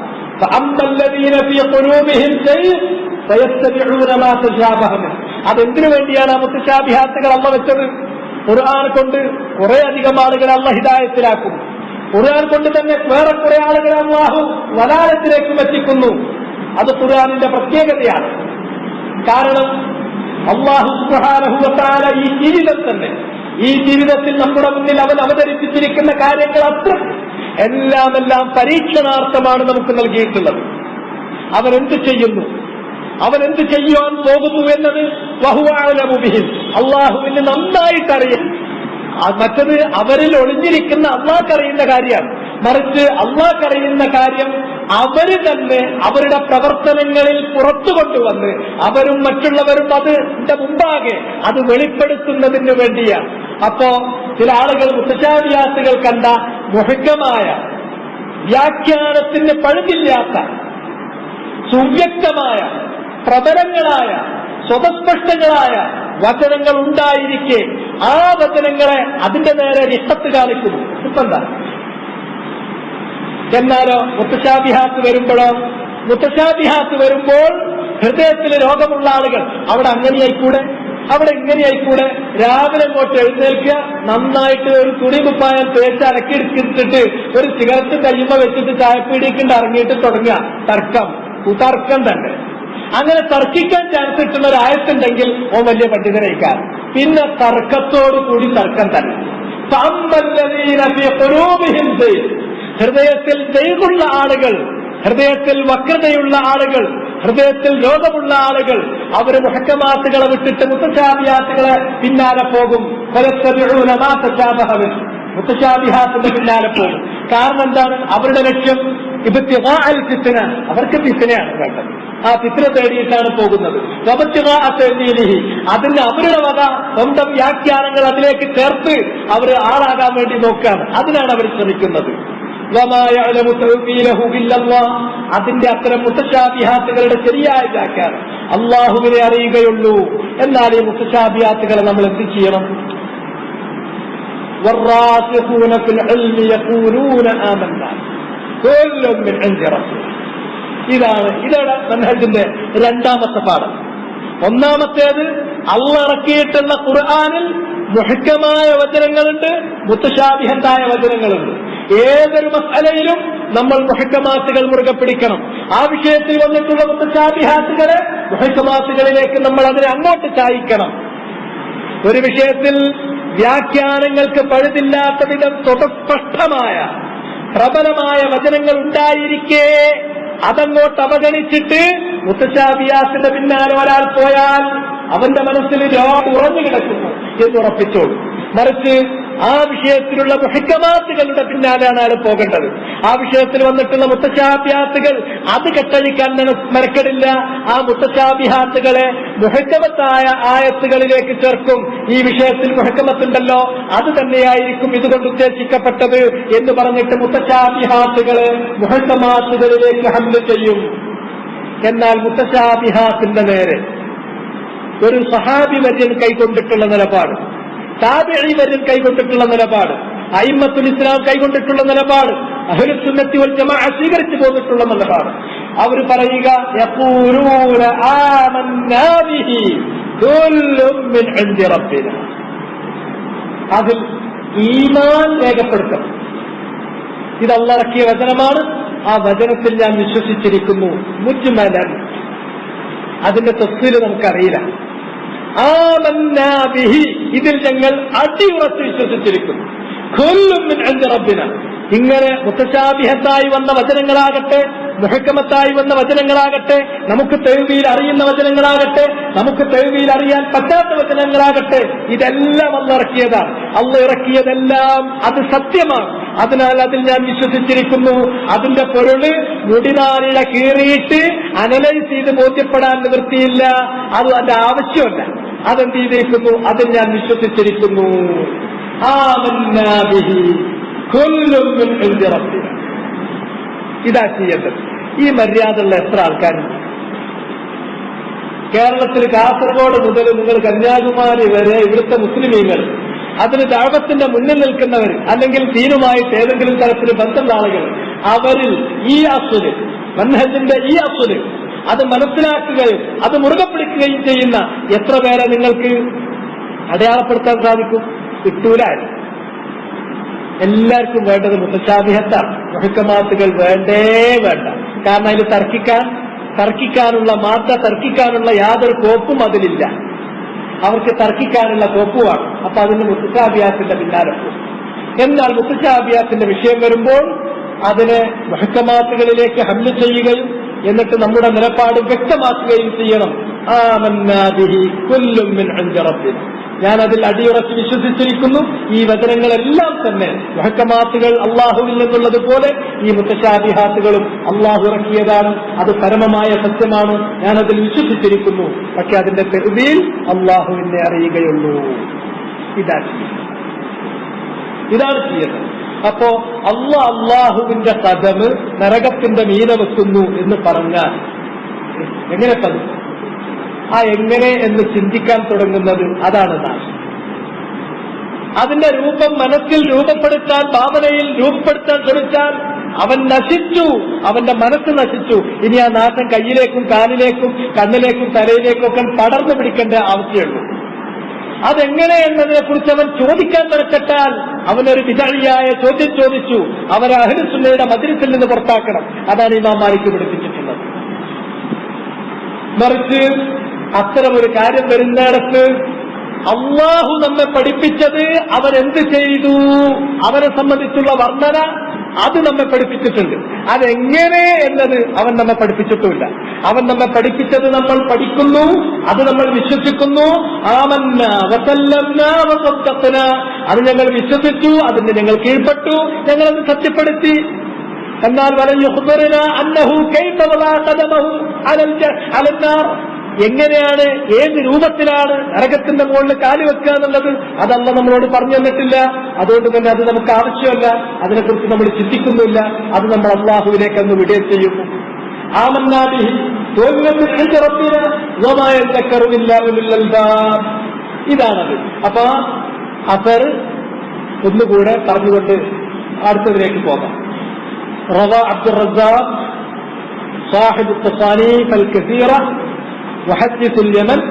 അതെന്തിനു വേണ്ടിയാണ് ആ മുതശാബിഹാത്തുകൾ അള്ള വെച്ചത്? ഖുർആൻ കൊണ്ട് കുറെ അധികം ആളുകളെ അള്ള ഹിദായത്തിലാക്കും. ഖുർആൻ കൊണ്ട് തന്നെ വേറെ കുറെ ആളുകളെ അല്ലാഹു വലാലത്തിലേക്ക് എത്തിക്കുന്നു. അത് ഖുർആനിന്റെ പ്രത്യേകതയാണ്. കാരണം അല്ലാഹു സുബ്ഹാനഹു വ തആല ഈ ജീവിതം തന്നെ, ഈ ജീവിതത്തിൽ നമ്മുടെ മുന്നിൽ അവൻ അവതരിപ്പിച്ചിരിക്കുന്ന കാര്യങ്ങൾ അത്ര എല്ലാം പരീക്ഷണാർത്ഥമാണ് നമുക്ക് നൽകിയിട്ടുള്ളത്. അവൻ എന്ത് ചെയ്യുന്നു, അവൻ എന്ത് ചെയ്യുവാൻ പോകുന്നു എന്നത് വഹുവ അഅലമു ബിഹിം, അള്ളാഹുവിന് നന്നായിട്ടറിയാം. മറ്റത് അവരിൽ ഒളിഞ്ഞിരിക്കുന്ന അള്ളാഹ്ക്കറിയുന്ന കാര്യമാണ്. മറിച്ച് അള്ളാഹ്ക്കറിയുന്ന കാര്യം അവര് തന്നെ അവരുടെ പ്രവർത്തനങ്ങളിൽ പുറത്തു കൊണ്ടുവന്ന് അവരും മറ്റുള്ളവരും അതിന്റെ മുമ്പാകെ അത് വെളിപ്പെടുത്തുന്നതിന് വേണ്ടിയാണ്. അപ്പോ ചില ആളുകൾ മുതശാബിഹാത്തുകൾ കണ്ട മുഹ്കമായ, വ്യാഖ്യാനത്തിന് പഴുതില്ലാത്ത, സുവ്യക്തമായ, പ്രബലങ്ങളായ, സ്വതസ്പഷ്ടങ്ങളായ വചനങ്ങൾ ഉണ്ടായിരിക്കെ ആ വചനങ്ങളെ അതിന്റെ നേരെ നിഷ്ഠത്ത് കാണിക്കുന്നു. ഇപ്പെന്താ? എന്നാലോ മുത്തശാബിഹാത്ത് വരുമ്പോൾ ഹൃദയത്തിൽ രോഗമുള്ള ആളുകൾ അവിടെ അങ്ങനെയായിക്കൂടെ, അവിടെ ഇങ്ങനെയായിക്കൂടെ, രാവിലെ അങ്ങോട്ട് എഴുന്നേൽക്കുക, നന്നായിട്ട് ഒരു തുണിമുപ്പായം തേച്ച് അലക്കിയെടുത്തിട്ട് ഒരു സിഗരറ്റ് കയ്യുമ്പ വെച്ചിട്ട് ചായപ്പീടിക്കൊണ്ട് ഇറങ്ങിയിട്ട് തുടങ്ങുക തർക്കം തന്നെ. അങ്ങനെ തർക്കിക്കാൻ ചാൻസ് കിട്ടുന്ന ഒരു ആയത്തുണ്ടെങ്കിൽ ഓ വലിയ പണ്ഡിതനേക്കാൻ. പിന്നെ തർക്കത്തോടു കൂടി തർക്കം തന്നെ. ഹൃദയത്തിൽ ദൈവമുള്ള ആളുകൾ, ഹൃദയത്തിൽ വക്രതയുള്ള ആളുകൾ, ഹൃദയത്തിൽ രോഗമുള്ള ആളുകൾ അവര് മുഹക്കമാത്തുകളെ വിട്ടിട്ട് മുത്തശാബിഹാത്തുകളെ പിന്നാലെ പോകും. മുത്തശാബിഹാത്തിന്റെ പിന്നാലെ പോകും. കാരണം എന്താണ്? അവരുടെ ലക്ഷ്യം ഇബ്തിഗാഅൽ ഫിത്ന, അവർക്ക് ഫിത്നയാണ് വേണ്ടത്. ആ ഫിത്ന തേടിയിട്ടാണ് പോകുന്നത്. അതിന് അവരുടെ വക സ്വന്തം വ്യാഖ്യാനങ്ങൾ അതിലേക്ക് ചേർത്ത് അവർ ആളാകാൻ വേണ്ടി നോക്കുകയാണ്. അതിനാണ് അവർ ശ്രമിക്കുന്നത്. അതിന്റെ അത്തരം മുത്തശാബിഹാത്തുകളുടെ ശരിയായ വ്യാഖ്യാനം അള്ളാഹുവിനെ അറിയുകയുള്ളൂ. എന്നാൽ ഈ മുത്തശാബിഹാത്തുകളെ നമ്മൾ എന്ത് ചെയ്യണം? ഇതാണ് മൻഹജിന്റെ രണ്ടാമത്തെ പാഠം. ഒന്നാമത്തേത് അള്ളാഹ് ഇറക്കിയിട്ടുള്ള ഖുർആനിൽ മുഹക്കമായ വചനങ്ങളുണ്ട്, മുത്തശാബിഹത്തായ വചനങ്ങളുണ്ട്. ഏതൊരു മസ്അലയിലും നമ്മൾ മുഹക്കമാത്തുകൾ മുറുകെ പിടിക്കണം. ആ വിഷയത്തിൽ വന്നിട്ടുള്ള മുത്തശാബിഹാത്തുകളെ മുഹക്കമാത്തുകളിലേക്ക് നമ്മൾ അതിനെ അങ്ങോട്ട് ചായിക്കണം. ഒരു വിഷയത്തിൽ വ്യാഖ്യാനങ്ങൾക്ക് പഴുതില്ലാത്ത വിധം സ്വതസ്പഷ്ടമായ പ്രബലമായ വചനങ്ങൾ ഉണ്ടായിരിക്കെ അതങ്ങോട്ട് അവഗണിച്ചിട്ട് മുത്തശാബിഹാത്തിന്റെ പിന്നാലെ ഒരാൾ പോയാൽ അവന്റെ മനസ്സിൽ രോഗം ഉറഞ്ഞു കിടക്കുന്നു എന്ന് ഉറപ്പിച്ചോളൂ. മറിച്ച് ആ വിഷയത്തിലുള്ള മുഹക്കമാത്തുകളുടെ പിന്നാലെയാണ് അയാൾ പോകേണ്ടത്. ആ വിഷയത്തിൽ വന്നിട്ടുള്ള മുത്തശാബിഹാത്തുകൾ അത് കെട്ടഴിക്കാൻ മെനക്കെടില്ല. ആ മുത്തശാബിഹാത്തുകളെ മുഹക്കമത്തായ ആയത്തുകളിലേക്ക് ചേർക്കും. ഈ വിഷയത്തിൽ മുഹക്കമത്തുണ്ടല്ലോ, അത് തന്നെയായിരിക്കും ഇതുകൊണ്ട് ഉദ്ദേശിക്കപ്പെട്ടത് എന്ന് പറഞ്ഞിട്ട് മുത്തശാബിഹാത്തുകളെ മുഹക്കമാത്തുകളിലേക്ക് ഹംല ചെയ്യും. എന്നാൽ മുത്തശാബിഹാത്തിന്റെ നേരെ ഒരു സഹാബി വര്യൻ കൈക്കൊണ്ടിട്ടുള്ള നിലപാട്, താബിഈ വര്യൻ കൈകൊണ്ടിട്ടുള്ള നിലപാട്, അയിമ്മത്തുൽ ഇസ്ലാം കൈകൊണ്ടിട്ടുള്ള നിലപാട്, അഹ്ലുസുന്നത്തി വൽ ജമാഅ സ്വീകരിച്ചു പോന്നിട്ടുള്ള നിലപാട്, അവർ പറയുക യഖൂലൂന ആമന്നാ ബിഹി കുല്ലും മിൻ ഇൻദി റബ്ബിനാ. അതിൽ ഈമാൻ രേഖപ്പെടുത്തണം. ഇത് അല്ലാഹ് ഇറക്കിയ വചനമാണ്, ആ വചനത്തിൽ ഞാൻ വിശ്വസിച്ചിരിക്കുന്നു. മുജ്മലൻ, അതിന്റെ തഫ്സീൽ നമുക്കറിയില്ല. ആമന്നാ ബിഹി, ഇതിൽ ഞങ്ങൾ അടിയുറച്ച് വിശ്വസിച്ചിരിക്കുന്നു. കുല്ലും മിൻ ഇൻദി റബ്ബിനാ. ഇങ്ങനെ മുത്തശാബിഹത്തായി വന്ന വചനങ്ങളാകട്ടെ, മുഹക്കമത്തായി വന്ന വചനങ്ങളാകട്ടെ, നമുക്ക് തൗബീൽ അറിയുന്ന വചനങ്ങളാകട്ടെ, നമുക്ക് തൗബീൽ അറിയാൻ പറ്റാത്ത വചനങ്ങളാകട്ടെ, ഇതെല്ലാം അല്ലാഹ് ഇറക്കിയതാണ്. അല്ലാഹ് ഇറക്കിയതെല്ലാം അത് സത്യമാണ്. അതിനാൽ അതിൽ ഞാൻ വിശ്വസിച്ചിരിക്കുന്നു. അതിന്റെ പൊരുള് മുടിനാരിഴ കീറിയിട്ട് അനലൈസ് ചെയ്ത് ബോധ്യപ്പെടാൻ നിവൃത്തിയില്ല. അത് അതിന്റെ ആവശ്യമല്ല. അതെന്ത് ചെയ്തിരിക്കുന്നു? അതിൽ ഞാൻ വിശ്വസിച്ചിരിക്കുന്നു. ആമന്നാ ബിഹി കുല്ലും മിൻ ഇൻദി റബ്ബിനാ. ഇതാ ചെയ്യേണ്ടത്. ഈ മര്യാദയുള്ള എത്ര ആൾക്കാരുണ്ട് കേരളത്തിൽ? കാസർഗോഡ് മുതൽ നിങ്ങൾ കന്യാകുമാരി വരെ ഇവിടുത്തെ മുസ്ലിമീങ്ങൾ, അതിന് ദഅവത്തിന്റെ മുന്നിൽ നിൽക്കുന്നവർ, അല്ലെങ്കിൽ ദീനുമായിട്ട് ഏതെങ്കിലും തരത്തിൽ ബന്ധമുള്ള ആളുകൾ, അവരിൽ ഈ അസ്വല്, മൻഹജിന്റെ ഈ അസ്വല് അത് മനസ്സിലാക്കുകയും അത് മുറുകെ പിടിക്കുകയും ചെയ്യുന്ന എത്ര പേരെ നിങ്ങൾക്ക് അടയാളപ്പെടുത്താൻ സാധിക്കും? കിട്ടൂല. എല്ലാവർക്കും വേണ്ടത് മുത്തശാബിഹത്താണ്. മുഹക്കമാത്തുകൾ വേണ്ടേ വേണ്ട. കാരണം അതിൽ തർക്കിക്കാനുള്ള തർക്കിക്കാനുള്ള യാതൊരു കോപ്പും അതിലില്ല. അവർക്ക് തർക്കിക്കാനുള്ള കോപ്പുമാണ്. അപ്പൊ അതിന് മുത്തശാബിഹാത്തിന്റെ പിന്നാലെ പോകും. എന്നാൽ മുത്തശാബിഹാത്തിന്റെ വിഷയം വരുമ്പോൾ അതിനെ മുഹക്കമാത്തുകളിലേക്ക് ഹംല ചെയ്യുകയും എന്നിട്ട് നമ്മുടെ നിലപാട് വ്യക്തമാക്കുകയും ചെയ്യണം. ആമന്നാ ബിഹി കുല്ലും മിൻ ഇൻദി റബ്ബിനാ. ഞാൻ അതിൽ അടിയുറച്ച് വിശ്വസിച്ചിരിക്കുന്നു. ഈ വചനങ്ങളെല്ലാം തന്നെ മുഹക്കമാത്തുകൾ അള്ളാഹുവിൽ നിന്നുള്ളതുപോലെ ഈ മുത്തശാബിഹാത്തുകളും അള്ളാഹു ഇറക്കിയതാണ്. അത് പരമമായ സത്യമാണ്. ഞാനതിൽ വിശ്വസിച്ചിരിക്കുന്നു. പക്ഷെ അതിന്റെ തഅ്വീൽ അള്ളാഹുവിനെ അറിയുകയുള്ളൂ. ഇതാണ് ചെയ്യുന്നത്. അപ്പോ അള്ളാഹുവിന്റെ ഖദമ് നരകത്തിന്റെ മീന വെക്കുന്നു എന്ന് പറഞ്ഞാൽ എങ്ങനെ ആ എങ്ങനെ എന്ന് ചിന്തിക്കാൻ തുടങ്ങുന്നത് അതാണ് നാശം. അതിന്റെ രൂപം മനസ്സിൽ രൂപപ്പെടുത്താൻ, ഭാവനയിൽ രൂപപ്പെടുത്താൻ ശ്രമിച്ചാൽ അവൻ നശിച്ചു, അവന്റെ മനസ്സ് നശിച്ചു. ഇനി ആ നാശം കയ്യിലേക്കും കാലിലേക്കും കണ്ണിലേക്കും തലയിലേക്കും ഒക്കെ പടർന്നു പിടിക്കേണ്ട ആവശ്യമുള്ളൂ. അതെങ്ങനെ എന്നതിനെ കുറിച്ച് അവൻ ചോദിക്കാൻ മെനക്കെട്ടാൽ അവനൊരു വിദഗ്ധയായ ചോദ്യം ചോദിച്ചു. അവരെ അഹ്ലു സുന്നയുടെ മജ്‌ലിസിൽ നിന്ന് പുറത്താക്കണം. അതാണ് ഇമാം മാലിക് പഠിപ്പിച്ചിട്ടുള്ളത്. മറിച്ച് അത്തരമൊരു കാര്യം വരുന്നിടത്ത് അള്ളാഹു നമ്മെ പഠിപ്പിച്ചത് അവരെന്ത് ചെയ്തു, അവരെ സംബന്ധിച്ചുള്ള വർണ്ണന അത് നമ്മെ പഠിപ്പിച്ചിട്ടുണ്ട്. അതെങ്ങനെ എന്നത് അവൻ നമ്മെ പഠിപ്പിച്ചിട്ടുമില്ല. അവൻ നമ്മെ പഠിപ്പിച്ചത് നമ്മൾ പഠിക്കുന്നു, അത് നമ്മൾ വിശ്വസിക്കുന്നു. ആമന്ന വസല്ലംന വസദ്ദഖ്ന, അത് ഞങ്ങൾ വിശ്വസിച്ചു, അതിന് ഞങ്ങൾ കീഴ്പ്പെട്ടു, ഞങ്ങളത് സത്യപ്പെടുത്തി. എന്നാൽ വലൻ യുഖ്ബിറന അന്നഹു കൈഫ വലാ ഖദമഹു അലൽ നാർ, എങ്ങനെയാണ്, ഏത് രൂപത്തിലാണ് നരകത്തിന്റെ മുകളിൽ കാല് വെക്കുക എന്നുള്ളത് അതല്ല നമ്മളോട് പറഞ്ഞു തന്നിട്ടില്ല. അതുകൊണ്ട് തന്നെ അത് നമുക്ക് ആവശ്യമല്ല, അതിനെക്കുറിച്ച് നമ്മൾ ചിന്തിക്കുന്നില്ല. അത് നമ്മൾ അള്ളാഹുവിലേക്ക് അന്ന് വിടേ ചെയ്യുന്നു. ആമന്നാബിഹി ഇതാണത്. അപ്പൊ അസർ ഒന്നുകൂടെ പറഞ്ഞുകൊണ്ട് അടുത്തതിലേക്ക് പോകാം. റവ അബ്ദുർ റസാഖ് സാഹിബ് തസാനീഫ് അൽ കസീറ മുഹദ്ദിസ് യമൻ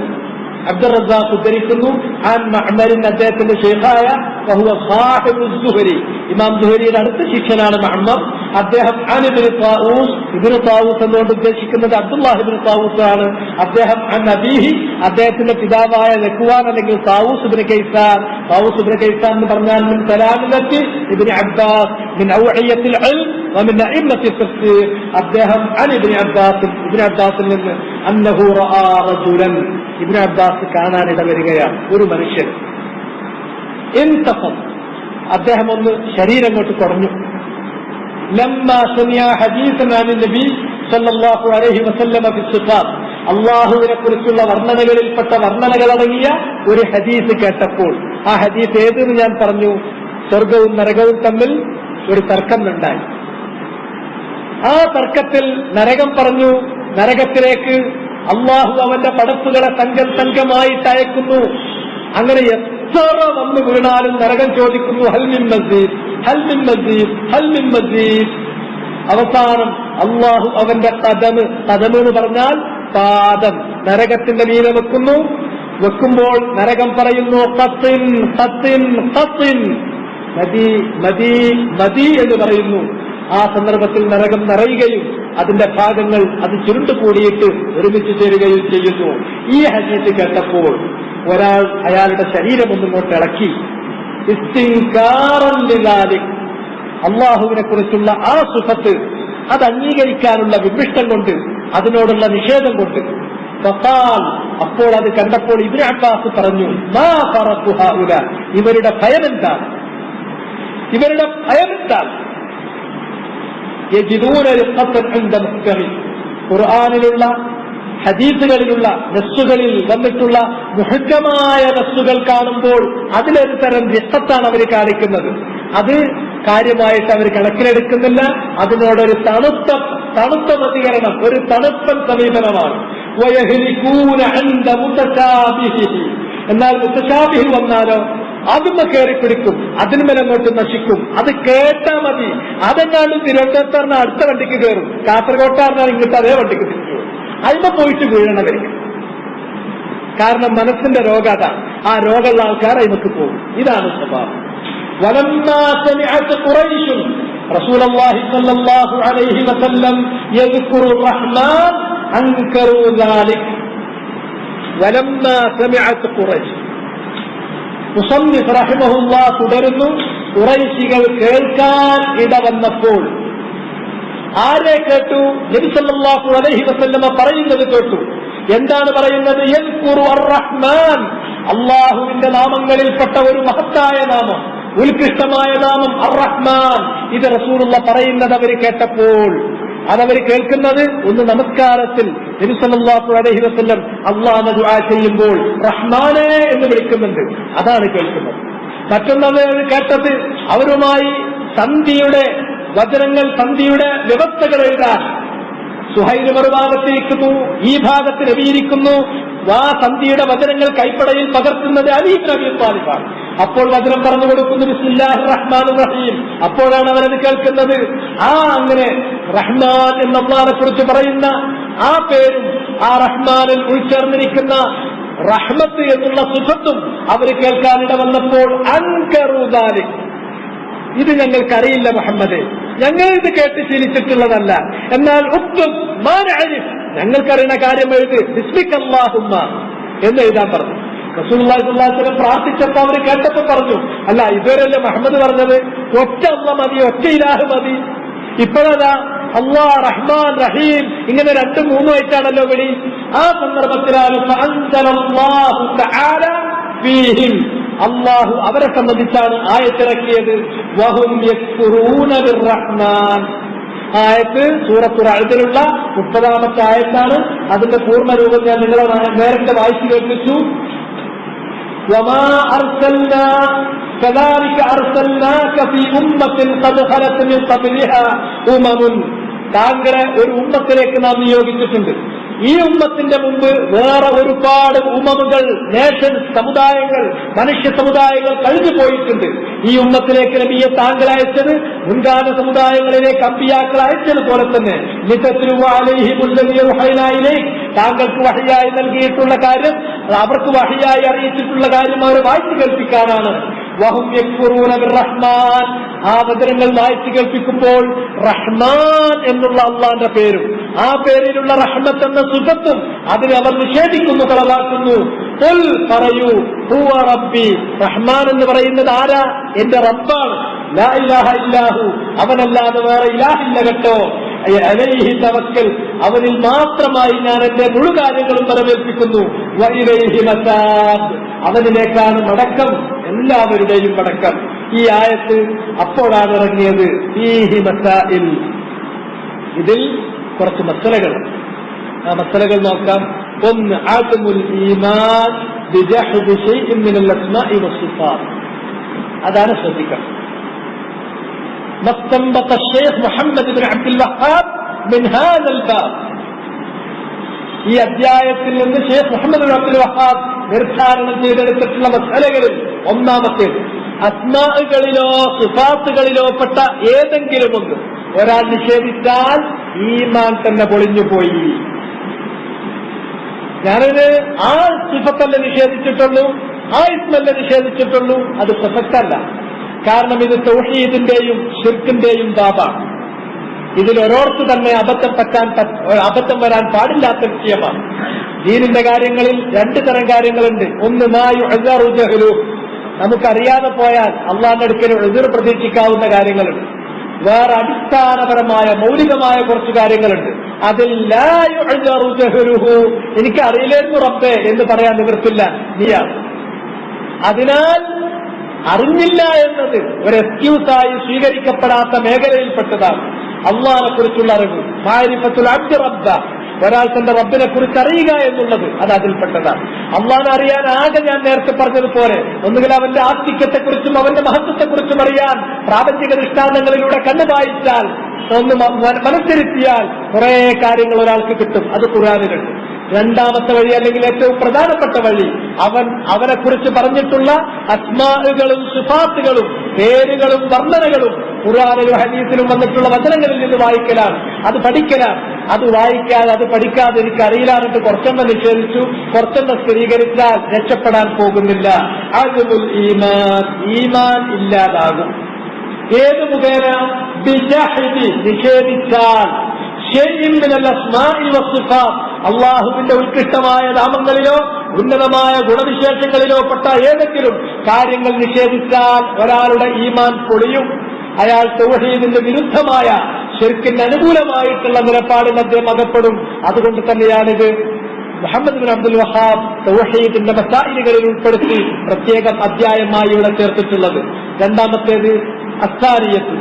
അബ്ദുർ റസാഖ് ഉദ്ധരിക്കുന്നു അൻ മഅ്മർ, അദ്ദേഹത്തിന്റെ ശൈഖായ വഹുവ സാഹിബു സുഹരി, ഇമാം സുഹരിയുടെ അടുത്ത ശിഷ്യനാണ് മഅ്മർ. അദ്ദേഹം അൻ ഇബ്നു താവൂസ്, ഇബ്നു താവൂസ് എന്നുകൊണ്ട് ഉദ്ദേശിക്കുന്നത് അബ്ദുല്ലാഹ് ഇബ്നു താവൂസ് ആണ്. അദ്ദേഹം അൻ അബീഹി, അദ്ദേഹത്തിന്റെ പിതാവായ ലഖ്വാൻ അല്ലെങ്കിൽ താവൂസ് ഇബ്നു കൈസാൻ. താവൂസ് ഇബ്നു കൈസാൻ എന്ന് പറഞ്ഞാൽ മിൻ സലാമിലത്തി ഇബ്നു അബ്ബാസ് മിൻ ഔഇയത്തിൽ ഇൽം വമിൻ അഇമ്മത്തി തഫ്സീർ. അദ്ദേഹം അൻ ഇബ്നു അബ്ബാസിൽ നിന്ന് അന്നഹു റആ റജുലൻ, ഇബ്നു അബ്ബാസ് കാണാനിട വരികയാണ് ഒരു മനുഷ്യൻ. ഇൻതഫദ, അദ്ദേഹം ഒന്ന് ശരീരം കൊണ്ട് കുറഞ്ഞു. ലമ്മാ സമിഅ ഹദീസൻ അൻ നബി സല്ലല്ലാഹു അലൈഹി വസല്ലം ഫി സിഫാത്ത്, അല്ലാഹുവിനെ കുറിച്ചുള്ള വർണ്ണനകളിൽപ്പെട്ട വർണ്ണനകളടങ്ങിയ ഒരു ഹദീസ് കേട്ടപ്പോൾ, ആ ഹദീസ് ഏതെന്ന് ഞാൻ പറഞ്ഞു. സ്വർഗവും നരകവും തമ്മിൽ ഒരു തർക്കം ഉണ്ടായി. ആ തർക്കത്തിൽ നരകം പറഞ്ഞു, നരകത്തിലേക്ക് അള്ളാഹു അവന്റെ പടപ്പുകളെ സംഘം സംഘമായിട്ട് അയക്കുന്നു. അങ്ങനെ എത്ര വന്നു വീണാലും നരകം ചോദിക്കുന്നു ഹൽ മിൻ മസീദ്, ഹൽ മിൻ മസീദ്, ഹൽ മിൻ മസീദ്. അവസാനം അള്ളാഹു അവന്റെ കദമ് എന്ന് പറഞ്ഞാൽ പാദം നരകത്തിന്റെ മീതെ വെക്കുമ്പോൾ നരകം പറയുന്നു ഖത്തിൻ ഖത്തിൻ ഖത്തിൻ, മതി മതി മതി എന്ന് പറയുന്നു. ആ സന്ദർഭത്തിൽ നരകം നിറയുകയും അതിന്റെ ഭാഗങ്ങൾ അത് ചുരുണ്ടുകൂടിയിട്ട് ഒരുമിച്ച് ചേരുകയും ചെയ്യുന്നു. ഈ ഹദീസ് കേട്ടപ്പോൾ ഒരാൾ അയാളുടെ ശരീരം ഒന്നിങ്ങോട്ട് ഇളക്കി. അള്ളാഹുവിനെ കുറിച്ചുള്ള ആ സുഖത്ത് അത് അംഗീകരിക്കാനുള്ള വിഭിഷ്ടം കൊണ്ട്, അതിനോടുള്ള നിഷേധം കൊണ്ട്. അപ്പോൾ അത് കണ്ടപ്പോൾ ഇബ്നു അബ്ബാസ് പറഞ്ഞു, മാ ഫറഖു ഹൗല, ഇവരുടെ ഭയമെന്താണ്, ഇവരുടെ ഭയമെന്താണ്. ഖുർആനിലുള്ള ഹദീസുകളിലുള്ള നസ്സുകളിൽ വന്നിട്ടുള്ള മുഹക്കമായ നസ്സുകൾ കാണുമ്പോൾ അതിലൊരു തരം റിഖത്താണ് അവർ കാണിക്കുന്നത്. അത് കാര്യമായിട്ട് അവർ കണക്കിലെടുക്കുന്നില്ല. അതിനോടൊരു തണുത്ത പ്രതികരണം, ഒരു തണുപ്പൻ സമീപനമാണ്. എന്നാൽ മുതശാബിഹ് വന്നാലോ അതുമ്മ കയറിപ്പിടിക്കും, അതിന്മേലങ്ങോട്ട് നശിക്കും. അത് കേട്ടാ മതി, അതെങ്ങാണ്ട് തിരുവനന്തപുരത്താറിന് അടുത്ത വണ്ടിക്ക് കയറും, കാസർഗോട്ടാറിനാണ് ഇങ്ങോട്ട് അതേ വണ്ടിക്ക് തിരിച്ചു, അതിമ്മ പോയിട്ട് വീഴണവർക്ക്. കാരണം മനസ്സിന്റെ രോഗം അതാണ്. ആ രോഗമുള്ള ആൾക്കാർ അതിമക്ക് പോകും. ഇതാണ് സ്വഭാവം. വലമ്മാ സമിഅത് ഖുറൈശ് റസൂലുള്ളാഹി സ്വല്ലല്ലാഹു അലൈഹി വസല്ലം യദ്കുറു റഹ്മാൻ അൻകറു ദാലിക്. വലമ്മാ സമിഅത് ഖുറൈശ്, മുസന്നിഫ് റഹിമഹുല്ലാഹ് തുടരുന്നു, ഖുറൈശികൾ കേൾക്കാൻ ഇടവന്നപ്പോൾ ആരെ കേട്ടു? നബി സല്ലല്ലാഹു അലൈഹി വസല്ലമ പറയുന്നത് കേട്ടു. എന്താണ് പറയുന്നത്? യദ്കുറു അർ-റഹ്മാൻ, അല്ലാഹുവിന്റെ നാമങ്ങളിൽപ്പെട്ട ഒരു മഹത്തായ നാമം, ഉത്കൃഷ്ടമായ നാമം അർ-റഹ്മാൻ. ഇത് റസൂലുള്ളാഹി പറയുന്നത് അവർ കേട്ടപ്പോൾ, അതവർ കേൾക്കുന്നത് ഒന്ന് നമസ്കാരത്തിൽ നബി സല്ലല്ലാഹു അലൈഹി വസല്ലം അല്ലാഹുവിനെ ദുആ ചെയ്യുമ്പോൾ റഹ്മാനെ എന്ന് വിളിക്കുന്നുണ്ട്, അതാണ് കേൾക്കുന്നത്. മറ്റൊന്നത് കേട്ടത് അവരുമായി സന്ധിയുടെ വചനങ്ങൾ, സന്ധിയുടെ വ്യവസ്ഥകൾ എഴുതാൻ. സുഹൈൽ മറുഭാഗത്തിരിക്കുന്നു, ഈ ഭാഗത്ത് നബിയിരിക്കുന്നു. സന്ധിയുടെ വചനങ്ങൾ കൈപ്പടയിൽ പകർത്തുന്നത് അലി ഇബ്നു അബീ ത്വാലിബാണ്. അപ്പോൾ വചനം പറഞ്ഞു കൊടുക്കുന്നു ബിസ്മില്ലാഹിർ റഹ്മാനിർ റഹീം. അപ്പോഴാണ് അവരത് കേൾക്കുന്നത്. അങ്ങനെ റഹ്മാൻ എന്ന അല്ലാഹുവിനെ കുറിച്ച് പറയുന്ന ആ പേരും ആ റഹ്മാനിൽ ഉൾച്ചേർന്നിരിക്കുന്ന റഹ്മത്ത് എന്നുള്ള സിഫത്തും അവർ കേൾക്കാനിട വന്നപ്പോൾ അൻകറു ദാലിക്, ഇത് ഞങ്ങൾക്കറിയില്ല മുഹമ്മദേ, ഞങ്ങൾ ഇത് കേട്ട് ശീലിച്ചിട്ടുള്ളതല്ല. എന്നാൽ ഞങ്ങൾക്കറിയുന്ന കാര്യം എഴുതി ബിസ്മിക അല്ലാഹുമ്മ എന്ന് എഴുതാൻ പറഞ്ഞു. റസൂലുള്ളാഹി സ്വല്ലല്ലാഹു അലൈഹി വസല്ലം പ്രാർത്ഥിച്ചപ്പോ അവർ കേട്ടപ്പോ പറഞ്ഞു, അല്ല ഇതുവരെയല്ലേ മുഹമ്മദ് പറഞ്ഞത് ഒറ്റ അല്ലാഹ് മതി, ഒറ്റ ഇലാഹ് മതി. ഇപ്പോഴതാ അല്ലാഹ് റഹ്മാൻ റഹീം ഇങ്ങനെ 2-3 ആയിട്ടാണല്ലോ വിളി. ആ സന്ദർഭത്തിലാണ് അള്ളാഹു അവരെ സംബന്ധിച്ചാണ് ആയത്തിറക്കിയത്. വഹും യക്ഫുറൂന ബിർറഹ്മാൻ. ആയത്ത് സൂറത്തുൽ അഅദിലുള്ള 30-ാമത്തെ ആയത്താണ്. അതിന്റെ പൂർണ്ണരൂപം ഞാൻ നിങ്ങളെ നേരത്തെ വായിച്ചു കേൾപ്പിച്ചു. വമാ അർസൽനാ കദാലിക അർസൽനാക ഫീ ഉമ്മത്തിൻ ഖദ് ഖലത് മിൻ ഖബ്ലിഹാ ഉമമുൻ. താങ്കളെ ഒരു ഉമ്മത്തിലേക്ക് നാം നിയോഗിച്ചിട്ടുണ്ട്. ഈ ഉമ്മത്തിന്റെ മുമ്പ് വേറെ ഒരുപാട് ഉമ്മമുകൾ, നേഷൻസ്, സമുദായങ്ങൾ, മനുഷ്യ സമുദായങ്ങൾ കഴിഞ്ഞു പോയിട്ടുണ്ട്. ഈ ഉമ്മത്തിലേക്ക് നബിയെ താങ്കൾ അയച്ചത് മുൻകാല സമുദായങ്ങളിലേക്ക് അമ്പിയാക്കൾ അയച്ചതുപോലെ തന്നെ താങ്കൾക്ക് വഹിയായി നൽകിയിട്ടുള്ള കാര്യം, അവർക്ക് വഹിയായി അറിയിച്ചിട്ടുള്ള കാര്യം അവരെ വായിച്ചു കേൾപ്പിക്കാനാണ്. വഹും യക്ഫുറൂന ബിർറഹ്മാൻ. ആ വചനങ്ങൾ വായിച്ചു കേൾപ്പിക്കുമ്പോൾ റഹ്മാൻ എന്നുള്ള അള്ളാന്റെ പേരും ആ പേരിലുള്ള റഹ്മത്ത് എന്ന സുഖത്തും അതിനെ അവർ നിഷേധിക്കുന്നു, കളവാക്കുന്നു. ഖുൽ പറയൂ, ഹുവ റബ്ബി, റഹ്മാൻ എന്ന് പറയുന്നത് ആരാ? എന്റെ റബ്ബാണ്. ലാ ഇലാഹ ഇല്ലാഹു, അവനല്ലാതെ വേറെ ഇലാഹില്ല കേട്ടോ. അലൈഹി തവക്കൽ, അവനിൽ മാത്രമായി ഞാൻ എന്റെ മുഴുകാര്യങ്ങളും വരവേൽപ്പിക്കുന്നു. വഇലൈഹി മതാബ്, അവനിലേക്കാണ് മടക്കം, എല്ലാവരുടെയും മടക്കം. ഈ ആയത്ത് അപ്പോഴാണ് ഇറങ്ങിയത്. ഫീഹി മസാഇൽ, ഇതിൽ കുറച്ച് മസലകൾ. ആ മസലകൾ നോക്കാം. ഒന്ന്, ആദമുൽ ഈമാൻ ബിജഹ്ദി ശൈഇൻ മിനൽ അസ്മാഇ വസ്സിഫാത്ത്. അതാണ് ശ്രദ്ധിക്കണം. മസ്തംബത ശൈഖ് മുഹമ്മദ് ഇബ്നു അബ്ദുൽ വഹാബ് മിൻ ഹാദൽ ബാബ്. ഈ അധ്യായത്തിൽ നിന്ന് ശൈഖ് മുഹമ്മദ് ഇബ്നു അബ്ദുൽ വഹാബ് നിർദ്ധാരണം ചെയ്തെടുത്തിട്ടുള്ള മസലകളിൽ ഒന്നാമത്തേത്, അസ്മാകളിലോ സിഫാത്തുകളിലോ പെട്ട ഏതെങ്കിലും ഒന്ന് ഒരാൾ നിഷേധിച്ചാൽ ഈമാൻ തന്നെ പൊളിഞ്ഞുപോയി. ഞാനത് ആ സിഫത്തല്ല നിഷേധിച്ചിട്ടുള്ളൂ, ആ ഇസ്മല്ല നിഷേധിച്ചിട്ടുള്ളൂ, അത് പ്രസക്തല്ല. കാരണം ഇത് തൗഹീദിന്റെയും ശിർക്കിന്റെയും ബാബാണ്. ഇതിൽ ഓരോർത്ത് തന്നെ അബദ്ധം വരാൻ പാടില്ലാത്ത വിഷയമാണ്. ദീനിന്റെ കാര്യങ്ങളിൽ 2 തരം കാര്യങ്ങളുണ്ട്. ഒന്ന്, മാ യുഅ്സറു ജഹ്ലു, നമുക്കറിയാതെ പോയാൽ അള്ളാഹിന്റെ അടുക്കൽ ഉസ്ർ പ്രതീക്ഷിക്കാവുന്ന കാര്യങ്ങളുണ്ട്. വേറെ അടിസ്ഥാനപരമായ മൗലികമായ കുറച്ച് കാര്യങ്ങളുണ്ട്. അതിൽ ലാ യുഅ്സറു ജഹ്ലുഹു, എനിക്കറിയില്ലായിരുന്നു റബ്ബേ എന്ന് പറയാൻ നിവൃത്തില്ല, നീയാണ്. അതിനാൽ അറിഞ്ഞില്ല എന്നത് ഒരു എക്സ്ക്യൂസായി സ്വീകരിക്കപ്പെടാത്ത മേഖലയിൽപ്പെട്ടതാണ്. അള്ളാഹിനെ കുറിച്ചുള്ള അറിവ്, മാരിഫത്തുൽ അബ്ദി റബ്ബ, ഒരാൾ തന്റെ റബ്ബിനെ കുറിച്ച് അറിയുക എന്നുള്ളത്, അത് അതിൽപ്പെട്ടതാണ്. അള്ളാഹിനെ അറിയാൻ ആകെ ഞാൻ നേരത്തെ പറഞ്ഞതുപോലെ ഒന്നുകിൽ അവന്റെ ആസ്തിക്യത്തെക്കുറിച്ചും അവന്റെ മഹത്വത്തെക്കുറിച്ചും അറിയാൻ പ്രാപഞ്ചിക ദൃഷ്ടാന്തങ്ങളിലൂടെ കണ്ണു വായിച്ചാൽ, ഒന്ന് മനസ്സിരുത്തിയാൽ കുറെ കാര്യങ്ങൾ ഒരാൾക്ക് കിട്ടും. അത് ഖുർആനിലുണ്ട്. രണ്ടാമത്തെ വഴി, അല്ലെങ്കിൽ ഏറ്റവും പ്രധാനപ്പെട്ട വഴി, അവനെ കുറിച്ച് പറഞ്ഞിട്ടുള്ള അസ്മാഉകളും സിഫാത്തുകളും പേരുകളും വർണ്ണനകളും ഖുർആനിലും ഹദീസിലും വന്നിട്ടുള്ള വചനങ്ങളിൽ നിന്ന് വായിക്കലാണ്, അത് പഠിക്കലാണ്. അത് വായിക്കാതെ അത് പഠിക്കാതെ എനിക്കറിയില്ലാന്നിട്ട് കുറച്ചെണ്ണം നിഷേധിച്ചു, കുറച്ചെണ്ണം സ്ഥിരീകരിച്ചാൽ രക്ഷപ്പെടാൻ പോകുന്നില്ല. അഅ്ദുൽ ഈമാൻ, ഈമാൻ ഇല്ലാതാകും. ഏത് മുഖേന? ബിജഹ്ദി, നിഷേധിച്ചാൽ, ശൈഇൻ മിനൽ അസ്മാഇ വസ്സിഫാത്ത്, അള്ളാഹുവിന്റെ ഉത്കൃഷ്ടമായ നാമങ്ങളിലോ ഉന്നതമായ ഗുണവിശേഷങ്ങളിലോ പെട്ട ഏതെങ്കിലും കാര്യങ്ങൾ നിഷേധിച്ചാൽ ഒരാളുടെ ഈമാൻ പൊളിയും. അയാൾ തൗഹീദിന്റെ വിരുദ്ധമായ ശിർക്കിന് അനുകൂലമായിട്ടുള്ള നിലപാടിൽ അദ്ദേഹം അകപ്പെടും. അതുകൊണ്ട് തന്നെയാണിത് മുഹമ്മദ് ബിൻ അബ്ദുൽ വഹാബ് തൗഹീദിന്റെ മസായിലുകളിൽ ഉൾപ്പെടുത്തി പ്രത്യേകം അധ്യായമായി ഇവിടെ ചേർത്തിട്ടുള്ളത്. രണ്ടാമത്തേത് അസ്സാനിയത്ത്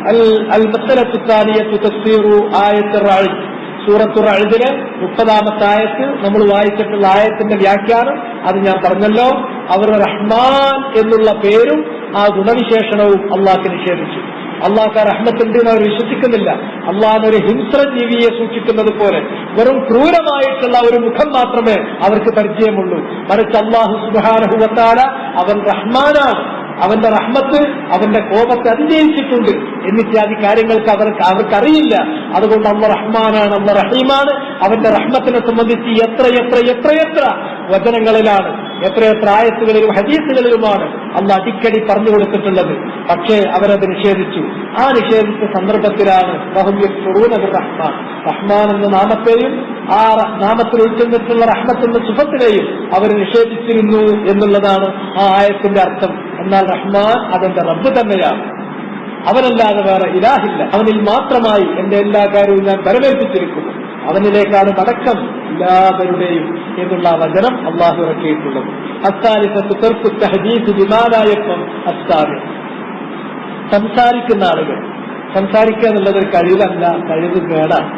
അൽ മസ്അലത്തു അസ്സാനിയത്തു തഫ്സീറു ആയത്തുർ റഅദ്. സൂറത്തുർ റഅദിലെ 30-ാമത്തെ ആയത്ത് നമ്മൾ വായിച്ചിട്ടുള്ള ആയത്തിന്റെ വ്യാഖ്യാനം അത് ഞാൻ പറഞ്ഞല്ലോ. അവർ റഹ്മാൻ എന്നുള്ള പേരും ആ ഗുണവിശേഷണവും അള്ളാഹ്ക്ക് നിഷേധിച്ചു. അള്ളാഹ് റഹ്മത്തുണ്ട് എന്ന് അവർ വിശ്വസിക്കുന്നില്ല. അള്ളാഹ് ഒരു ഹിംസ്ര ജീവിയെ സൂക്ഷിക്കുന്നത് പോലെ വെറും ക്രൂരമായിട്ടുള്ള ഒരു മുഖം മാത്രമേ അവർക്ക് പരിചയമുള്ളൂ. മറിച്ച് അള്ളാഹു സുബ്ഹാനഹു വ തആല അവൻ റഹ്മാനാണ്, അവന്റെ റഹ്മത്ത് അവന്റെ കോപത്തെ അതിജയിച്ചിട്ടുണ്ട് എന്നിത്യാദി കാര്യങ്ങൾക്ക് അവർക്കറിയില്ല. അതുകൊണ്ട് അള്ളാഹ് റഹ്മാനാണ്, അള്ളാഹ് റഹീമാണ്. അവന്റെ റഹ്മത്തിനെ സംബന്ധിച്ച് എത്രയെത്ര വചനങ്ങളിലാണ്, എത്രയെത്ര ആയത്തുകളിലും ഹദീസുകളിലുമാണ് അള്ളാഹ് അടിക്കടി പറഞ്ഞു കൊടുത്തിട്ടുള്ളത്. പക്ഷേ അവരത് നിഷേധിച്ചു. ആ നിഷേധിച്ച സന്ദർഭത്തിലാണ് റഹ്മാൻ, റഹ്മാൻ എന്ന നാമത്തെയും ആ നാമത്തിൽ ഉൾക്കൊണ്ടിട്ടുള്ള റഹ്മത്ത് എന്ന സുഫത്തിനെയും അവർ നിഷേധിച്ചിരുന്നു എന്നുള്ളതാണ് ആ ആയത്തിന്റെ അർത്ഥം. എന്നാൽ റഹ്മാൻ അതെന്റെ റബ്ബ് തന്നെയാണ്, അവനല്ലാതെ വേറെ ഇലാഹില്ല, അവനിൽ മാത്രമായി എന്റെ എല്ലാ കാര്യവും ഞാൻ പരമേൽപ്പിച്ചിരിക്കുന്നു, അവനിലേക്കാണ് മടക്കം എല്ലാവരുടെയും എന്നുള്ള വചനം അള്ളാഹു ഇറക്കിയിട്ടുള്ളത്. സംസാരിക്കുന്ന ആളുകൾ, സംസാരിക്കുക എന്നുള്ളത് ഒരു കഴിവല്ല, കഴിവ് കേടാണ്.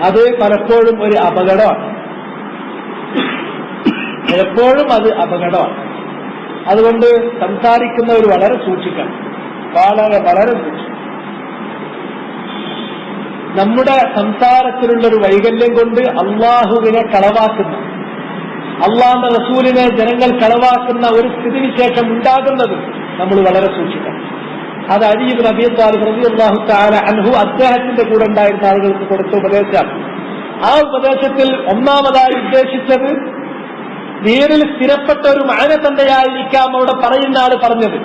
അത് പലപ്പോഴും ഒരു അപകടമാണ്, എപ്പോഴും അത് അപകടമാണ്. അതുകൊണ്ട് സംസാരിക്കുന്നവർ വളരെ സൂക്ഷിക്കണം, വളരെ സൂക്ഷിക്കണം. നമ്മുടെ സംസാരത്തിലുള്ളൊരു വൈകല്യം കൊണ്ട് അള്ളാഹുവിനെ കളവാക്കുന്ന, അള്ളാഹുവിന്റെ റസൂലിനെ ജനങ്ങൾ കളവാക്കുന്ന ഒരു സ്ഥിതിവിശേഷം ഉണ്ടാകുന്നത് നമ്മൾ വളരെ സൂക്ഷിക്കണം. അത് അലി ഇബ്നു അബീ ത്വാലിബ് റളിയല്ലാഹു തആല അൻഹു അദ്ദേഹത്തിന്റെ കൂടെ ഉണ്ടായിരുന്ന ആളുകൾക്ക് കൊടുത്ത ഉപദേശമാണ്. ആ ഉപദേശത്തിൽ ഒന്നാമതായി ഉദ്ദേശിച്ചത് ദീനിൽ സ്ഥിരപ്പെട്ട ഒരു മാനദണ്ഡയായിരിക്കാം അവിടെ പറയുന്ന ആള് പറഞ്ഞത്.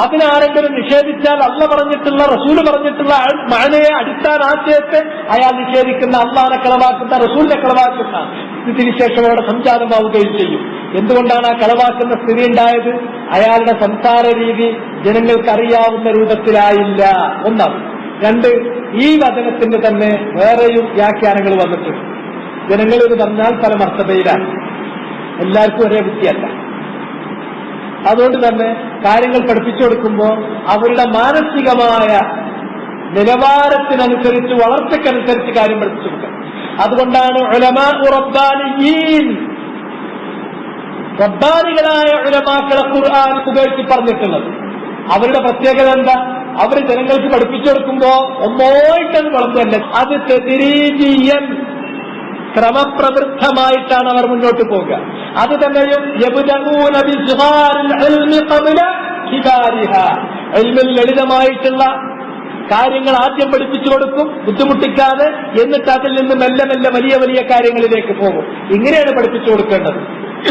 അതിനാരെങ്കിലും നിഷേധിച്ചാൽ അള്ള പറഞ്ഞിട്ടുള്ള, റസൂല് പറഞ്ഞിട്ടുള്ള മാനയെ, അടിസ്ഥാന ആശയത്തെ അയാൾ നിഷേധിക്കുന്ന, അള്ളാഹിനെ കളവാക്കുന്ന, റസൂലിനെ കളവാക്കുന്ന സ്ഥിതിവിശേഷം അവിടെ സംജാതമാവുകയും ചെയ്യും. എന്തുകൊണ്ടാണ് ആ കളവാക്കുന്ന സ്ഥിതി ഉണ്ടായത്? അയാളുടെ സംസാര രീതി ജനങ്ങൾക്കറിയാവുന്ന രൂപത്തിലായില്ല, ഒന്നാണ്. രണ്ട്, ഈ വചനത്തിന് തന്നെ വേറെയും വ്യാഖ്യാനങ്ങൾ വന്നിട്ടുണ്ട്. ജനങ്ങൾ എന്ന് പറഞ്ഞാൽ പല മർത്തബയിലാണ്, എല്ലാവർക്കും ഒരേ ബുദ്ധിയല്ല. അതുകൊണ്ട് തന്നെ കാര്യങ്ങൾ പഠിപ്പിച്ചു കൊടുക്കുമ്പോൾ അവരുടെ മാനസികമായ നിലവാരത്തിനനുസരിച്ച്, വളർച്ചയ്ക്കനുസരിച്ച് കാര്യം പഠിപ്പിച്ചു കൊടുക്കണം. അതുകൊണ്ടാണ് ഉലമാഉ റബ്ബാനിയീൻ, റബ്ബാനികളായ ഉലമാക്കളെ ഖുർആൻ ഉപയോഗിച്ച് പറഞ്ഞിട്ടുള്ളത്. അവരുടെ പ്രത്യേകത എന്താ? അവർ ജനങ്ങൾക്ക് പഠിപ്പിച്ചു കൊടുക്കുമ്പോ ഒന്നോയിട്ടത് വളർന്നല്ല, അത് തദ്രീജിയൻ, ക്രമപ്രവൃത്തമായിട്ടാണ് അവർ മുന്നോട്ട് പോകുക. അത് തന്നെയും ലളിതമായിട്ടുള്ള കാര്യങ്ങൾ ആദ്യം പഠിപ്പിച്ചു കൊടുക്കും, ബുദ്ധിമുട്ടിക്കാതെ, എന്നിട്ട് അതിൽ നിന്ന് മെല്ലെ മെല്ലെ വലിയ വലിയ കാര്യങ്ങളിലേക്ക് പോകും. ഇങ്ങനെയാണ് പഠിപ്പിച്ചു കൊടുക്കേണ്ടത്.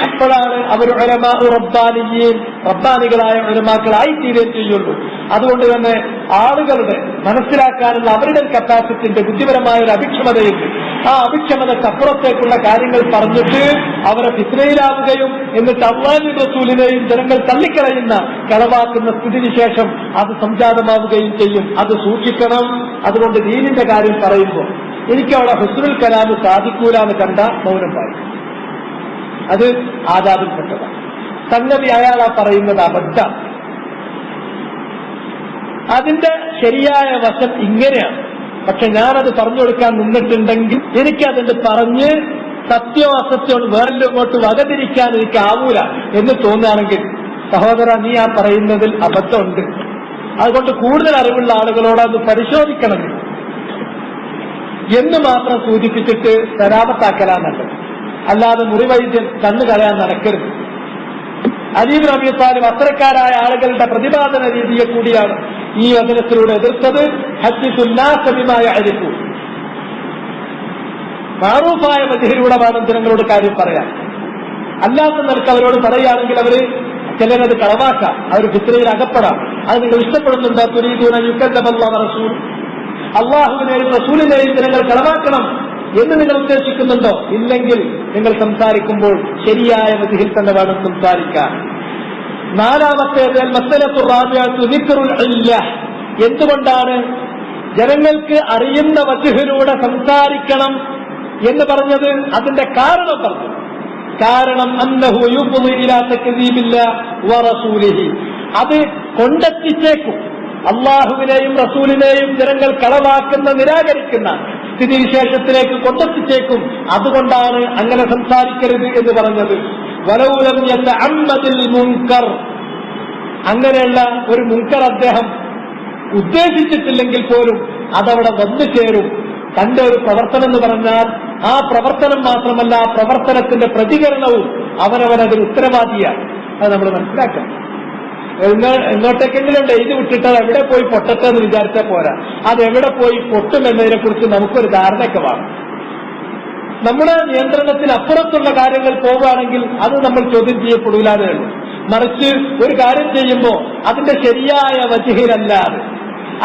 അപ്പോഴാണ് അവർ ഉലമാഉ റബ്ബാനിയീൻ, റബ്ബാനികളായ ഉലമാക്കളായി തീരുകയും ചെയ്യുള്ളൂ. അതുകൊണ്ട് തന്നെ ആളുകളുടെ മനസ്സിലാക്കാനുള്ള അവരുടെ കപ്പാസിറ്റിന്റെ ബുദ്ധിപരമായ ഒരു അഭിക്ഷമതയുണ്ട്. ആ അഭിക്ഷമതക്കപ്പുറത്തേക്കുള്ള കാര്യങ്ങൾ പറഞ്ഞിട്ട് അവരെ ഫിത്നയിലാവുകയും എന്നിട്ട് അല്ലാഹുവിന്റെ റസൂലിനെയും ജനങ്ങൾ തള്ളിക്കളയുന്ന, കളവാക്കുന്ന സ്ഥിതിവിശേഷം അത് സംജാതമാവുകയും ചെയ്യും. അത് സൂക്ഷിക്കണം. അതുകൊണ്ട് ദീനിന്റെ കാര്യം പറയുമ്പോൾ എനിക്കവിടെ ഹുസ്നുൽ കലാം സാധിക്കൂലെന്ന് കണ്ട മൗനം പാടില്ല, അത് ആദാബിൽപ്പെട്ടതാണ്. സംഗതി അയാളാ പറയുന്നത് അബദ്ധം. അതിന്റെ ശരിയായ വശം ഇങ്ങനെയാണ്. പക്ഷെ ഞാനത് പറഞ്ഞു കൊടുക്കാൻ നിന്നിട്ടുണ്ടെങ്കിൽ എനിക്കതിന്റെ പറഞ്ഞ് സത്യം അസത്യം വേറിങ്ങോട്ട് വകതിരിക്കാൻ എനിക്കാവൂല എന്ന് തോന്നുകയാണെങ്കിൽ, സഹോദര, നീ ആ പറയുന്നതിൽ അബദ്ധമുണ്ട്, അതുകൊണ്ട് കൂടുതൽ അറിവുള്ള ആളുകളോട് അത് പരിശോധിക്കണം എന്ന് മാത്രം സൂചിപ്പിച്ചിട്ട് സലാമത്താക്കലാന്നല്ല. അല്ലാതെ മുറിവൈദ്യൻ കണ്ണു കളയാൻ നടക്കരുത്. അലി ഇബ്നു അബീ ത്വാലിബ് അത്തരക്കാരായ ആളുകളുടെ പ്രതിപാദന രീതിയെ കൂടിയാണ് ഈ വചനത്തിലൂടെ എതിർത്തത്. ഹദ്ദിസുന്നാസ ബിമാ യഅരിഫൂൻ, മാറൂഫായ വജ്ഹിലൂടെ വേണം ജനങ്ങളോട് കാര്യം പറയാൻ. അല്ലാത്ത നിലക്ക് അവരോട് പറയുകയാണെങ്കിൽ അവര് ചിലരത് കളവാക്കാം, അവർ ഫിത്നയിൽ അകപ്പെടാം. അത് നിങ്ങൾ ഇഷ്ടപ്പെടുന്നുണ്ടോ? തുരീദൂന യുകദ്ദബല്ലാഹു വറസൂൽ, അള്ളാഹുവിനെയും റസൂലിനെയും ജനങ്ങൾ കളവാക്കണം എന്ന് നിങ്ങൾ ഉദ്ദേശിക്കുന്നുണ്ടോ? ഇല്ലെങ്കിൽ നിങ്ങൾ സംസാരിക്കുമ്പോൾ ശരിയായ വജ്ഹിൽ തന്നെ വേണം സംസാരിക്കാൻ. നാലാമത്തേത് മസ്അലത്തു റാബിഅത്തു ദിക്റുൽ ഇല്ല, എന്തുകൊണ്ടാണ് ജനങ്ങൾക്ക് അറിയുന്ന വജ്ഹിലൂടെ സംസാരിക്കണം എന്ന് പറഞ്ഞത്? അതിന്റെ കാരണം പറഞ്ഞു. കാരണം അന്നഹു യുഫ്ദി ഇലാ തക്ദീബില്ലാഹി വറസൂലിഹി, അത് കൊണ്ടെത്തിച്ചേക്കും, അള്ളാഹുവിനെയും റസൂലിനെയും ജനങ്ങൾ കളവാക്കുന്ന, നിരാകരിക്കുന്ന സ്ഥിതിവിശേഷത്തിലേക്ക് കൊണ്ടെത്തിച്ചേക്കും. അതുകൊണ്ടാണ് അങ്ങനെ സംസാരിക്കരുത് എന്ന് പറഞ്ഞത്. വലൗലം യതഅമ്മദിൽ മുൻകർ, അങ്ങനെയുള്ള ഒരു മുൻകർ അദ്ദേഹം ഉദ്ദേശിച്ചിട്ടില്ലെങ്കിൽ പോലും അതവിടെ വന്നു ചേരും. തന്റെ ഒരു പ്രവർത്തനം എന്ന് പറഞ്ഞാൽ ആ പ്രവർത്തനം മാത്രമല്ല, ആ പ്രവർത്തനത്തിന്റെ പ്രതികരണവും അവനവനതിന് ഉത്തരവാദിയാണ്. അത് നമ്മൾ മനസ്സിലാക്കണം. എങ്ങോട്ടേക്കെങ്കിലും എഴുതി വിട്ടിട്ട് അത് എവിടെ പോയി പൊട്ടട്ടെ എന്ന് വിചാരിച്ചാൽ പോരാ, അതെവിടെ പോയി പൊട്ടുമെന്നതിനെ കുറിച്ച് നമുക്കൊരു ധാരണയൊക്കെ വേണം. നമ്മുടെ നിയന്ത്രണത്തിനപ്പുറത്തുള്ള കാര്യങ്ങൾ പോവുകയാണെങ്കിൽ അത് നമ്മൾ ചോദ്യം ചെയ്യപ്പെടില്ലാതെ ഉള്ളൂ. മറിച്ച് ഒരു കാര്യം ചെയ്യുമ്പോൾ അതിന്റെ ശരിയായ വജിഹിലല്ലാതെ,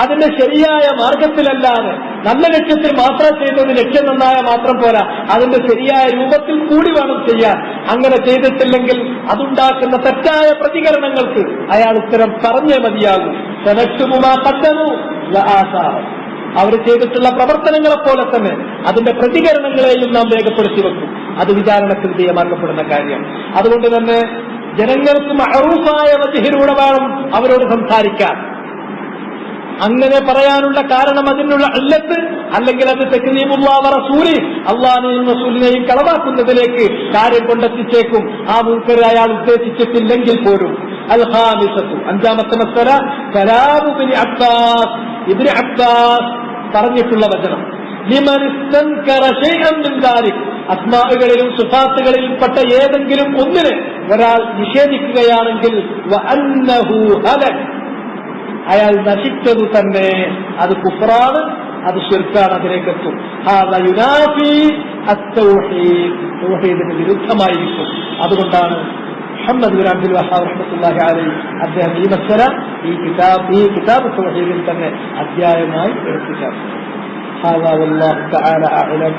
അതിന്റെ ശരിയായ മാർഗത്തിലല്ലാതെ, നല്ല ലക്ഷ്യത്തിൽ മാത്രം ചെയ്തത് ലക്ഷ്യം നന്നായ മാത്രം പോരാ, അതിന്റെ ശരിയായ രൂപത്തിൽ കൂടി വേണം ചെയ്യാൻ. അങ്ങനെ ചെയ്തിട്ടില്ലെങ്കിൽ അതുണ്ടാക്കുന്ന തെറ്റായ പ്രതികരണങ്ങൾക്ക് അയാൾ ഉത്തരം പറഞ്ഞേ മതിയാകൂ. അവർ ചെയ്തിട്ടുള്ള പ്രവർത്തനങ്ങളെ പോലെ തന്നെ അതിന്റെ പ്രതികരണങ്ങളെയും നാം രേഖപ്പെടുത്തി വെക്കും. അത് വിചാരണക്ക് വിധേയമാക്കപ്പെടുന്ന കാര്യം. അതുകൊണ്ട് തന്നെ ജനങ്ങൾക്ക് മഅറൂഫായ വജ്ഹിലൂടെ വേണം അവരോട് സംസാരിക്കാൻ. അങ്ങനെ പറയാനുള്ള കാരണം അതിനുള്ള ഇല്ലത്ത്, അല്ലെങ്കിൽ അത് തക്ലീമുല്ലാഹി വറസൂലി, അള്ളാഹിനെയും റസൂലിനെയും കളവാക്കുന്നതിലേക്ക് കാര്യം കൊണ്ടെത്തിച്ചേക്കും. ആ മുൻകർ അയാൾ ഉദ്ദേശിച്ചിട്ടില്ലെങ്കിൽ പോലും. അൽ ഖാമിസത്തു, അഞ്ചാമത്തെ മസ്അല, കലാമു ഇബ്നു അബ്ബാസ്, ഇബ്നു അബ്ബാസ് പറഞ്ഞിട്ടുള്ള വചനം. ലിമൻ ഇസ്തൻകറ ശൈഅൻ മിൻ ദാലിക്, അസ്മാഉകളിലും സിഫാത്തുകളിൽപ്പെട്ട ഏതെങ്കിലും ഒന്നിനെ ഒരാൾ നിഷേധിക്കുകയാണെങ്കിൽ വഅന്നഹു ഹലക, അയാൾ നശിച്ചതു തന്നെ, അത് കുഫ്റാണ്, അത് ശിർക്കാണ്, അതിലേക്കെത്തും. ഹാദാ യുനാഫി അത്തൗഹീദ്, തൗഹീദിന് വിരുദ്ധമായിരിക്കും. അതുകൊണ്ടാണ് മുഹമ്മദ് ബിൻ അബ്ദുൽ വഹാബ് റഹ്മത്തുള്ളാഹി അലൈഹി അദ്ദേഹം ഈ മസ്അല ഈ കിതാബ് തൗഹീദിൽ തന്നെ അധ്യായമായി എടുത്തിട്ടുണ്ട്. ഹാദാ വല്ലാഹു തആല അഅലം.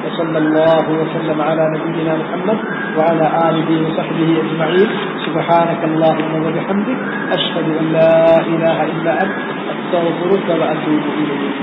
وصلى الله وسلم على نبينا محمد وعلى آله وصحبه أجمعين. سبحانك اللهم وبحمدك أشهد أن لا إله إلا أنت أستغفرك وأتوب إليك.